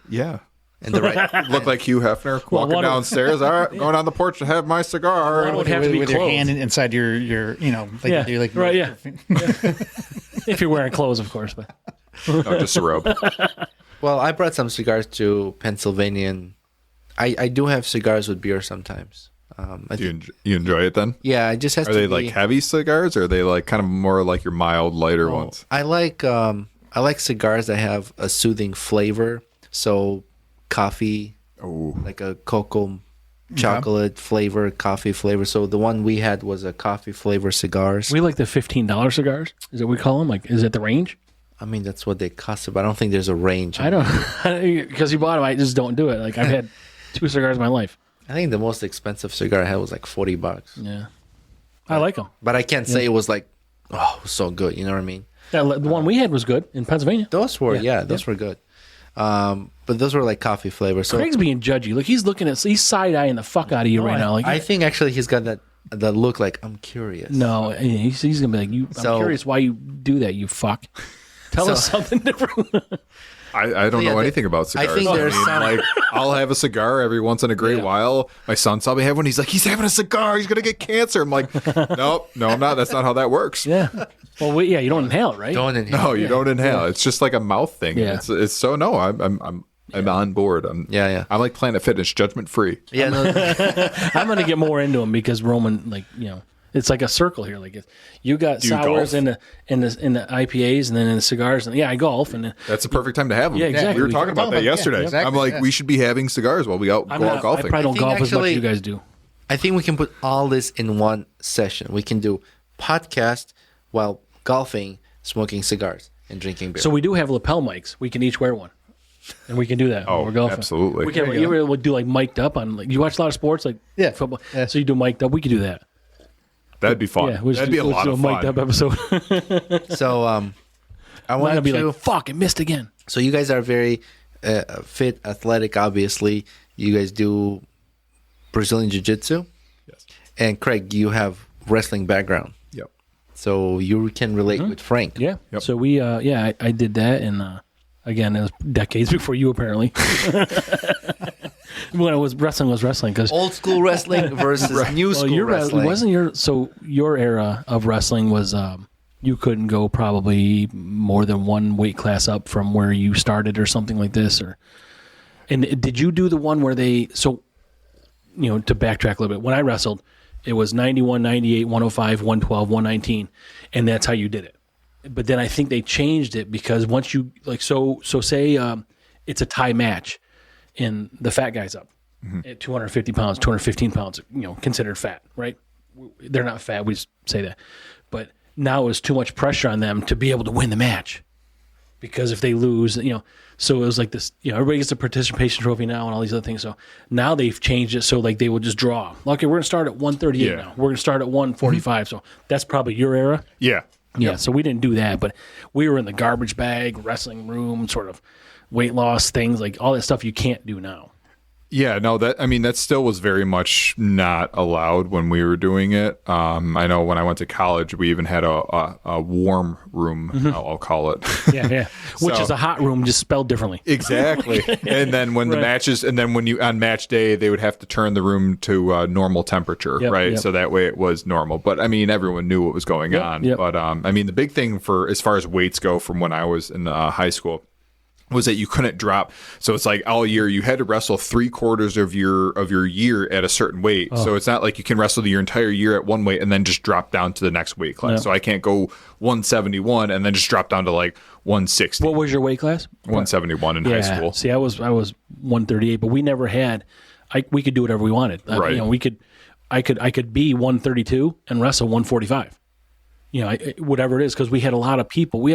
S5: Yeah.
S2: And the right.
S5: Look like Hugh Hefner walking
S3: one of-
S5: downstairs. All right, going on the porch to have my cigar.
S3: One would have to be
S4: with your
S3: clothed.
S4: hand inside your like
S3: Yeah.
S4: you do, like
S3: Right, yeah. If you're wearing clothes, of course. But
S5: No, just a robe.
S2: Well, I brought some cigars to Pennsylvania, and I do have cigars with beer sometimes. I think,
S5: You enjoy it then?
S2: yeah, it just has
S5: Are
S2: to
S5: they
S2: be.
S5: like heavy cigars, or are they like kind of more like your mild, lighter ones?
S2: I like cigars that have a soothing flavor. So coffee,
S5: Oh,
S2: like a cocoa chocolate flavor, coffee flavor. So the one we had was a coffee flavor cigars.
S3: we like the $15 cigars. Is that what we call them? Like, is that the range?
S2: I mean, that's what they cost, but I don't think there's a range.
S3: I don't, because you bought them. I just don't do it. Like, I've had 2 cigars in my life.
S2: I think the most expensive cigar I had was like $40.
S3: Yeah, I like them.
S2: But I can't say it was like, oh, it was so good. You know what I mean?
S3: The one we had was good in Pennsylvania.
S2: Those were, those were good. But those were like coffee flavor. So
S3: Craig's being judgy. Look, he's side eyeing the fuck out of you right now. Like,
S2: I think actually he's got that look like I'm curious.
S3: no, he's gonna be like, I'm
S2: So-
S3: curious why you do that. You fuck. Tell us something different.
S5: I don't
S2: Yeah,
S5: know
S2: the-
S5: anything about
S2: I
S5: cigars.
S2: think there's some-
S5: like I'll have a cigar every once in a great while. My son saw me have one. He's like, he's having a cigar. He's gonna get cancer. I'm like, nope, no, I'm not. That's not how that works.
S3: Yeah. Well, you don't inhale it, right?
S2: Don't inhale.
S5: No, you don't inhale. It's just like a mouth thing.
S3: Yeah.
S5: It's so no. I'm on board.
S2: Yeah.
S5: I'm like Planet Fitness, judgment free.
S2: Yeah, no,
S3: I'm gonna get more into them because Roman, like, it's like a circle here. Like, you got
S5: Do you
S3: sours
S5: golf?
S3: in the IPAs, and then in the cigars, and I golf, and then
S5: That's the perfect time to have them.
S3: Yeah, exactly.
S5: We were talking about that yesterday.
S4: exactly,
S5: I'm like,
S4: yeah.
S5: we should be having cigars while we go out
S3: I
S5: golfing.
S3: probably don't
S2: think
S3: golf as much as
S2: actually-
S3: you guys do.
S2: I think we can put all this in one session. We can do podcast while golfing, smoking cigars, and drinking beer.
S3: So we do have lapel mics. We can each wear one, and we can do that.
S5: Oh,
S3: when we're golfing.
S5: absolutely.
S3: We can. You ever do like mic'd up on? Like, you watch a lot of sports, like football.
S4: Yeah.
S3: So you do mic'd up. We could do that.
S5: That'd be fun.
S3: Yeah, we'll
S5: That'd be a lot
S3: do
S5: of
S3: a mic'd
S5: fun.
S3: up episode.
S2: So I
S3: Mine
S2: want
S3: will be
S2: to.
S3: like, fuck, it missed again.
S2: So you guys are very fit, athletic. Obviously, you guys do Brazilian jiu-jitsu.
S5: Yes.
S2: And Craig, you have wrestling background.
S5: Yep.
S2: So you can relate with Frank.
S3: Yeah.
S5: Yep.
S3: So we, I did that, and again, it was decades before you apparently. When it was wrestling, because
S2: Old school wrestling versus new school wrestling.
S3: Wasn't your era of wrestling was you couldn't go probably more than one weight class up from where you started or something like this, and did you do the one where to backtrack a little bit, when I wrestled, it was 91, 98, 105, 112, 119, and that's how you did it. But then I think they changed it because once you say it's a tie match and the fat guy's up at 250 pounds, 215 pounds, considered fat, right? They're not fat, we just say that. But now it's too much pressure on them to be able to win the match, because if they lose, so it was like this, everybody gets a participation trophy now and all these other things. So now they've changed it so like they will just draw. Okay, we're going to start at 138 now. We're going to start at 145. So that's probably your era.
S5: Yeah.
S3: Yeah, so we didn't do that, but we were in the garbage bag, wrestling room, sort of weight loss things, like all that stuff you can't do now.
S5: Yeah, no, that still was very much not allowed when we were doing it. I know when I went to college, we even had a warm room, I'll call it.
S3: Yeah. Which is a hot room, just spelled differently.
S5: Exactly. And then when the matches, and then when you, on match day, they would have to turn the room to normal temperature, right? Yep. So that way it was normal. But everyone knew what was going on.
S3: Yep.
S5: But the big thing as far as weights go from when I was in high school, was that you couldn't drop. So it's like all year you had to wrestle 3/4 of your year at a certain weight. So it's not like you can wrestle your entire year at one weight and then just drop down to the next weight class.
S3: Yeah.
S5: So I can't go 171 and then just drop down to like 160.
S3: What was your weight class?
S5: 171 in high school.
S3: See, I was 138, but we never had. We could do whatever we wanted.
S5: Right.
S3: I could be 132 and wrestle 145. Whatever it is, because we had a lot of people.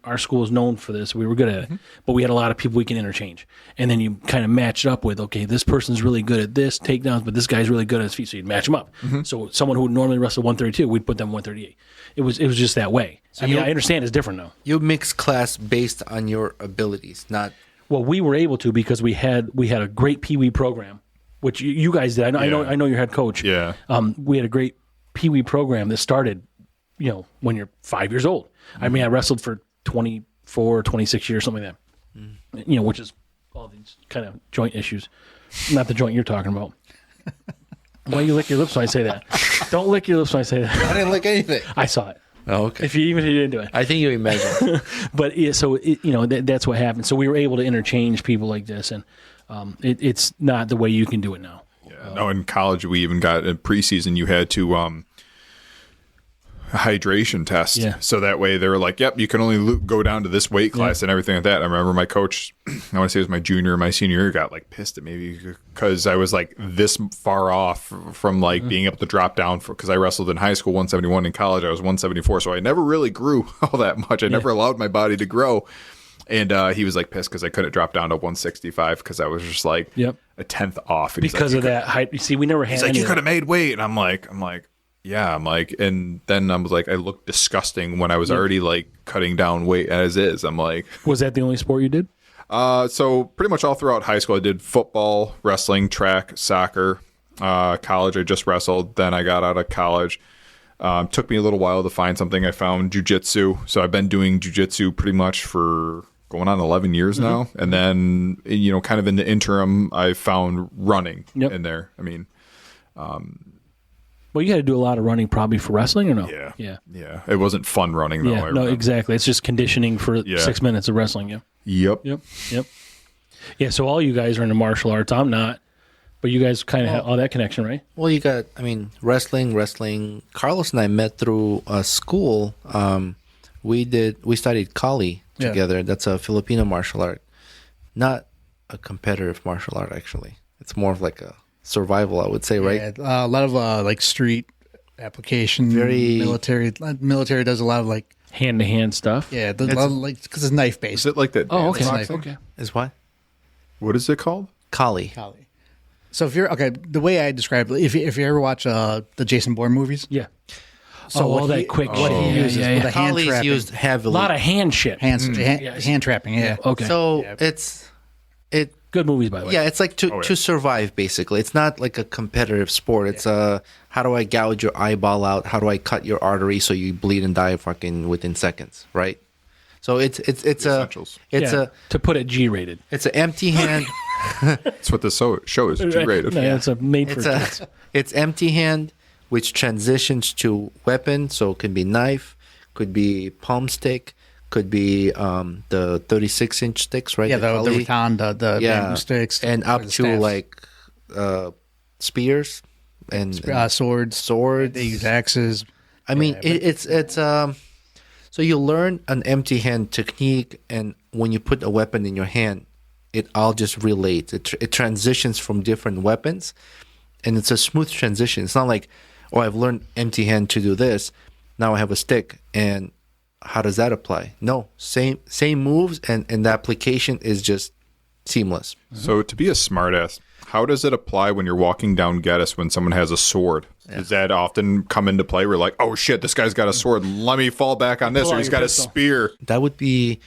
S3: Our school is known for this. We were good at it, but we had a lot of people we can interchange. And then you kind of match it up with, okay, this person's really good at this takedowns, but this guy's really good at his feet. So you'd match them up. So someone who would normally wrestle 132, we'd put them 138. It was just that way. So I understand it's different now.
S2: You mix class based on your abilities, not.
S3: Well, we were able to because we had a great Pee Wee program, which you guys did. I know your head coach.
S5: Yeah.
S3: We had a great Pee Wee program that started, when you're 5 years old. I wrestled for 24, 26 years, something like that. Which is all these kind of joint issues. Not the joint you're talking about. Why you lick your lips when I say that? Don't lick your lips when I say that.
S2: I didn't lick anything.
S3: I saw it.
S2: Oh, okay.
S3: If you didn't do it.
S2: I think you imagined.
S3: But that's what happened. So we were able to interchange people like this, and it's not the way you can do it now.
S5: Yeah. No, in college we even got in preseason. You had to hydration test.
S3: Yeah.
S5: So that way they were like, yep, you can only go down to this weight class and everything like that. I remember my coach, I want to say it was my junior or my senior year, got like pissed at me because I was like this far off from like being able to drop down because I wrestled in high school 171, in college I was 174. So I never really grew all that much. I never allowed my body to grow. And he was like pissed because I couldn't drop down to 165 because I was just like a tenth off. And
S3: because of that height. You see, we never had.
S5: He's like, you could have made weight, and I'm like, yeah, and then I was like, I looked disgusting when I was already like cutting down weight as is. I'm like,
S3: was that the only sport you did?
S5: So pretty much all throughout high school, I did football, wrestling, track, soccer. College, I just wrestled. Then I got out of college. Took me a little while to find something. I found jiu-jitsu. So I've been doing jiu-jitsu pretty much for going on 11 years now. And then, kind of in the interim, I found running in there.
S3: Well, you had to do a lot of running probably for wrestling, or no?
S5: Yeah. It wasn't fun running, though.
S3: Yeah, no, exactly. It's just conditioning for 6 minutes of wrestling,
S5: Yep.
S3: Yeah, so all you guys are into martial arts. I'm not. But you guys kind of have all that connection, right?
S2: Well, you got, wrestling. Carlos and I met through school. We studied Kali together. That's a Filipino martial art. Not a competitive martial art, actually. It's more of like a survival, I would say, right?
S4: Yeah, a lot of like street application,
S2: very
S4: military. Military does a lot of like
S3: hand-to-hand stuff.
S4: Yeah, because it's knife based.
S5: Is it like that?
S3: Oh, okay.
S5: Okay.
S2: Is what?
S5: What is it called?
S2: Kali.
S4: So if you're the way I describe it, if you ever watch the Jason Bourne movies,
S3: So all that quick
S4: what he uses with the hand
S2: Kali's
S4: trapping,
S2: used heavily.
S3: a lot of hand shit.
S4: hand trapping. Yeah.
S3: Okay.
S2: So
S3: Good movies, by the way.
S2: Yeah, it's like to survive, basically. It's not like a competitive sport. It's how do I gouge your eyeball out? How do I cut your artery so you bleed and die fucking within seconds, right? So it's
S5: essentials.
S3: To put it G-rated.
S2: It's an empty hand.
S5: That's what this show is, G-rated.
S3: No, it's a made for kids.
S2: It's empty hand, which transitions to weapon. So it could be knife, could be palm stick, could be the 36-inch sticks, right?
S4: Yeah, the
S2: gully.
S4: rattan, the bamboo sticks,
S2: and up
S4: the
S2: to
S4: staffs.
S2: like spears and
S4: swords.
S2: swords.
S4: They use axes.
S2: I mean, it's so you learn an empty hand technique, and when you put a weapon in your hand, it all just relates. It transitions from different weapons, and it's a smooth transition. It's not like, oh, I've learned empty hand to do this. Now I have a stick, and how does that apply? No, same moves, and the application is just seamless.
S5: So to be a smartass, how does it apply when you're walking down Geddes when someone has a sword? Does that often come into play? We're like, oh shit, this guy's got a sword. Let me fall back on this,
S3: Pull
S5: or
S3: out
S5: he's
S3: your
S5: got
S3: pistol.
S5: a spear.
S2: That would be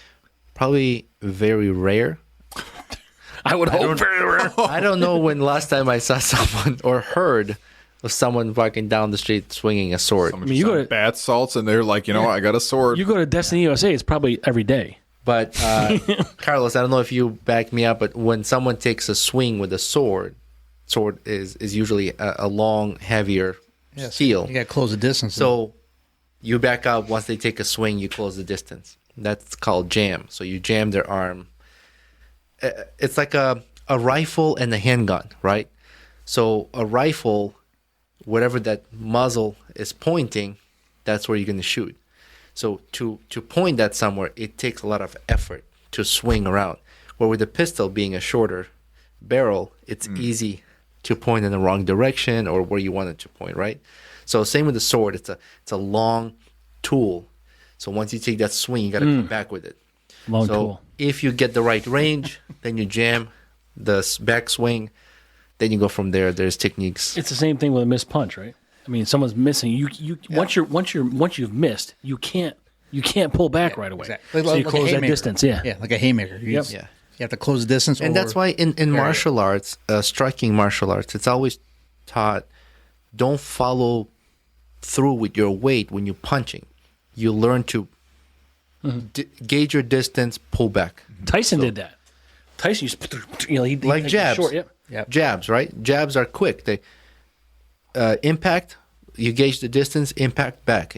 S2: probably very rare.
S3: I would hope very rare.
S2: I don't know when last time I saw someone or heard of someone walking down the street swinging a sword.
S5: Someone
S3: you
S5: just
S3: go
S5: on
S3: to-
S5: bath salts, and they're like, I got a sword.
S3: You go to Destiny USA, it's probably every day.
S2: But Carlos, I don't know if you back me up, but when someone takes a swing with a sword is usually a long, heavier steel.
S4: You got to close the distance.
S2: So you back up. Once they take a swing, you close the distance. That's called jam. So you jam their arm. It's like a rifle and a handgun, right? So a rifle, whatever that muzzle is pointing, that's where you're going to shoot. So to point that somewhere, it takes a lot of effort to swing around. Where with the pistol being a shorter barrel, it's easy to point in the wrong direction or where you want it to point, right? So same with the sword. It's a long tool. So once you take that swing, you got to come back with it.
S3: Long
S2: So
S3: tool.
S2: if you get the right range, then you jam the back swing. Then you go from there. There's techniques.
S3: It's the same thing with a missed punch, right? I mean, someone's missing. Once you've missed, you can't pull back right away.
S4: Exactly.
S3: So you
S4: Like a
S3: close that
S4: haymaker.
S3: distance. Yeah.
S4: Yeah, like a haymaker. You have to close the distance.
S2: And that's why in martial arts, striking martial arts, it's always taught, don't follow through with your weight when you're punching. You learn to gauge your distance, pull back.
S3: Tyson did that. Tyson used he
S2: Like jabs.
S3: Short, yep.
S4: Yep.
S2: Jabs, right? Jabs are quick. They impact, you gauge the distance, impact back,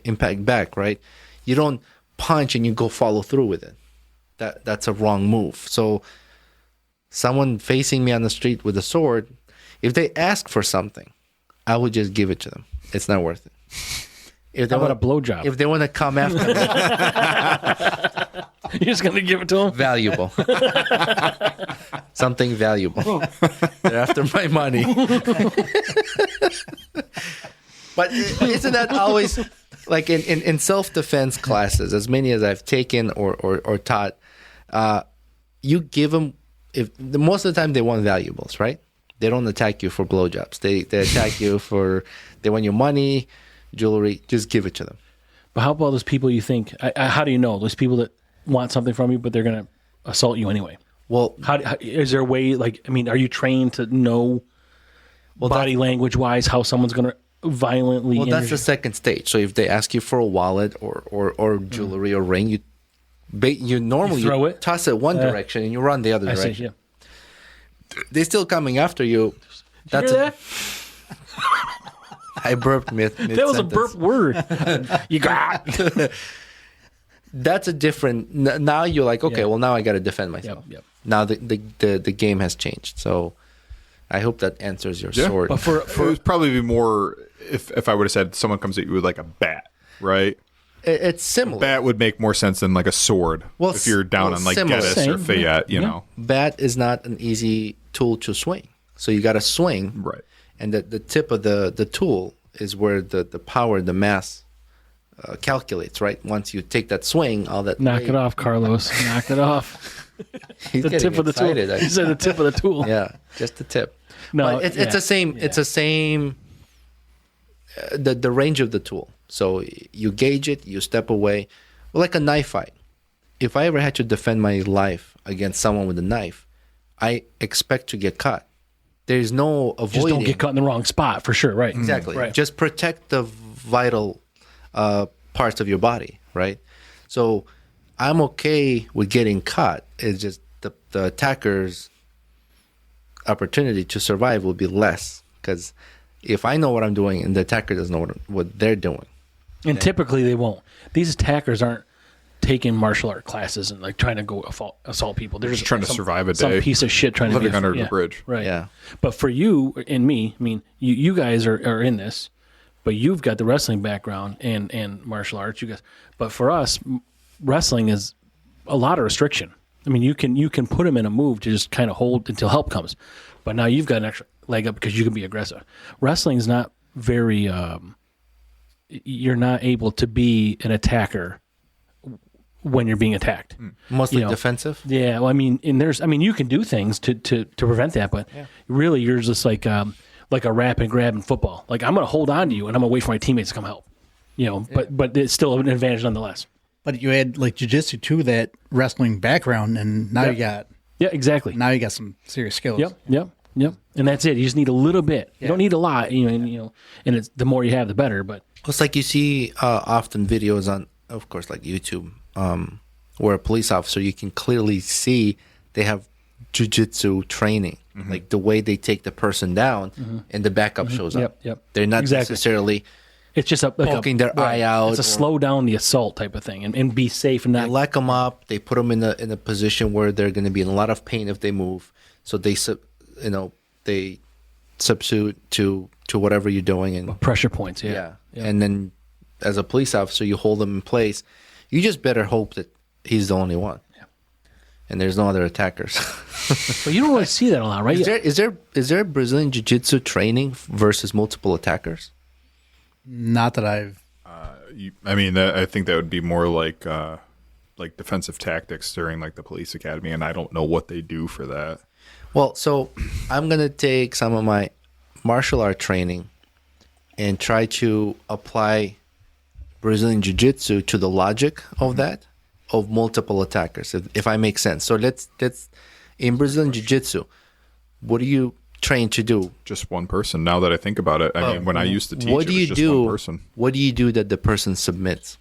S2: right? You don't punch and you go follow through with it. That's a wrong move. So someone facing me on the street with a sword, if they ask for something, I would just give it to them. It's not worth it. If they
S3: How about a
S2: want
S3: blowjob?
S2: if they want to come after me,
S3: You're just gonna give it to him.
S2: valuable. Something valuable. They're after my money. But isn't that always like in self-defense classes, as many as I've taken or taught, you give them, most of the time they want valuables, right? They don't attack you for blowjobs. They attack you they want your money, jewelry. Just give it to them.
S3: But how about those people you think? How do you know those people that want something from you, but they're gonna assault you anyway?
S2: Well,
S3: How is there a way? Like, I mean, are you trained to know body language wise how someone's gonna violently?
S2: Well, that's
S3: injure
S2: the second stage. So if they ask you for a wallet or jewelry or ring, you normally
S3: throw it?
S2: toss it one direction and you run the other
S3: I
S2: direction.
S3: see, yeah.
S2: They're still coming after you.
S3: That's
S2: That's I burped mid.
S3: That was a burp word. You got.
S2: That's a different. Now you're like, okay, well now I got to defend myself.
S3: Yep.
S2: Now the game has changed. So I hope that answers your sword.
S3: But for
S5: it would probably be more if I would have said someone comes at you with like a bat, right?
S2: It's similar.
S5: Bat would make more sense than like a sword.
S2: Well,
S5: if you're down on like
S2: similar.
S5: Geddes or
S3: Same,
S5: Fayette, you
S3: yeah.
S5: know.
S2: Bat is not an easy tool to swing. So you got to swing.
S5: Right.
S2: And the tip of the tool is where the power, the mass calculates, right? Once you take that swing, all that
S3: knock
S2: weight-
S3: it off, Carlos. Knock it off.
S2: He's
S3: The
S2: getting
S3: tip of the tool.
S2: excited.
S3: He said the tip of the tool.
S2: Yeah, just the tip.
S3: No,
S2: But it's the same.
S3: yeah.
S2: It's the same. The range of the tool. So you gauge it. You step away, like a knife fight. If I ever had to defend my life against someone with a knife, I expect to get cut. There's no avoiding.
S3: Just don't get cut in the wrong spot for sure, right?
S2: Exactly.
S3: Right.
S2: Just protect the vital parts of your body, right? So I'm okay with getting cut. It's just the attacker's opportunity to survive will be less, because if I know what I'm doing and the attacker doesn't know what they're doing.
S3: And typically they won't. These attackers aren't taking martial art classes and like trying to go assault people. They're
S5: Just trying to survive a
S3: some
S5: day.
S3: piece of shit trying
S5: Living
S3: to be
S5: under the bridge.
S3: Right.
S2: Yeah.
S3: But for you and me, I mean, you guys are in this, but you've got the wrestling background and martial arts. You guys, but for us, wrestling is a lot of restriction. I mean, you can put them in a move to just kind of hold until help comes, but now you've got an extra leg up because you can be aggressive. Wrestling is not very. You're not able to be an attacker when you're being attacked.
S2: Mostly defensive.
S3: Yeah, well, I mean, you can do things to prevent that, but really, you're just like a wrap and grab in football. Like, I'm going to hold on to you, and I'm going to wait for my teammates to come help. But it's still an advantage nonetheless.
S4: But you had like jiu-jitsu to that wrestling background, and now you got
S3: exactly.
S4: some serious skills.
S3: Yep. And that's it. You just need a little bit. You don't need a lot. And it's the more you have, the better. But
S2: It's like you see often videos on, of course, like YouTube, where a police officer, you can clearly see they have jiu-jitsu training, like the way they take the person down, and the backup shows up.
S3: Yep.
S2: They're not
S3: Exactly.
S2: necessarily
S3: it's just
S2: poking their eye out.
S3: It's a slow down the assault type of thing, and be safe and
S2: They
S3: not.
S2: lock them up. They put them in a position where they're going to be in a lot of pain if they move. So they substitute to whatever you're doing, and
S3: Pressure points, yeah.
S2: And then as a police officer, you hold them in place. You just better hope that he's the only one, and there's no other attackers.
S3: But you don't really see that a lot, right?
S2: Is there Brazilian jiu-jitsu training versus multiple attackers?
S4: Not that I've.
S5: I think that would be more like defensive tactics during like the police academy, and I don't know what they do for that.
S2: Well, so I'm going to take some of my martial art training and try to apply Brazilian jiu-jitsu to the logic of that, of multiple attackers, if I make sense. So let's in Brazilian jiu-jitsu, what do you train to do?
S5: Just one person. Now that I think about it, I mean, when I used to teach,
S2: What do you
S5: it was just
S2: do?
S5: one person.
S2: What do you do that the person submits,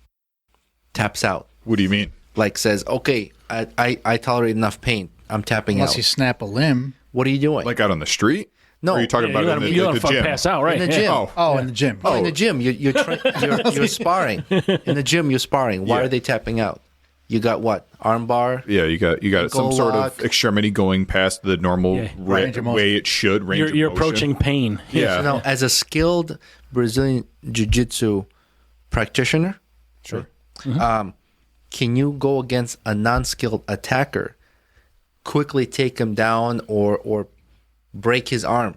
S2: taps out,
S5: What do you mean?
S2: like says, okay, I tolerate enough pain, I'm tapping
S4: Unless
S2: out.
S4: you snap a limb.
S2: What are you doing?
S5: Like out on the street?
S2: No.
S5: Or are you talking about it in
S3: you
S5: the
S3: don't
S5: gym?
S3: pass out, right?
S2: In the gym.
S4: In the gym.
S2: In the gym, you're sparring. In the gym, you're sparring. Why
S5: Yeah.
S2: are they tapping out? You got what? Arm bar?
S5: Yeah, you got some
S2: Ankle
S5: sort
S2: lock.
S5: of extremity going past the normal
S4: Range of motion.
S5: way it should. Range
S3: You're
S5: of motion.
S3: approaching pain.
S5: Yeah.
S2: So now, as a skilled Brazilian jiu-jitsu practitioner,
S5: Sure.
S2: can you go against a non-skilled attacker, quickly take him down or break his arm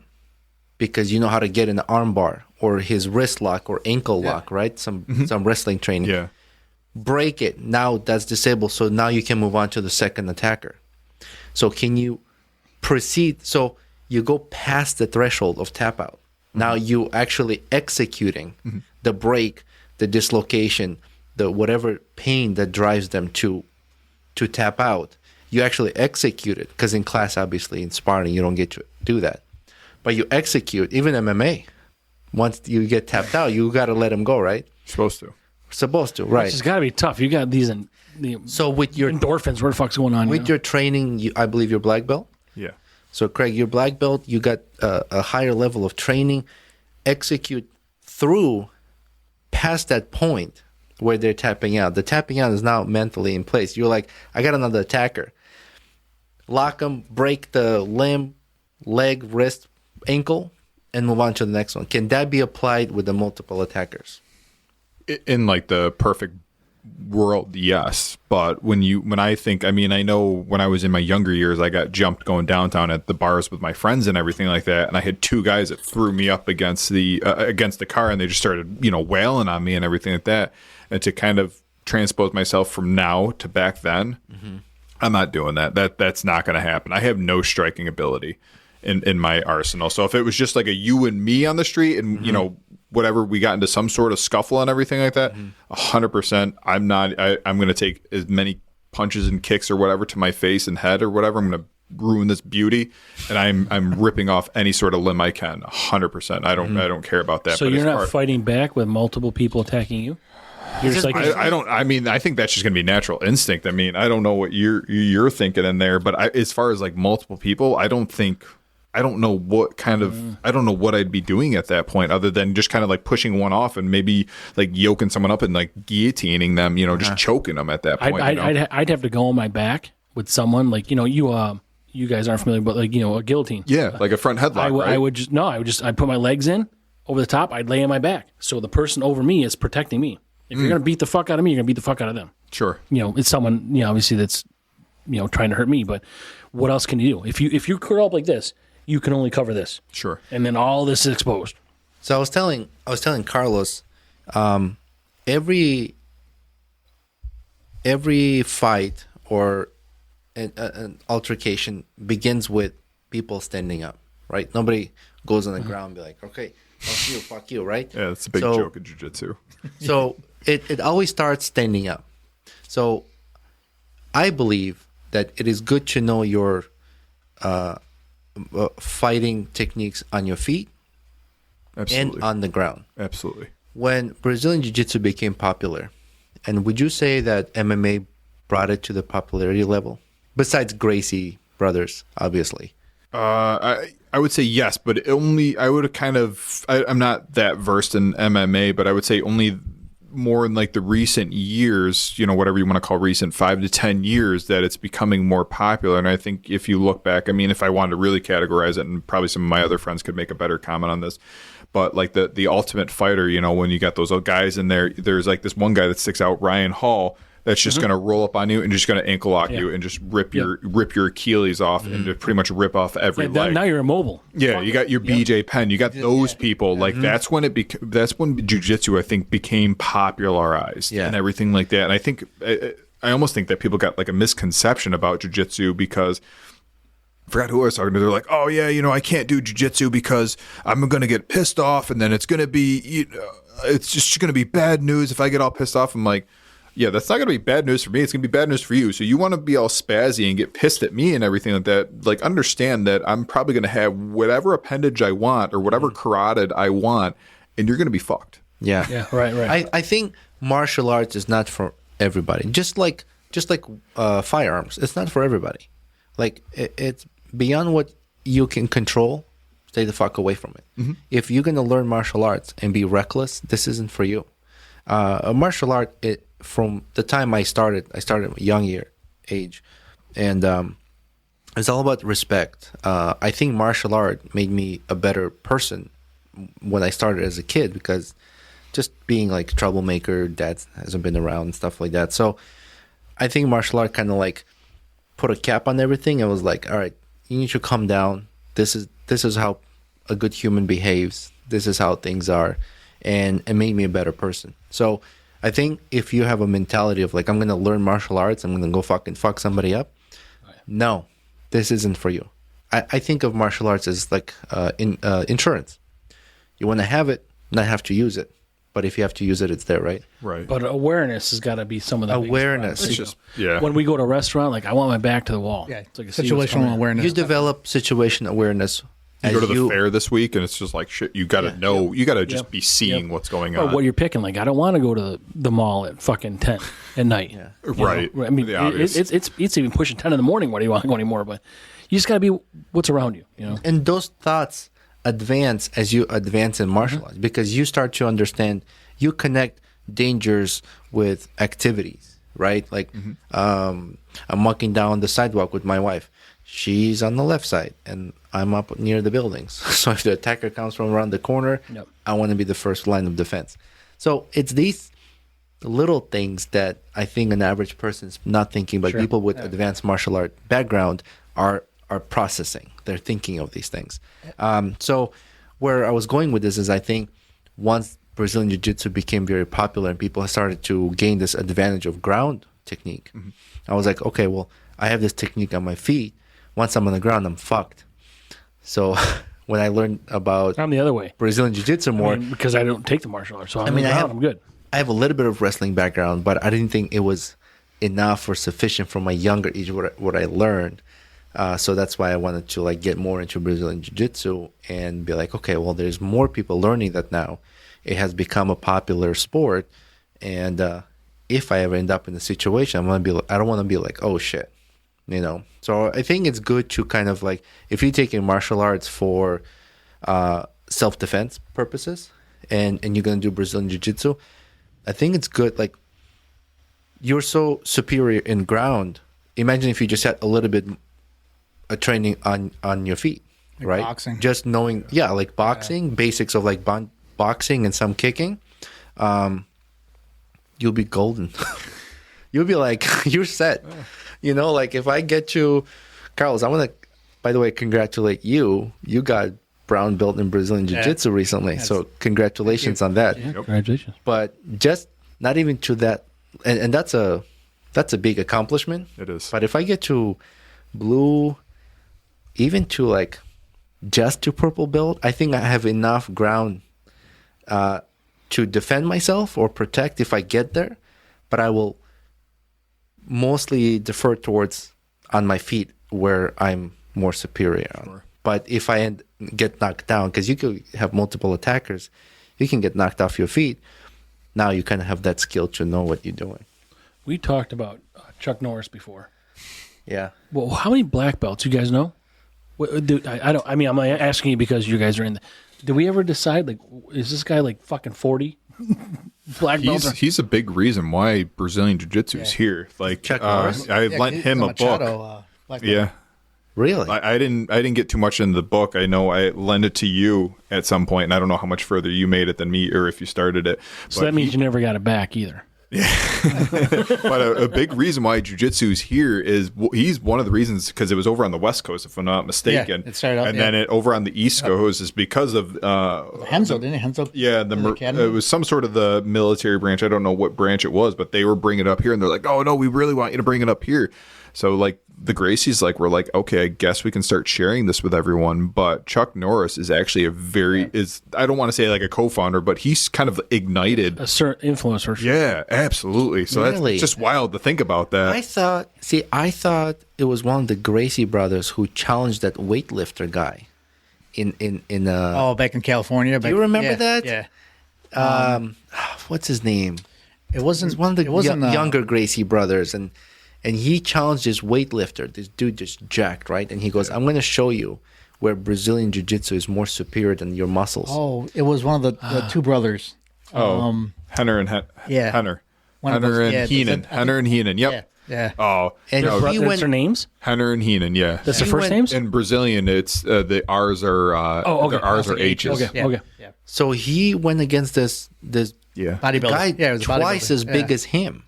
S2: because you know how to get in the arm bar, or his wrist lock or ankle lock, right? Some wrestling training.
S5: Yeah.
S2: Break it. Now that's disabled. So now you can move on to the second attacker. So can you proceed? So you go past the threshold of tap out. Now you actually executing the break, the dislocation, the whatever pain that drives them to tap out. You actually execute it, because in class, obviously, in sparring, you don't get to do that. But you execute, even MMA. Once you get tapped out, you got to let them go, right?
S5: Supposed to.
S2: Right.
S3: It's got to be tough. You got these
S2: So with your
S3: endorphins. What the fuck's going on?
S2: with your training, I believe you're black belt.
S5: Yeah.
S2: So Craig, you're black belt. You got a higher level of training. Execute through past that point where they're tapping out. The tapping out is now mentally in place. You're like, I got another attacker. Lock them, break the limb, leg, wrist, ankle, and move on to the next one. Can that be applied with the multiple attackers?
S5: In like the perfect world, yes. But when I think, I mean, I know when I was in my younger years, I got jumped going downtown at the bars with my friends and everything like that, and I had two guys that threw me up against the car, and they just started wailing on me and everything like that. And to kind of transpose myself from now to back then, I'm not doing that. That's not going to happen. I have no striking ability in my arsenal. So if it was just like a you and me on the street, and whatever, we got into some sort of scuffle and everything like that, 100%. I'm going to take as many punches and kicks or whatever to my face and head or whatever. I'm going to ruin this beauty, and I'm ripping off any sort of limb I can. 100%. I don't care about that.
S3: So
S5: but
S3: you're not fighting back with multiple people attacking you? You're just like,
S5: I mean, I think that's just going to be natural instinct. I mean, I don't know what you're thinking in there, but as far as like multiple people, I don't know what I'd be doing at that point other than just kind of like pushing one off and maybe like yoking someone up and like guillotining them, just choking them at that point.
S3: I'd have to go on my back with someone like, you guys aren't familiar, but like, a guillotine.
S5: Yeah, like a front headlock.
S3: I'd put my legs in over the top. I'd lay on my back. So the person over me is protecting me. If you're going to beat the fuck out of me, you're going to beat the fuck out of them.
S5: Sure.
S3: It's someone, obviously that's, trying to hurt me. But what else can you do? If you curl up like this, you can only cover this.
S5: Sure.
S3: And then all this is exposed.
S2: So I was telling Carlos, every fight or an altercation begins with people standing up, right? Nobody goes on the ground and be like, okay, fuck you, right?
S5: Yeah, it's a big joke in jiu-jitsu.
S2: So it always starts standing up. So I believe that it is good to know your fighting techniques on your feet. Absolutely. And on the ground.
S5: Absolutely.
S2: When Brazilian Jiu-Jitsu became popular, and would you say that MMA brought it to the popularity level? Besides Gracie brothers, obviously.
S5: I would say yes, but I'm not that versed in MMA, but I would say only more in like the recent years, whatever you want to call recent, 5 to 10 years, that it's becoming more popular. And I think if you look back, I mean, if I wanted to really categorize it, and probably some of my other friends could make a better comment on this, but like the Ultimate Fighter, when you got those guys in there, there's like this one guy that sticks out, Ryan Hall, that's just going to roll up on you and just going to ankle lock you and just rip your Achilles off and to pretty much rip off every leg.
S3: Now you're immobile.
S5: Yeah, you got your BJ Penn. You got those people. Like that's when jiu-jitsu, I think, became popularized and everything like that. And I think I almost think that people got like a misconception about jiu-jitsu because I forgot who I was talking to. They're like, oh yeah, I can't do jiu-jitsu because I'm going to get pissed off, and then it's going to be it's just going to be bad news if I get all pissed off. I'm like, yeah, that's not going to be bad news for me. It's going to be bad news for you. So you want to be all spazzy and get pissed at me and everything like that. Like, understand that I'm probably going to have whatever appendage I want or whatever carotid I want, and you're going to be fucked.
S2: Yeah.
S3: Yeah, right.
S2: I think martial arts is not for everybody. Just like firearms. It's not for everybody. Like, it's beyond what you can control. Stay the fuck away from it. Mm-hmm. If you're going to learn martial arts and be reckless, this isn't for you. A martial art, from the time I started at a young age, and it's all about respect. I think martial art made me a better person when I started as a kid, because just being like a troublemaker, dad hasn't been around and stuff like that. So I think martial art kind of like put a cap on everything. I was like, all right, you need to calm down. This is how a good human behaves. This is how things are, and it made me a better person. So I think if you have a mentality of like, I'm going to learn martial arts, I'm going to go fucking fuck somebody up. No, this isn't for you. I think of martial arts as like insurance. You want to have it, not have to use it. But if you have to use it, it's there, right?
S3: Right. But awareness has got to be some of the
S2: awareness.
S5: It's just, yeah.
S3: When we go to a restaurant, like, I want my back to the wall.
S4: Yeah,
S3: it's like
S4: situational awareness.
S2: You develop situation awareness.
S5: You go to the fair this week, and it's just like, shit, you got to know. You got to just be seeing what's going on.
S3: Or what you're picking. Like, I don't want to go to the mall at fucking 10 at night.
S2: Yeah.
S5: Right.
S3: I mean, it's even pushing 10 in the morning. Why do you want to go anymore? But you just got to be what's around you,
S2: And those thoughts advance as you advance in martial arts, because you start to understand, you connect dangers with activities, right? Like, I'm walking down the sidewalk with my wife. She's on the left side, and I'm up near the buildings. So if the attacker comes from around the corner, I want to be the first line of defense. So it's these little things that I think an average person is not thinking, but people with advanced martial art background are processing. They're thinking of these things. So where I was going with this is, I think once Brazilian Jiu-Jitsu became very popular and people started to gain this advantage of ground technique, I was like, okay, well, I have this technique on my feet. Once I'm on the ground, I'm fucked. So when I learned about
S3: I'm the other way.
S2: Brazilian Jiu-Jitsu more,
S3: because I don't take the martial arts, so I'm good.
S2: I have a little bit of wrestling background, but I didn't think it was enough or sufficient for my younger age what I learned. So that's why I wanted to like get more into Brazilian Jiu-Jitsu and be like, okay, well, there's more people learning that now. It has become a popular sport, and if I ever end up in a situation, I don't want to be like, oh shit, you know. So I think it's good to kind of like, if you're taking martial arts for self-defense purposes, and you're gonna do Brazilian Jiu-Jitsu, I think it's good. Like, you're so superior in ground. Imagine if you just had a little bit of training on your feet,
S4: Like
S2: right?
S4: boxing.
S2: Just knowing, like boxing, basics of like boxing and some kicking. You'll be golden. You'll be like, you're set. You know, like if I get you, Carlos, I want to, by the way, congratulate you. You got brown belt in Brazilian Jiu-Jitsu recently. So congratulations on that.
S3: Yeah, congratulations.
S2: But just not even to that, and that's a big accomplishment.
S5: It is.
S2: But if I get to blue, even to like just to purple belt, I think I have enough ground to defend myself or protect if I get there. But I will mostly defer towards on my feet where I'm more superior on.
S5: Sure.
S2: But if I get knocked down, because you could have multiple attackers, you can get knocked off your feet. Now you kind of have that skill to know what you're doing.
S3: We talked about Chuck Norris before.
S2: Yeah.
S3: Well, how many black belts you guys know? I don't. I mean, I'm asking you because you guys are in. Did we ever decide, like, is this guy like fucking 40 black belts?
S5: He's a big reason why Brazilian Jiu-Jitsu is here. Like,
S2: Chuck Norris?
S5: I lent him a book. Yeah.
S2: Really?
S5: I didn't get too much into the book. I know I lent it to you at some point, and I don't know how much further you made it than me, or if you started it.
S3: So that means you never got it back either.
S5: But a big reason why Jiu-Jitsu is here is he's one of the reasons, because it was over on the West Coast, if I'm not mistaken.
S4: Yeah, it started out,
S5: and then it over on the East Coast is because of
S4: Henzo, didn't it? Henzo?
S5: yeah, it was some sort of the military branch. I don't know what branch it was, but they were bringing it up here, and they're like, "Oh no, we really want you to bring it up here." So like the Gracies, like, we're like, okay, I guess we can start sharing this with everyone. But Chuck Norris is actually I don't want to say like a co-founder, but he's kind of ignited
S3: A certain influencer.
S5: yeah, absolutely. So
S2: Really?
S5: that's just wild to think about that.
S2: I thought it was one of the Gracie brothers who challenged that weightlifter guy in
S4: Back in California.
S2: you remember that?
S4: Yeah.
S2: What's his name?
S4: It wasn't.
S2: It was one of the
S4: it wasn't,
S2: younger Gracie brothers, and he challenged this weightlifter. This dude just jacked, right? And he goes, "I'm going to show you where Brazilian Jiu-Jitsu is more superior than your muscles."
S4: Oh, it was one of the two brothers.
S5: Henner and
S4: yeah.
S5: Henner.
S4: One of
S5: Henner
S4: those-
S5: and
S4: yeah,
S5: Heenan.
S4: I
S5: Henner and Heenan. Yep.
S4: Yeah. Yeah.
S5: Oh,
S2: and
S5: no,
S2: he
S3: That's
S2: went.
S3: their names?
S5: Henner and Heenan. Yeah.
S3: That's their
S2: He
S3: first
S2: went-
S3: names?
S5: In Brazilian, it's the R's are
S3: okay.
S5: the R's are H's.
S3: Okay.
S4: Yeah.
S3: Okay.
S4: Yeah.
S2: So he went against this
S5: Yeah.
S4: Bodybuilder.
S2: guy
S4: Yeah, it was a
S2: twice
S4: bodybuilder.
S2: as big
S4: Yeah.
S2: as him,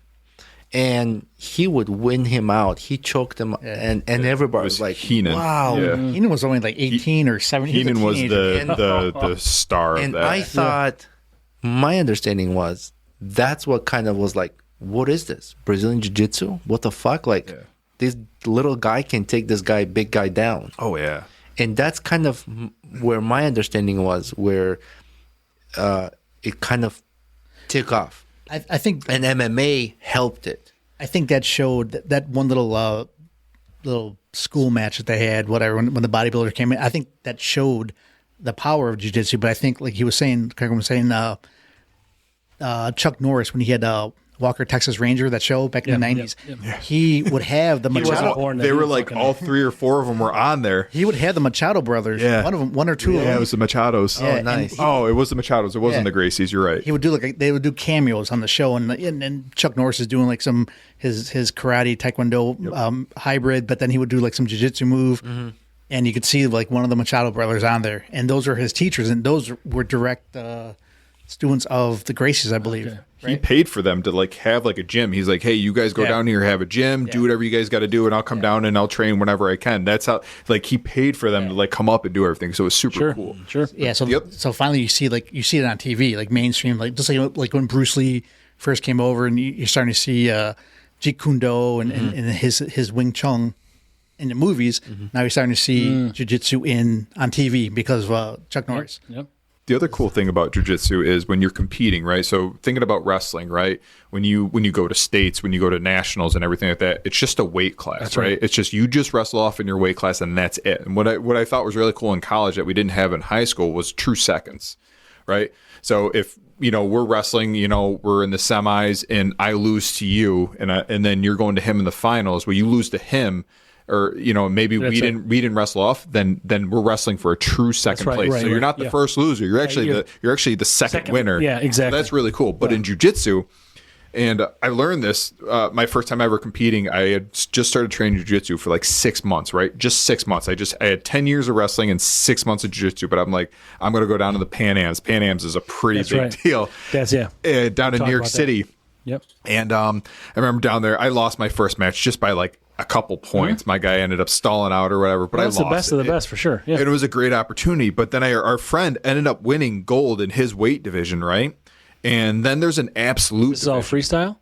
S2: and he would win him out. He choked him, and everybody was like,
S5: Heenan.
S2: "Wow!"
S5: Yeah.
S4: Heenan was only like 18 or 17. He
S5: Heenan was
S4: teenager.
S5: the star
S2: And
S5: of that.
S2: I thought, my understanding was that's what kind of was like, what is this? Brazilian Jiu-Jitsu? What the fuck? Like, this little guy can take this big guy down.
S5: oh yeah.
S2: And that's kind of where my understanding was, where it kind of took off.
S4: I think
S2: And MMA helped it.
S4: I think that showed that one little school match that they had, whatever, when the bodybuilder came in. I think that showed the power of jiu-jitsu. But I think, like he was saying, Craig was saying, Chuck Norris, when he had Walker Texas Ranger, that show back in the 90s, he would have the
S3: wasn't
S4: Machado.
S3: born then.
S5: They
S3: He
S5: were
S3: was
S5: like
S3: fucking-
S5: all 3 or 4 of them were on there.
S4: He would have the Machado brothers.
S5: Yeah.
S4: One or two of
S5: Yeah,
S4: them.
S5: it was the Machados.
S4: Yeah, and
S2: nice.
S5: Oh, it was the Machados. It wasn't
S4: Yeah.
S5: the Gracies. You're right.
S4: He would do they would do cameos on the show, and Chuck Norris is doing like some his karate taekwondo hybrid, but then he would do like some jiu-jitsu move, and you could see like one of the Machado brothers on there, and those are his teachers, and those were direct students of the Gracies, I believe.
S3: Okay.
S5: He paid for them to like have like a gym. He's like, hey, you guys go
S4: Yeah.
S5: down here, have a gym, do whatever you guys got to do, and I'll come down and I'll train whenever I can. That's how like he paid for them to like come up and do everything. So it was super cool.
S3: Sure.
S4: Yeah, so
S5: Yep.
S4: so finally you see it on TV, like mainstream, like just like when Bruce Lee first came over, and you're starting to see Jeet Kune Do and his Wing Chun in the movies. Now you're starting to see jiu-jitsu on TV because of Chuck Norris.
S3: Yep.
S5: the other cool thing about jiu-jitsu is when you're competing, right? So thinking about wrestling, right? When you go to states, when you go to nationals and everything like that, it's just a weight class,
S3: That's
S5: right?
S3: right.
S5: It's just you just wrestle off in your weight class and that's it. And what I thought was really cool in college that we didn't have in high school was true seconds, right? So if we're wrestling, we're in the semis and I lose to you and then you're going to him in the finals, well, you lose to him. Or maybe we didn't wrestle off, then we're wrestling for a true second place.
S3: Right,
S5: so you're not the first loser. You're actually the second winner.
S3: Yeah, exactly.
S5: So that's really cool. But in jiu-jitsu, and I learned this my first time ever competing. I had just started training jiu-jitsu for like 6 months, right? Just 6 months. I had 10 years of wrestling and 6 months of jiu-jitsu. But I'm like, I'm going to go down to the Pan Ams. Pan Ams is a pretty big deal.
S3: That's
S5: down in New York City.
S3: Yep.
S5: And I remember down there, I lost my first match just by like a couple points. My guy ended up stalling out or whatever, but
S3: That's
S5: I lost.
S3: the best of the best for sure. Yeah.
S5: And it was a great opportunity. But then our friend ended up winning gold in his weight division, right? And then there's an absolute.
S3: This is all freestyle?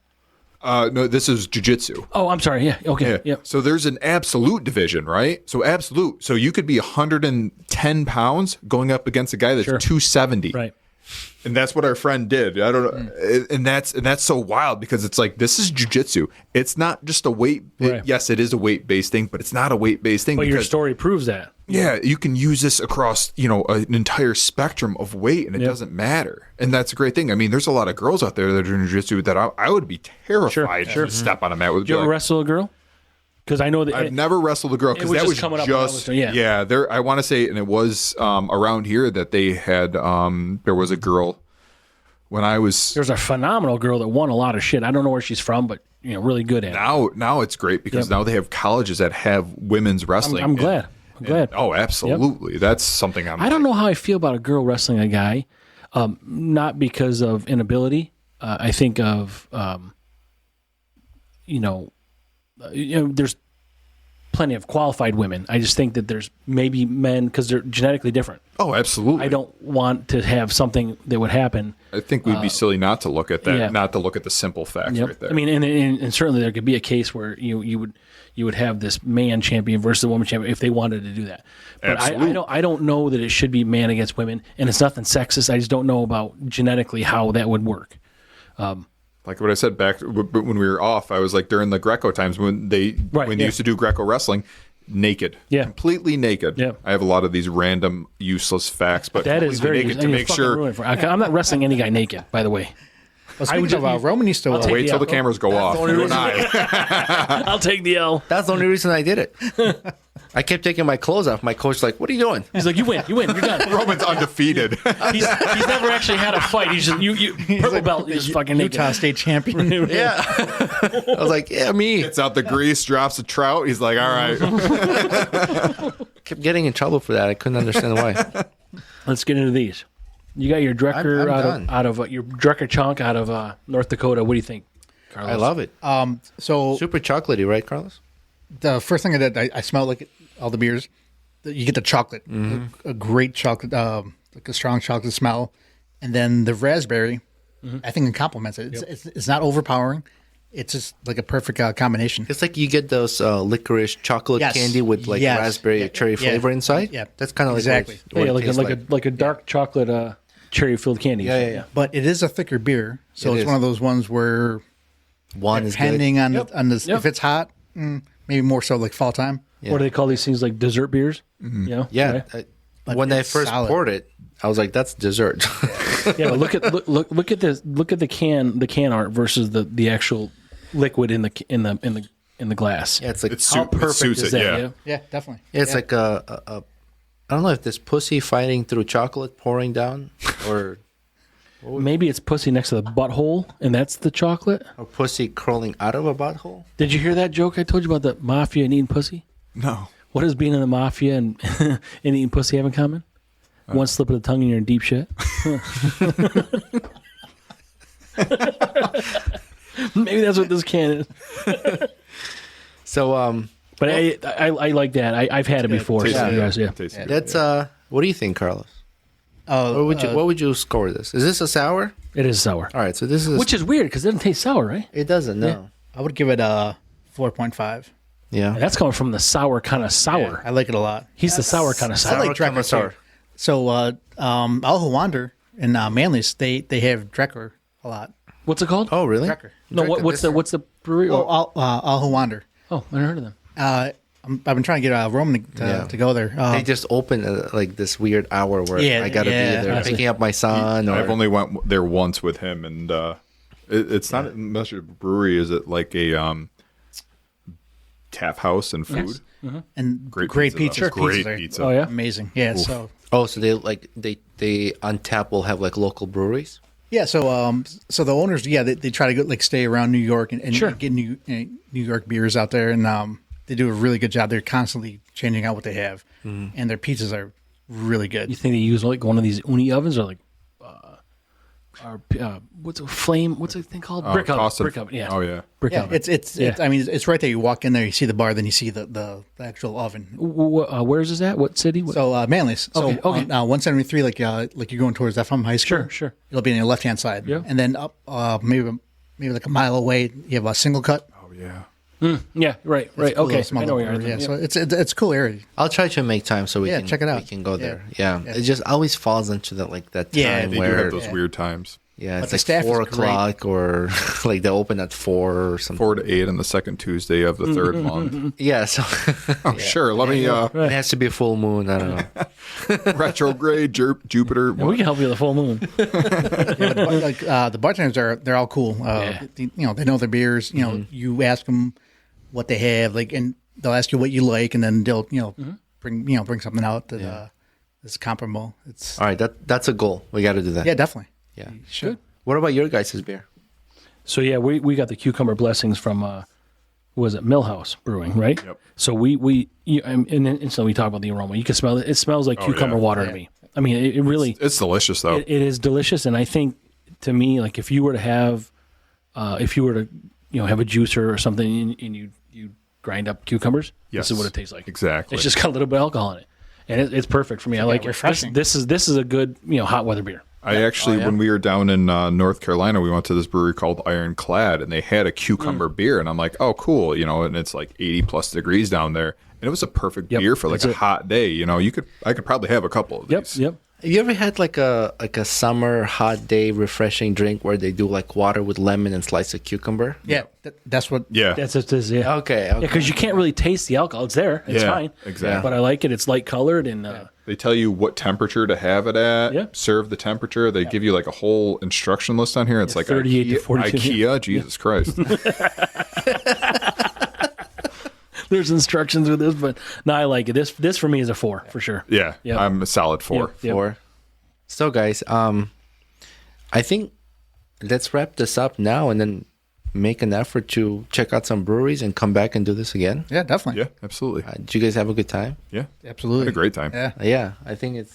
S5: No, this is jiu-jitsu.
S3: Oh, I'm sorry. Yeah. Okay.
S5: Yeah.
S3: Yep.
S5: So there's an absolute division, right? So absolute. So you could be 110 pounds going up against a guy that's 270.
S3: Right.
S5: And that's what our friend did. I don't know, and that's so wild because it's like this is jiu-jitsu. It's not just a weight.
S3: Right.
S5: Yes, it is a weight-based thing, but it's not a weight-based thing.
S3: But
S5: because,
S3: your story proves that.
S5: yeah, you can use this across an entire spectrum of weight, and it doesn't matter. And that's a great thing. I mean, there's a lot of girls out there that are doing jiu-jitsu that I would be terrified to step on a mat with.
S3: Did you ever wrestle a girl? Because I know that
S5: I've never wrestled a girl because that was
S3: coming up
S5: just
S3: when I was,
S5: yeah. There, I want to say, and it was around here that they had. There was a girl when I was.
S3: There's a phenomenal girl that won a lot of shit. I don't know where she's from, but really good at it.
S5: Now it's great because now they have colleges that have women's wrestling.
S3: I'm glad. I'm glad.
S5: Oh, absolutely. That's something
S3: I don't know how I feel about a girl wrestling a guy, not because of inability. I think of there's plenty of qualified women. I just think that there's maybe men because they're genetically different.
S5: Oh, absolutely.
S3: I don't want to have something that would happen.
S5: I think we'd be silly not to look at that,
S3: yeah.
S5: not to look at the simple facts right there.
S3: I mean, and certainly there could be a case where you would have this man champion versus a woman champion if they wanted to do that. But I don't know that it should be man against women, and it's nothing sexist. I just don't know about genetically how that would work.
S5: Like what I said back when we were off, I was like during the Greco times when they used to do Greco wrestling, naked, completely naked.
S3: Yeah.
S5: I have a lot of these random useless facts, but
S3: that is very
S5: naked to make sure.
S3: I'm not wrestling any guy naked, by the way.
S4: Well, speaking of Roman used to
S5: Wait till the cameras go off. You and I.
S3: I'll take the L.
S2: That's the only reason I did it. I kept taking my clothes off. My coach's like, "What are you doing?"
S3: He's like, "You win, you're done."
S5: Roman's undefeated.
S3: He's never actually had a fight. He's just you purple belt. He's just fucking naked.
S4: Utah State champion.
S2: Yeah. I was like, "Yeah, me."
S5: Gets out the grease, drops a trout. He's like, "All right."
S2: Kept getting in trouble for that. I couldn't understand why.
S3: Let's get into these. You got your Drecker
S2: I'm
S3: out of your Drecker chunk out of North Dakota. What do you think, Carlos?
S2: I love it.
S4: So
S2: Super chocolatey, right, Carlos?
S4: the first thing I did, I smelled like all the beers. You get the chocolate, a great chocolate, like a strong chocolate smell, and then the raspberry. I think it complements it. It's not overpowering. It's just like a perfect combination.
S2: It's like you get those licorice chocolate candy with like raspberry cherry flavor inside.
S4: Yeah,
S2: that's kind of
S4: exactly.
S3: Like a dark chocolate cherry filled candy.
S2: Yeah.
S4: But it is a thicker beer, so it's one of those ones where
S2: one is
S4: depending
S2: good.
S4: on the if it's hot, maybe more so like fall time.
S3: What do they call these things? Like dessert beers? You know?
S2: Yeah.
S3: Right?
S2: When I first poured it, I was like, "That's dessert."
S3: Yeah, but look at this. Look at the can art versus the actual liquid in the glass.
S2: Yeah, it's like
S3: how perfect is that?
S4: Yeah, definitely.
S2: Yeah, it's like a I don't know if this pussy fighting through chocolate pouring down, or
S3: Maybe it's pussy next to the butthole, and that's the chocolate.
S2: or pussy crawling out of a butthole.
S3: Did you hear that joke I told you about the mafia and eating pussy?
S5: No.
S3: What does being in the mafia and and eating pussy have in common? One slip of the tongue and you're in deep shit. Maybe that's what this can is.
S2: So,
S3: But I like that. I've had it before.
S5: Tastes
S3: So
S5: good.
S3: yes, yeah.
S5: Tastes good.
S2: that's what do you think, Carlos? What would you score this? Is this a sour?
S3: It is sour.
S2: All right, so this is
S3: Which is weird because it doesn't taste sour, right?
S2: it doesn't no.
S4: I would give it a 4.5.
S2: Yeah.
S3: That's coming from the sour kind of sour.
S4: I like it a lot.
S3: He's the sour kind of sour.
S4: I like Drecker
S2: sour.
S4: too. So Al Wander and Manly's, they have Drecker a lot.
S3: What's it called?
S2: Oh, really?
S4: Drecker.
S3: no. What's the brewery?
S4: Oh, Al Wander.
S3: Oh, I never heard of them.
S4: I've been trying to get Roman to go there.
S2: They just open like this weird hour where
S4: Yeah,
S2: I gotta
S4: yeah.
S2: be there picking up my son. Or
S5: I've only went there once with him, and it's not much of a brewery. Is it like a tap house and food?
S3: Yes. Mm-hmm.
S4: And
S5: Great
S4: great
S5: pizza.
S4: pizza.
S5: though. Great
S4: Pizza's there.
S5: pizza.
S3: Oh yeah.
S4: Amazing. Yeah. So
S2: oh, so they on tap will have like local breweries.
S4: yeah. So the owners, they try to go, like stay around New York and
S3: Sure.
S4: get New York beers out there, and they do a really good job. They're constantly changing out what they have, and their pizzas are really good.
S3: You think they use like one of these uni ovens or like, what's a flame? What's the thing called? Brick oven.
S5: Cost of-
S3: Brick oven. Yeah.
S5: Oh yeah.
S3: Brick
S4: Yeah,
S3: oven.
S4: it's I mean, it's right there. You walk in there, you see the bar, then you see the actual oven.
S3: Where's this at? What city?
S4: So Manly's. So
S3: Okay, okay.
S4: on 173, like you're going towards FM High School.
S3: Sure.
S4: It'll be on your left hand side.
S3: Yeah.
S4: And then up maybe like a mile away, you have a single cut.
S5: Oh yeah.
S3: Yeah. Right.
S4: It's a cool
S3: Okay.
S4: little small
S3: I know where you are.
S4: brewery, yeah. So it's a cool area.
S2: I'll try to make time so we
S4: Yeah,
S2: can
S4: check it out.
S2: We can go
S4: Yeah.
S2: there. Yeah.
S4: Yeah.
S2: It just always falls into that that time
S4: Yeah,
S5: They do
S2: where
S5: have those weird times.
S2: yeah, it's
S4: the
S2: like
S4: staff is
S2: 4:00 or like they open at 4 or something.
S5: 4 to 8 on the second Tuesday of the third month.
S2: Yeah, so
S5: Oh sure. Let me
S2: it has to be a full moon. I don't know.
S5: retrograde Jupiter.
S3: Yeah, we can help you with the full moon.
S4: Yeah, but like the bartenders they're all cool.
S3: Yeah.
S4: They know their beers. You know, you ask them what they have, like, and they'll ask you what you like, and then they'll bring something out that is comparable. It's
S2: All right, that's a goal. We got to do that.
S4: yeah, definitely.
S2: Yeah.
S4: Sure.
S2: What about your guys' beer?
S3: So yeah, we got the cucumber blessings from who was it, Millhouse Brewing, right?
S5: Yep.
S3: So and so we talk about the aroma. You can smell it. It smells like cucumber
S5: yeah.
S3: water to me. I mean, it really
S5: It's delicious though.
S3: it is delicious, and I think to me, like if you were to have have a juicer or something, and you grind up cucumbers,
S5: Yes.
S3: this is what it tastes like.
S5: Exactly.
S3: It's just got a little bit of alcohol in it, and it's perfect for me. I like it.
S4: refreshing.
S3: This is a good hot weather beer.
S5: I actually, when we were down in North Carolina, we went to this brewery called Ironclad, and they had a cucumber beer, and I'm like, oh, cool, and it's like 80 plus degrees down there, and it was a perfect beer for like
S3: that's
S5: a
S3: it.
S5: hot day. I could probably have a couple of these.
S3: Yep.
S2: Have you ever had like a summer hot day refreshing drink where they do like water with lemon and slice of cucumber?
S4: Yeah, that's what.
S5: Yeah,
S3: That's what it is. Yeah.
S2: Okay.
S3: Yeah, because you can't really taste the alcohol. It's there. It's
S5: Yeah,
S3: fine.
S5: exactly.
S3: But I like it. It's light colored and
S5: they tell you what temperature to have it at.
S3: Yeah.
S5: Serve the temperature. They give you like a whole instruction list on here. It's like
S3: 38 to
S5: IKEA,
S3: 42.
S5: IKEA. Jesus Christ.
S3: there's instructions with this, but no, I like it. This for me is a 4 for sure.
S5: Yeah,
S3: Yep.
S5: I'm a solid 4.
S3: Yep.
S2: 4. So guys, I think let's wrap this up now and then make an effort to check out some breweries and come back and do this again.
S4: Yeah, definitely.
S5: Yeah, absolutely.
S2: Did you guys have a good time?
S5: Yeah,
S4: Absolutely.
S5: had a great time.
S4: Yeah.
S2: Yeah, I think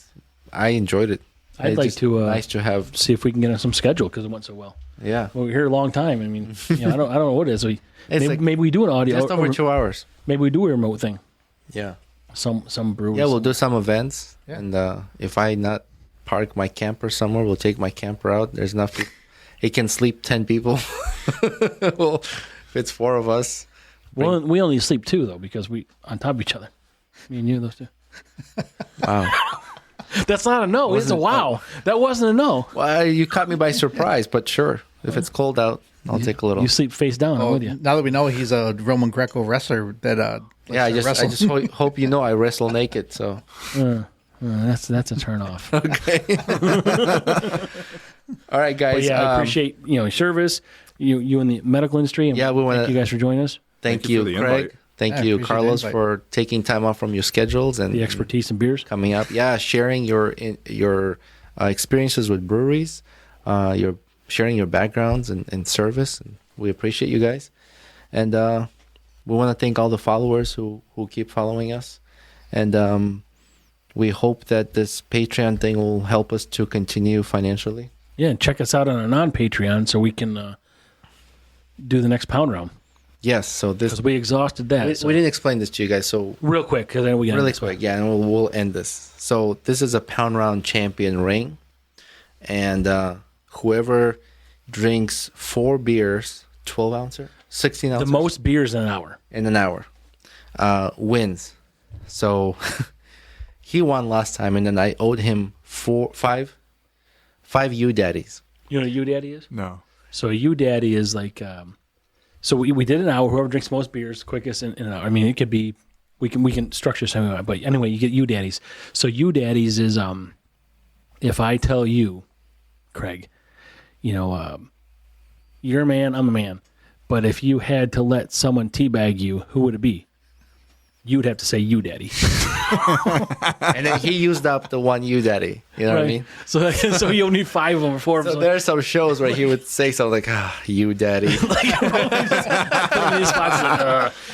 S2: I enjoyed it.
S3: I'd
S2: It's
S3: like
S2: just
S3: to
S2: nice to have.
S3: see if we can get on some schedule because it went so well.
S2: Yeah,
S3: Well, we're here a long time. I mean, I don't know what it is. Maybe we do an audio.
S2: just over
S3: or
S2: 2 hours.
S3: maybe we do a remote thing.
S2: Yeah,
S3: Some breweries.
S2: yeah, we'll do some events,
S4: Yeah.
S2: and if I not park my camper somewhere, we'll take my camper out. There's enough. It can sleep 10 people. Well, if it's 4 of us.
S3: Well, we only sleep 2 though because we on top of each other. Me and you, those 2.
S2: Wow.
S3: That's not a no. It's a wow. That wasn't a no.
S2: Well, you caught me by surprise, but sure. If it's cold out, I'll take a little.
S3: You sleep face down. I'm with you.
S4: Now that we know he's a Roman Greco wrestler that
S2: Yeah, I
S4: likes to
S2: just
S4: wrestle.
S2: hope you know I wrestle naked. So
S3: That's a turn off.
S2: all right, guys.
S3: But yeah, I appreciate your service, you in the medical industry. And
S2: Yeah, we wanna-
S3: thank you guys for joining us.
S2: Thank
S5: Thank you
S2: you,
S5: for the
S2: Craig.
S5: invite.
S2: Thank
S4: I
S2: you,
S4: appreciate the
S2: Carlos,
S4: invite.
S2: for taking time off from your schedules and
S3: The expertise in beers.
S2: coming up. Yeah, sharing your experiences with breweries, your sharing your backgrounds and service. And we appreciate you guys, and we want to thank all the followers who keep following us, and we hope that this Patreon thing will help us to continue financially.
S3: Yeah, and check us out on a non-Patreon so we can do the next pound round
S2: Yes, so this
S3: because we exhausted that.
S2: we,
S3: so-
S2: we didn't explain this to you guys, so
S3: real quick because then we got
S2: really quick, yeah, and we'll end this. So this is a pound round champion ring, and whoever drinks 4 beers, 12 ouncer, 16
S3: the
S2: ounces,
S3: most beers in an hour.
S2: in an hour, wins. So he won last time, and then I owed him five U daddies.
S3: You know what a U daddy is?
S5: No.
S3: So a U daddy is like, so we did an hour. Whoever drinks the most beers quickest in an hour. I mean, it could be, we can structure something, but anyway, you get U daddies. So U daddies is if I tell you, Craig, you're a man, I'm a man, but if you had to let someone teabag you, who would it be? You'd have to say U daddy.
S2: And then he used up the one U daddy. You know what I mean?
S3: So you only need 5 of them or 4 of them.
S2: So there are some shows where he would say something like, you daddy.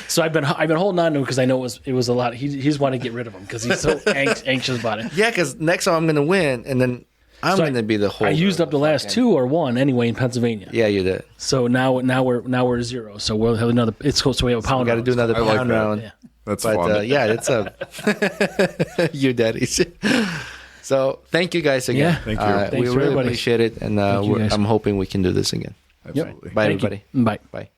S3: So I've been holding on to him because I know it was a lot. He's wanting to get rid of him because he's so anxious about it.
S2: Yeah, because next time I'm going to win, and then I'm going to be the holder.
S3: I used up the last 2 or 1 anyway in Pennsylvania.
S2: Yeah, you did.
S3: So now we're 0. So we'll have another. It's close. So we have a pound.
S2: We got to do another pound round.
S3: Yeah.
S5: That's
S2: But
S5: fun.
S2: yeah, it's a you daddies. So thank you guys again.
S3: Yeah.
S5: Thank you.
S2: We
S3: Thanks to
S2: really
S3: everybody.
S2: appreciate it, and
S3: you, guys.
S2: I'm hoping we can do this again.
S5: Absolutely.
S2: Bye,
S3: Thank you.
S2: everybody.
S3: Bye.
S2: Bye.